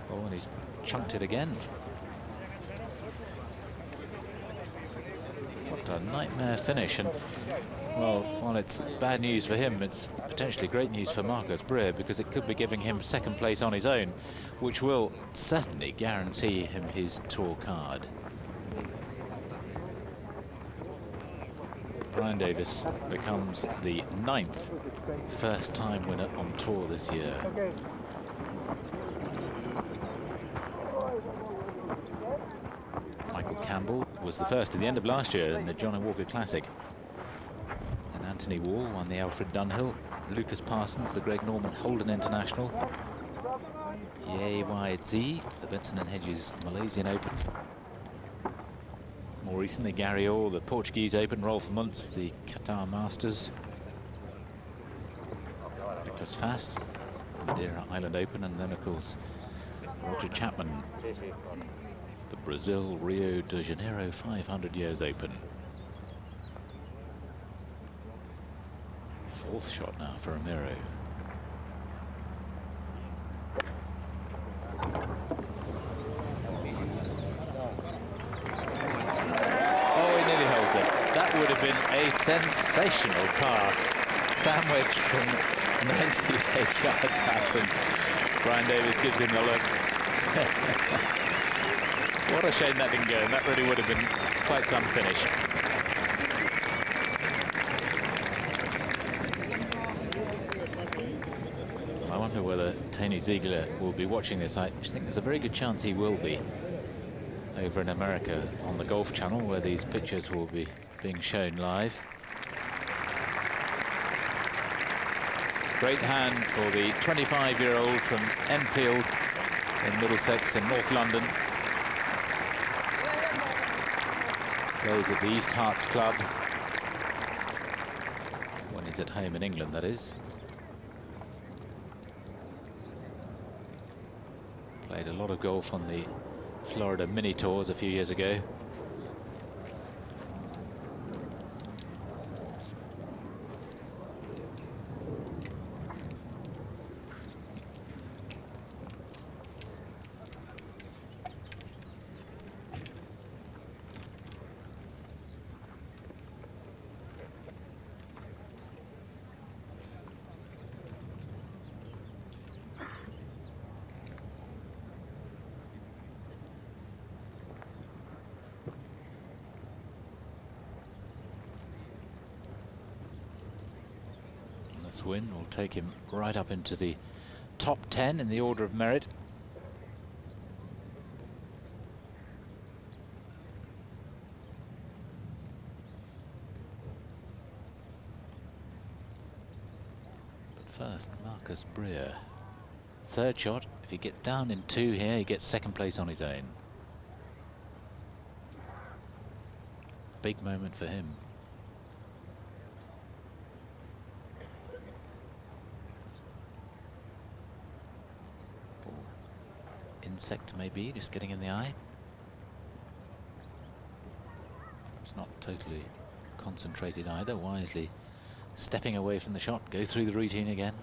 Oh, and he's chunked it again. What a nightmare finish. And well, while it's bad news for him, it's potentially great news for Marcus Breer, because it could be giving him second place on his own, which will certainly guarantee him his tour card. Brian Davis becomes the 9th first-time winner on tour this year. Michael Campbell was the first at the end of last year in the Johnny Walker Classic. And Anthony Wall won the Alfred Dunhill. Lucas Parsons, the Greg Norman Holden International. Ye Wai-Tzi, the Benson & Hedges Malaysian Open. More recently, Gary Orr, the Portuguese Open. Rolf Muntz, the Qatar Masters. Nicholas Fast, the Madeira Island Open. And then, of course, Roger Chapman, the Brazil Rio de Janeiro 500 Years Open. Fourth shot now for Ramiro. Would have been a sensational par. Sandwich from 98 yards out, and Brian Davis gives him the look. What a shame that didn't go, and that really would have been quite some finish. I wonder whether Tony Ziegler will be watching this. I think there's a very good chance he will be over in America on the Golf Channel, where these pictures will be being shown live. Great hand for the 25-year-old from Enfield in Middlesex in North London. Plays at the East Herts Club when he's at home in England, that is. Played a lot of golf on the Florida mini tours a few years ago. This win will take him right up into the top 10 in the order of merit. But first, Marcus Breer. Third shot. If he gets down in 2 here, he gets second place on his own. Big moment for him. Insect maybe, just getting in the eye. It's not totally concentrated either. Wisely stepping away from the shot, go through the routine again.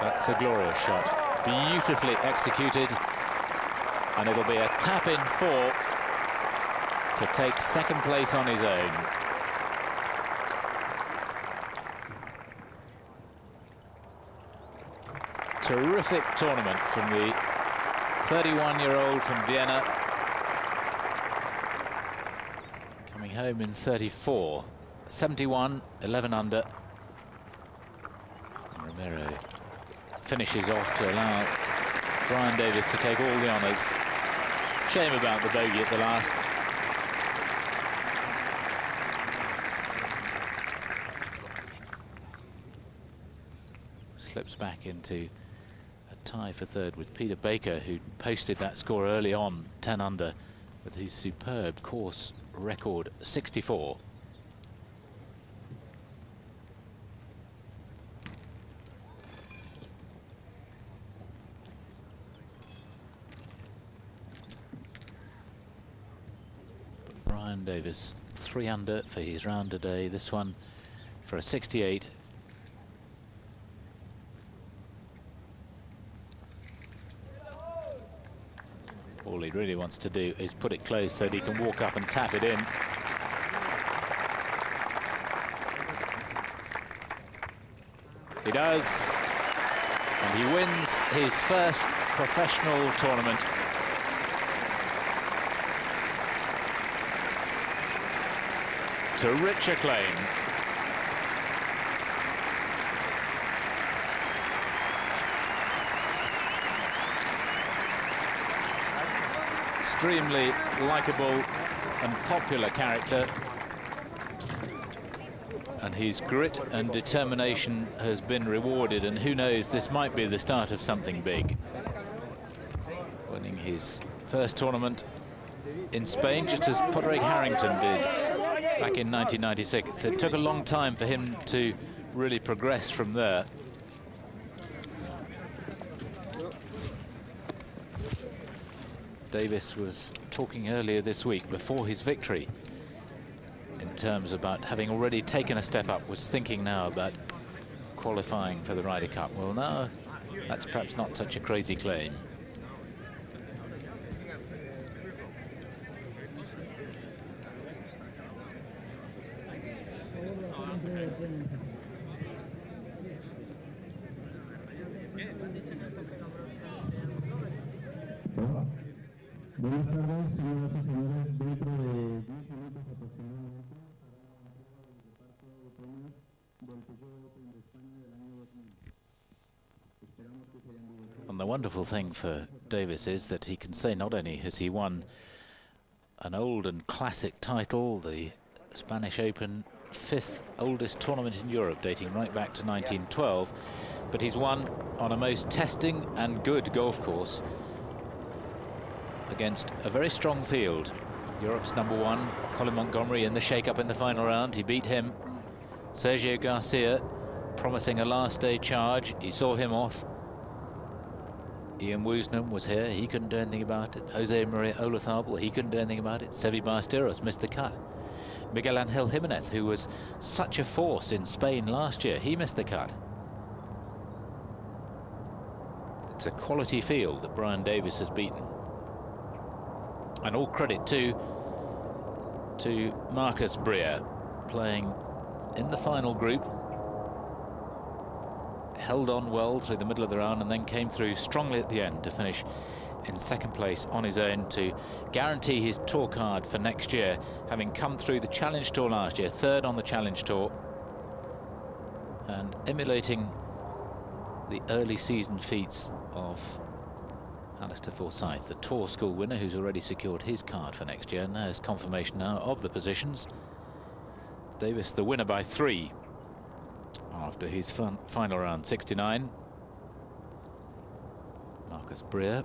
That's a glorious shot, beautifully executed, and it'll be a tap in 4 to take second place on his own. Terrific tournament from the 31-year-old from Vienna, coming home in 34, 71, 11 under. And Ramiro finishes off to allow Brian Davis to take all the honours. Shame about the bogey at the last. Slips back into a tie for third with Peter Baker, who posted that score early on, 10 under, with his superb course record 64. But Brian Davis 3 under for his round today. This one for a 68. All he really wants to do is put it close so that he can walk up and tap it in. He does, and he wins his first professional tournament. To rich acclaim. Extremely likeable and popular character, and his grit and determination has been rewarded, and who knows, this might be the start of something big. Winning his first tournament in Spain, just as Padraig Harrington did back in 1996. It took a long time for him to really progress from there. Davis was talking earlier this week before his victory in terms about having already taken a step up, was thinking now about qualifying for the Ryder Cup. Well, now that's perhaps not such a crazy claim. Buenas tardes, señoras y señores. Dentro de 10 minutos aproximadamente de parte de premios del Peugeot de España del año 2000. Esperamos que se hayan divertido. And the wonderful thing for Davis is that he can say not only has he won an old and classic title, the Spanish Open, 5th oldest tournament in Europe, dating right back to 1912, but he's won on a most testing and good golf course against a very strong field. Europe's #1, Colin Montgomerie, in the shake-up in the final round. He beat him. Sergio Garcia, promising a last-day charge. He saw him off. Ian Woosnam was here. He couldn't do anything about it. Jose Maria Olazabal, he couldn't do anything about it. Seve Ballesteros missed the cut. Miguel Angel Jimenez, who was such a force in Spain last year, he missed the cut. It's a quality field that Brian Davis has beaten. And all credit to Marcus Breer, playing in the final group. Held on well through the middle of the round and then came through strongly at the end to finish in second place on his own to guarantee his tour card for next year, having come through the Challenge Tour last year, 3rd on the Challenge Tour, and emulating the early season feats of Alistair Forsyth, the Tour School winner, who's already secured his card for next year. And there's confirmation now of the positions. Davis the winner by 3 after his final round, 69. Marcus Breer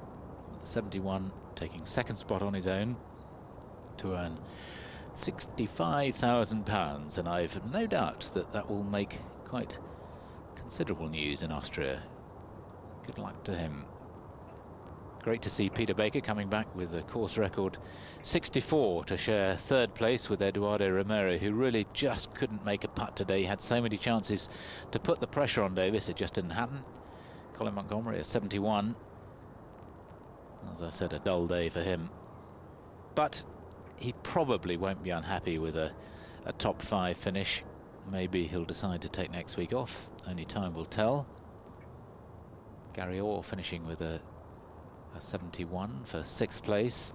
with the 71, taking 2nd spot on his own to earn £65,000, and I've no doubt that that will make quite considerable news in Austria. Good luck to him. Great to see Peter Baker coming back with a course record 64 to share 3rd place with Eduardo Romero, who really just couldn't make a putt today. He had so many chances to put the pressure on Davis, it just didn't happen. Colin Montgomerie at 71. As I said, a dull day for him. But he probably won't be unhappy with a top 5 finish. Maybe he'll decide to take next week off. Only time will tell. Gary Orr finishing with a 71 for 6th place.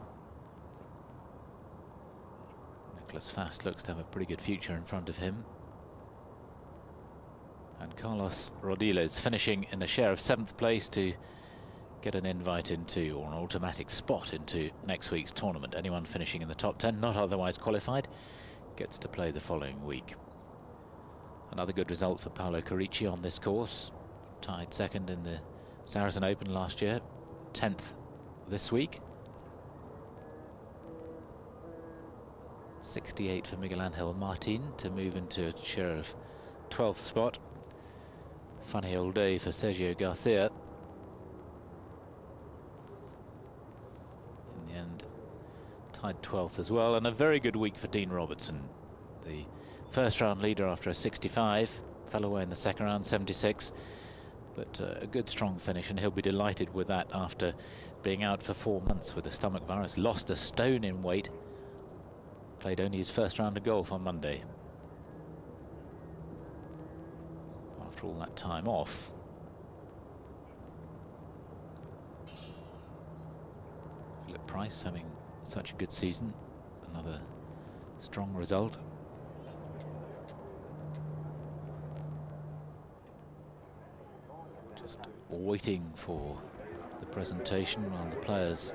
Nicholas Fast looks to have a pretty good future in front of him. And Carlos Rodiles finishing in a share of 7th place to get an invite into, or an automatic spot into, next week's tournament. Anyone finishing in the top 10, not otherwise qualified, gets to play the following week. Another good result for Paolo Caricci on this course. Tied 2nd in the Saracen Open last year, 10th this week. 68 for Miguel Angel Martin to move into a share of 12th spot. Funny old day for Sergio Garcia. In the end, tied 12th as well, and a very good week for Dean Robertson. The first round leader after a 65, fell away in the second round, 76. But a good strong finish, and he'll be delighted with that after being out for 4 months with a stomach virus. Lost a stone in weight. Played only his first round of golf on Monday. After all that time off. Philip Price having such a good season. Another strong result. Just waiting for the presentation while the players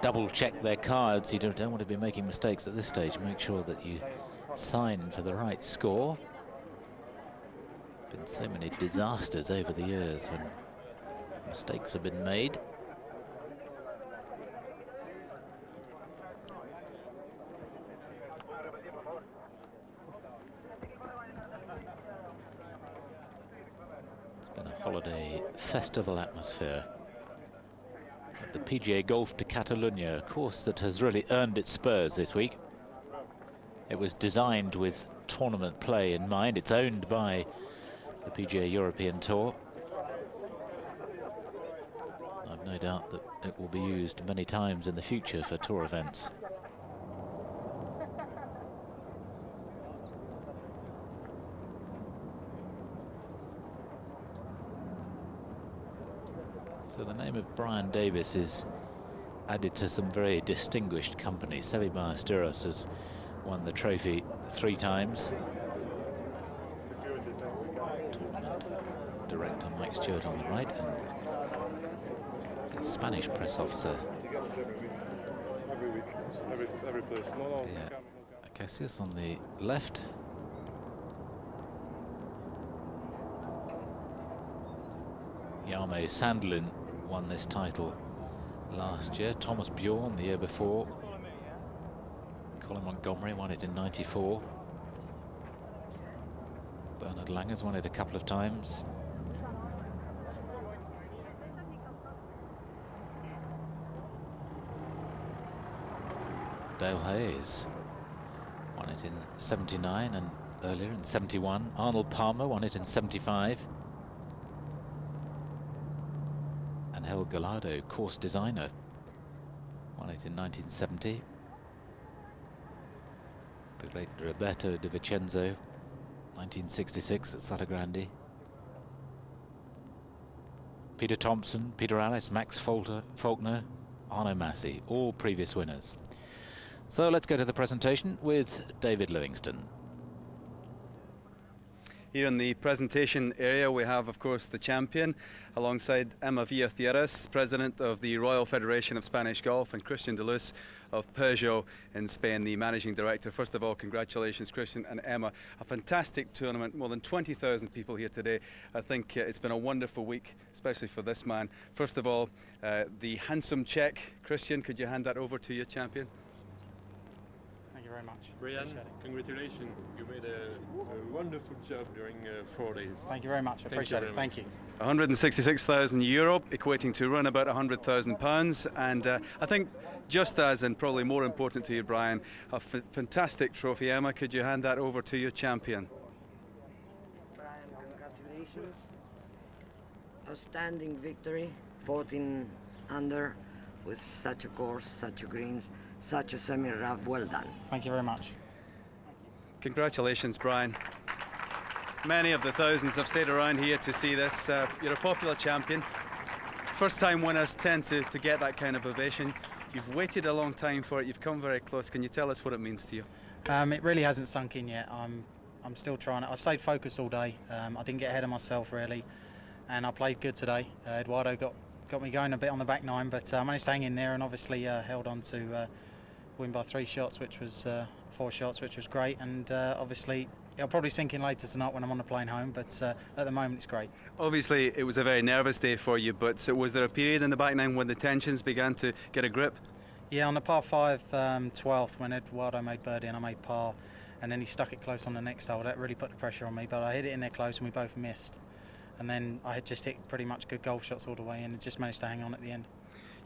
double check their cards. You don't want to be making mistakes at this stage. Make sure that you sign for the right score. Been so many disasters over the years when mistakes have been made. It's been a holiday festival atmosphere at the PGA Golf de Catalunya, a course that has really earned its spurs this week. It was designed with tournament play in mind. It's owned by the PGA European Tour. I've no doubt that it will be used many times in the future for tour events. So the name of Brian Davis is added to some very distinguished company. Seve Ballesteros has won the trophy 3 times. Tournament director Mike Stewart on the right, and the Spanish press officer Cassius on the left. Jarmo Sandlin won this title last year. Thomas Bjorn the year before. Colin Montgomery won it in '94. Bernard Langer's won it a couple of times. Dale Hayes won it in '79 and earlier in '71. Arnold Palmer won it in '75. Angel Gallardo, course designer, won it in 1970. The great Roberto Di Vincenzo, 1966 at Sotogrande. Peter Thompson, Peter Allis, Max Faulkner, Arno Massey, all previous winners. So let's go to the presentation with David Livingston. Here in the presentation area we have, of course, the champion alongside Emma Villacieras, president of the Royal Federation of Spanish Golf, and Christian de Luz of Peugeot in Spain, the managing director. First of all, congratulations, Christian and Emma. A fantastic tournament, more than 20,000 people here today. I think it's been a wonderful week, especially for this man. First of all, the handsome cheque. Christian, could you hand that over to your champion? Thank you very much. Brian, congratulations. You made a wonderful job during 4 days. Thank you very much. I appreciate it. Thank you. 166,000 euro, equating to around about £100,000. And I think just as, and probably more important to you, Brian, a fantastic trophy. Emma, could you hand that over to your champion? Brian, congratulations. Outstanding victory, 14 under, with such a course, such a greens, such a semi-rough. Well done. Thank you very much. Congratulations, Brian. Many of the thousands have stayed around here to see this. You're a popular champion. First time winners tend to get that kind of ovation. You've waited a long time for it. You've come very close. Can you tell us what it means to you? It really hasn't sunk in yet. I'm still trying. I stayed focused all day. I didn't get ahead of myself really, and I played good today. Eduardo got me going a bit on the back nine, but I managed to hang in there and obviously held on to win by 3 shots, which was 4 shots, which was great. And obviously It'll probably sink in later tonight when I'm on the plane home, but at the moment it's great. Obviously, it was a very nervous day for you, but was there a period in the back nine when the tensions began to get a grip? Yeah, on the par 5 12th, when Eduardo made birdie and I made par, and then he stuck it close on the next hole, that really put the pressure on me, but I hit it in there close and we both missed. And then I had just hit pretty much good golf shots all the way in and just managed to hang on at the end.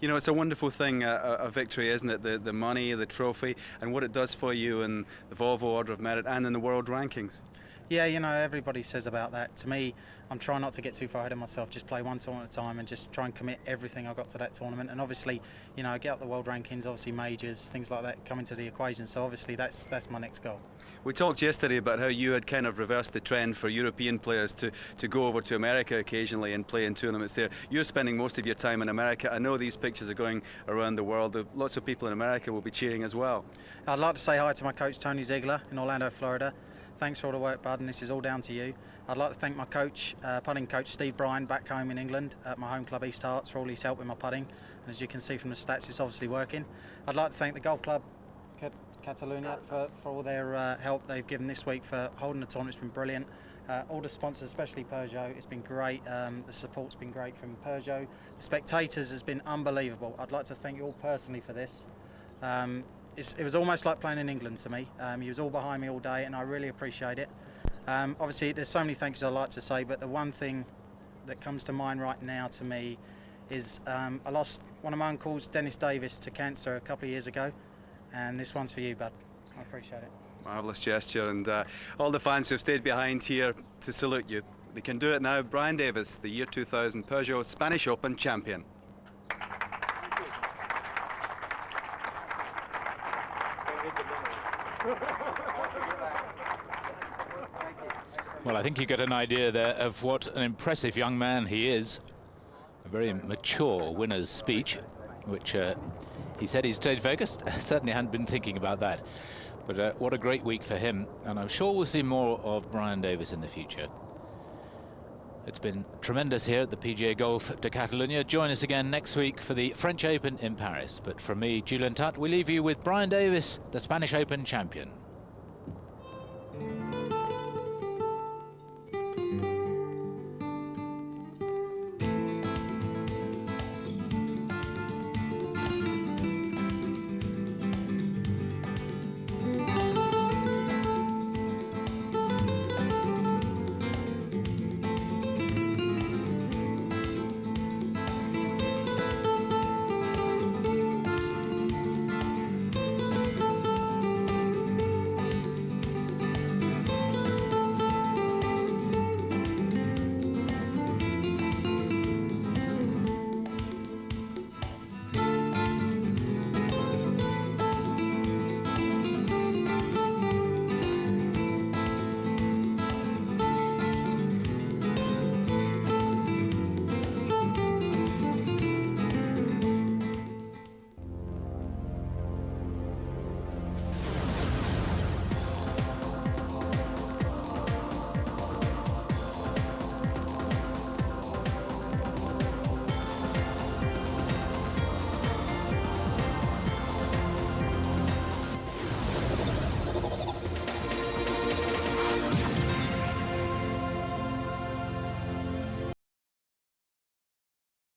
You know, it's a wonderful thing, a victory, isn't it? The money, the trophy, and what it does for you in the Volvo Order of Merit and in the world rankings. Yeah, you know, everybody says about that. To me, I'm trying not to get too far ahead of myself, just play one tournament at a time and just try and commit everything I've got to that tournament. And obviously, you know, get up the world rankings, obviously majors, things like that come into the equation. So obviously that's my next goal. We talked yesterday about how you had kind of reversed the trend for European players to go over to America occasionally and play in tournaments there. You're spending most of your time in America. I know these pictures are going around the world. Lots of people in America will be cheering as well. I'd like to say hi to my coach, Tony Ziegler, in Orlando, Florida. Thanks for all the work, bud, and this is all down to you. I'd like to thank my coach, putting coach Steve Bryan, back home in England at my home club East Hearts, for all his help with my putting. And as you can see from the stats, it's obviously working. I'd like to thank the Golf Club Catalunya for all their help they've given this week for holding the tournament. It's been brilliant. All the sponsors, especially Peugeot, it's been great. The support's been great from Peugeot. The spectators has been unbelievable. I'd like to thank you all personally for this. It was almost like playing in England to me. You was all behind me all day and I really appreciate it. Obviously there's so many thank yous I'd like to say, but the one thing that comes to mind right now to me is I lost one of my uncles, Dennis Davis, to cancer a couple of years ago, and this one's for you, bud. I appreciate it. Marvellous gesture, and all the fans who have stayed behind here to salute you. They can do it now. Brian Davis, the year 2000 Peugeot Spanish Open champion. Well, I think you get an idea there of what an impressive young man he is. A very mature winner's speech, which he said he stayed focused. Certainly hadn't been thinking about that. But what a great week for him. And I'm sure we'll see more of Brian Davis in the future. It's been tremendous here at the PGA Golf de Catalunya. Join us again next week for the French Open in Paris. But from me, Julian Tutt, we leave you with Brian Davis, the Spanish Open champion.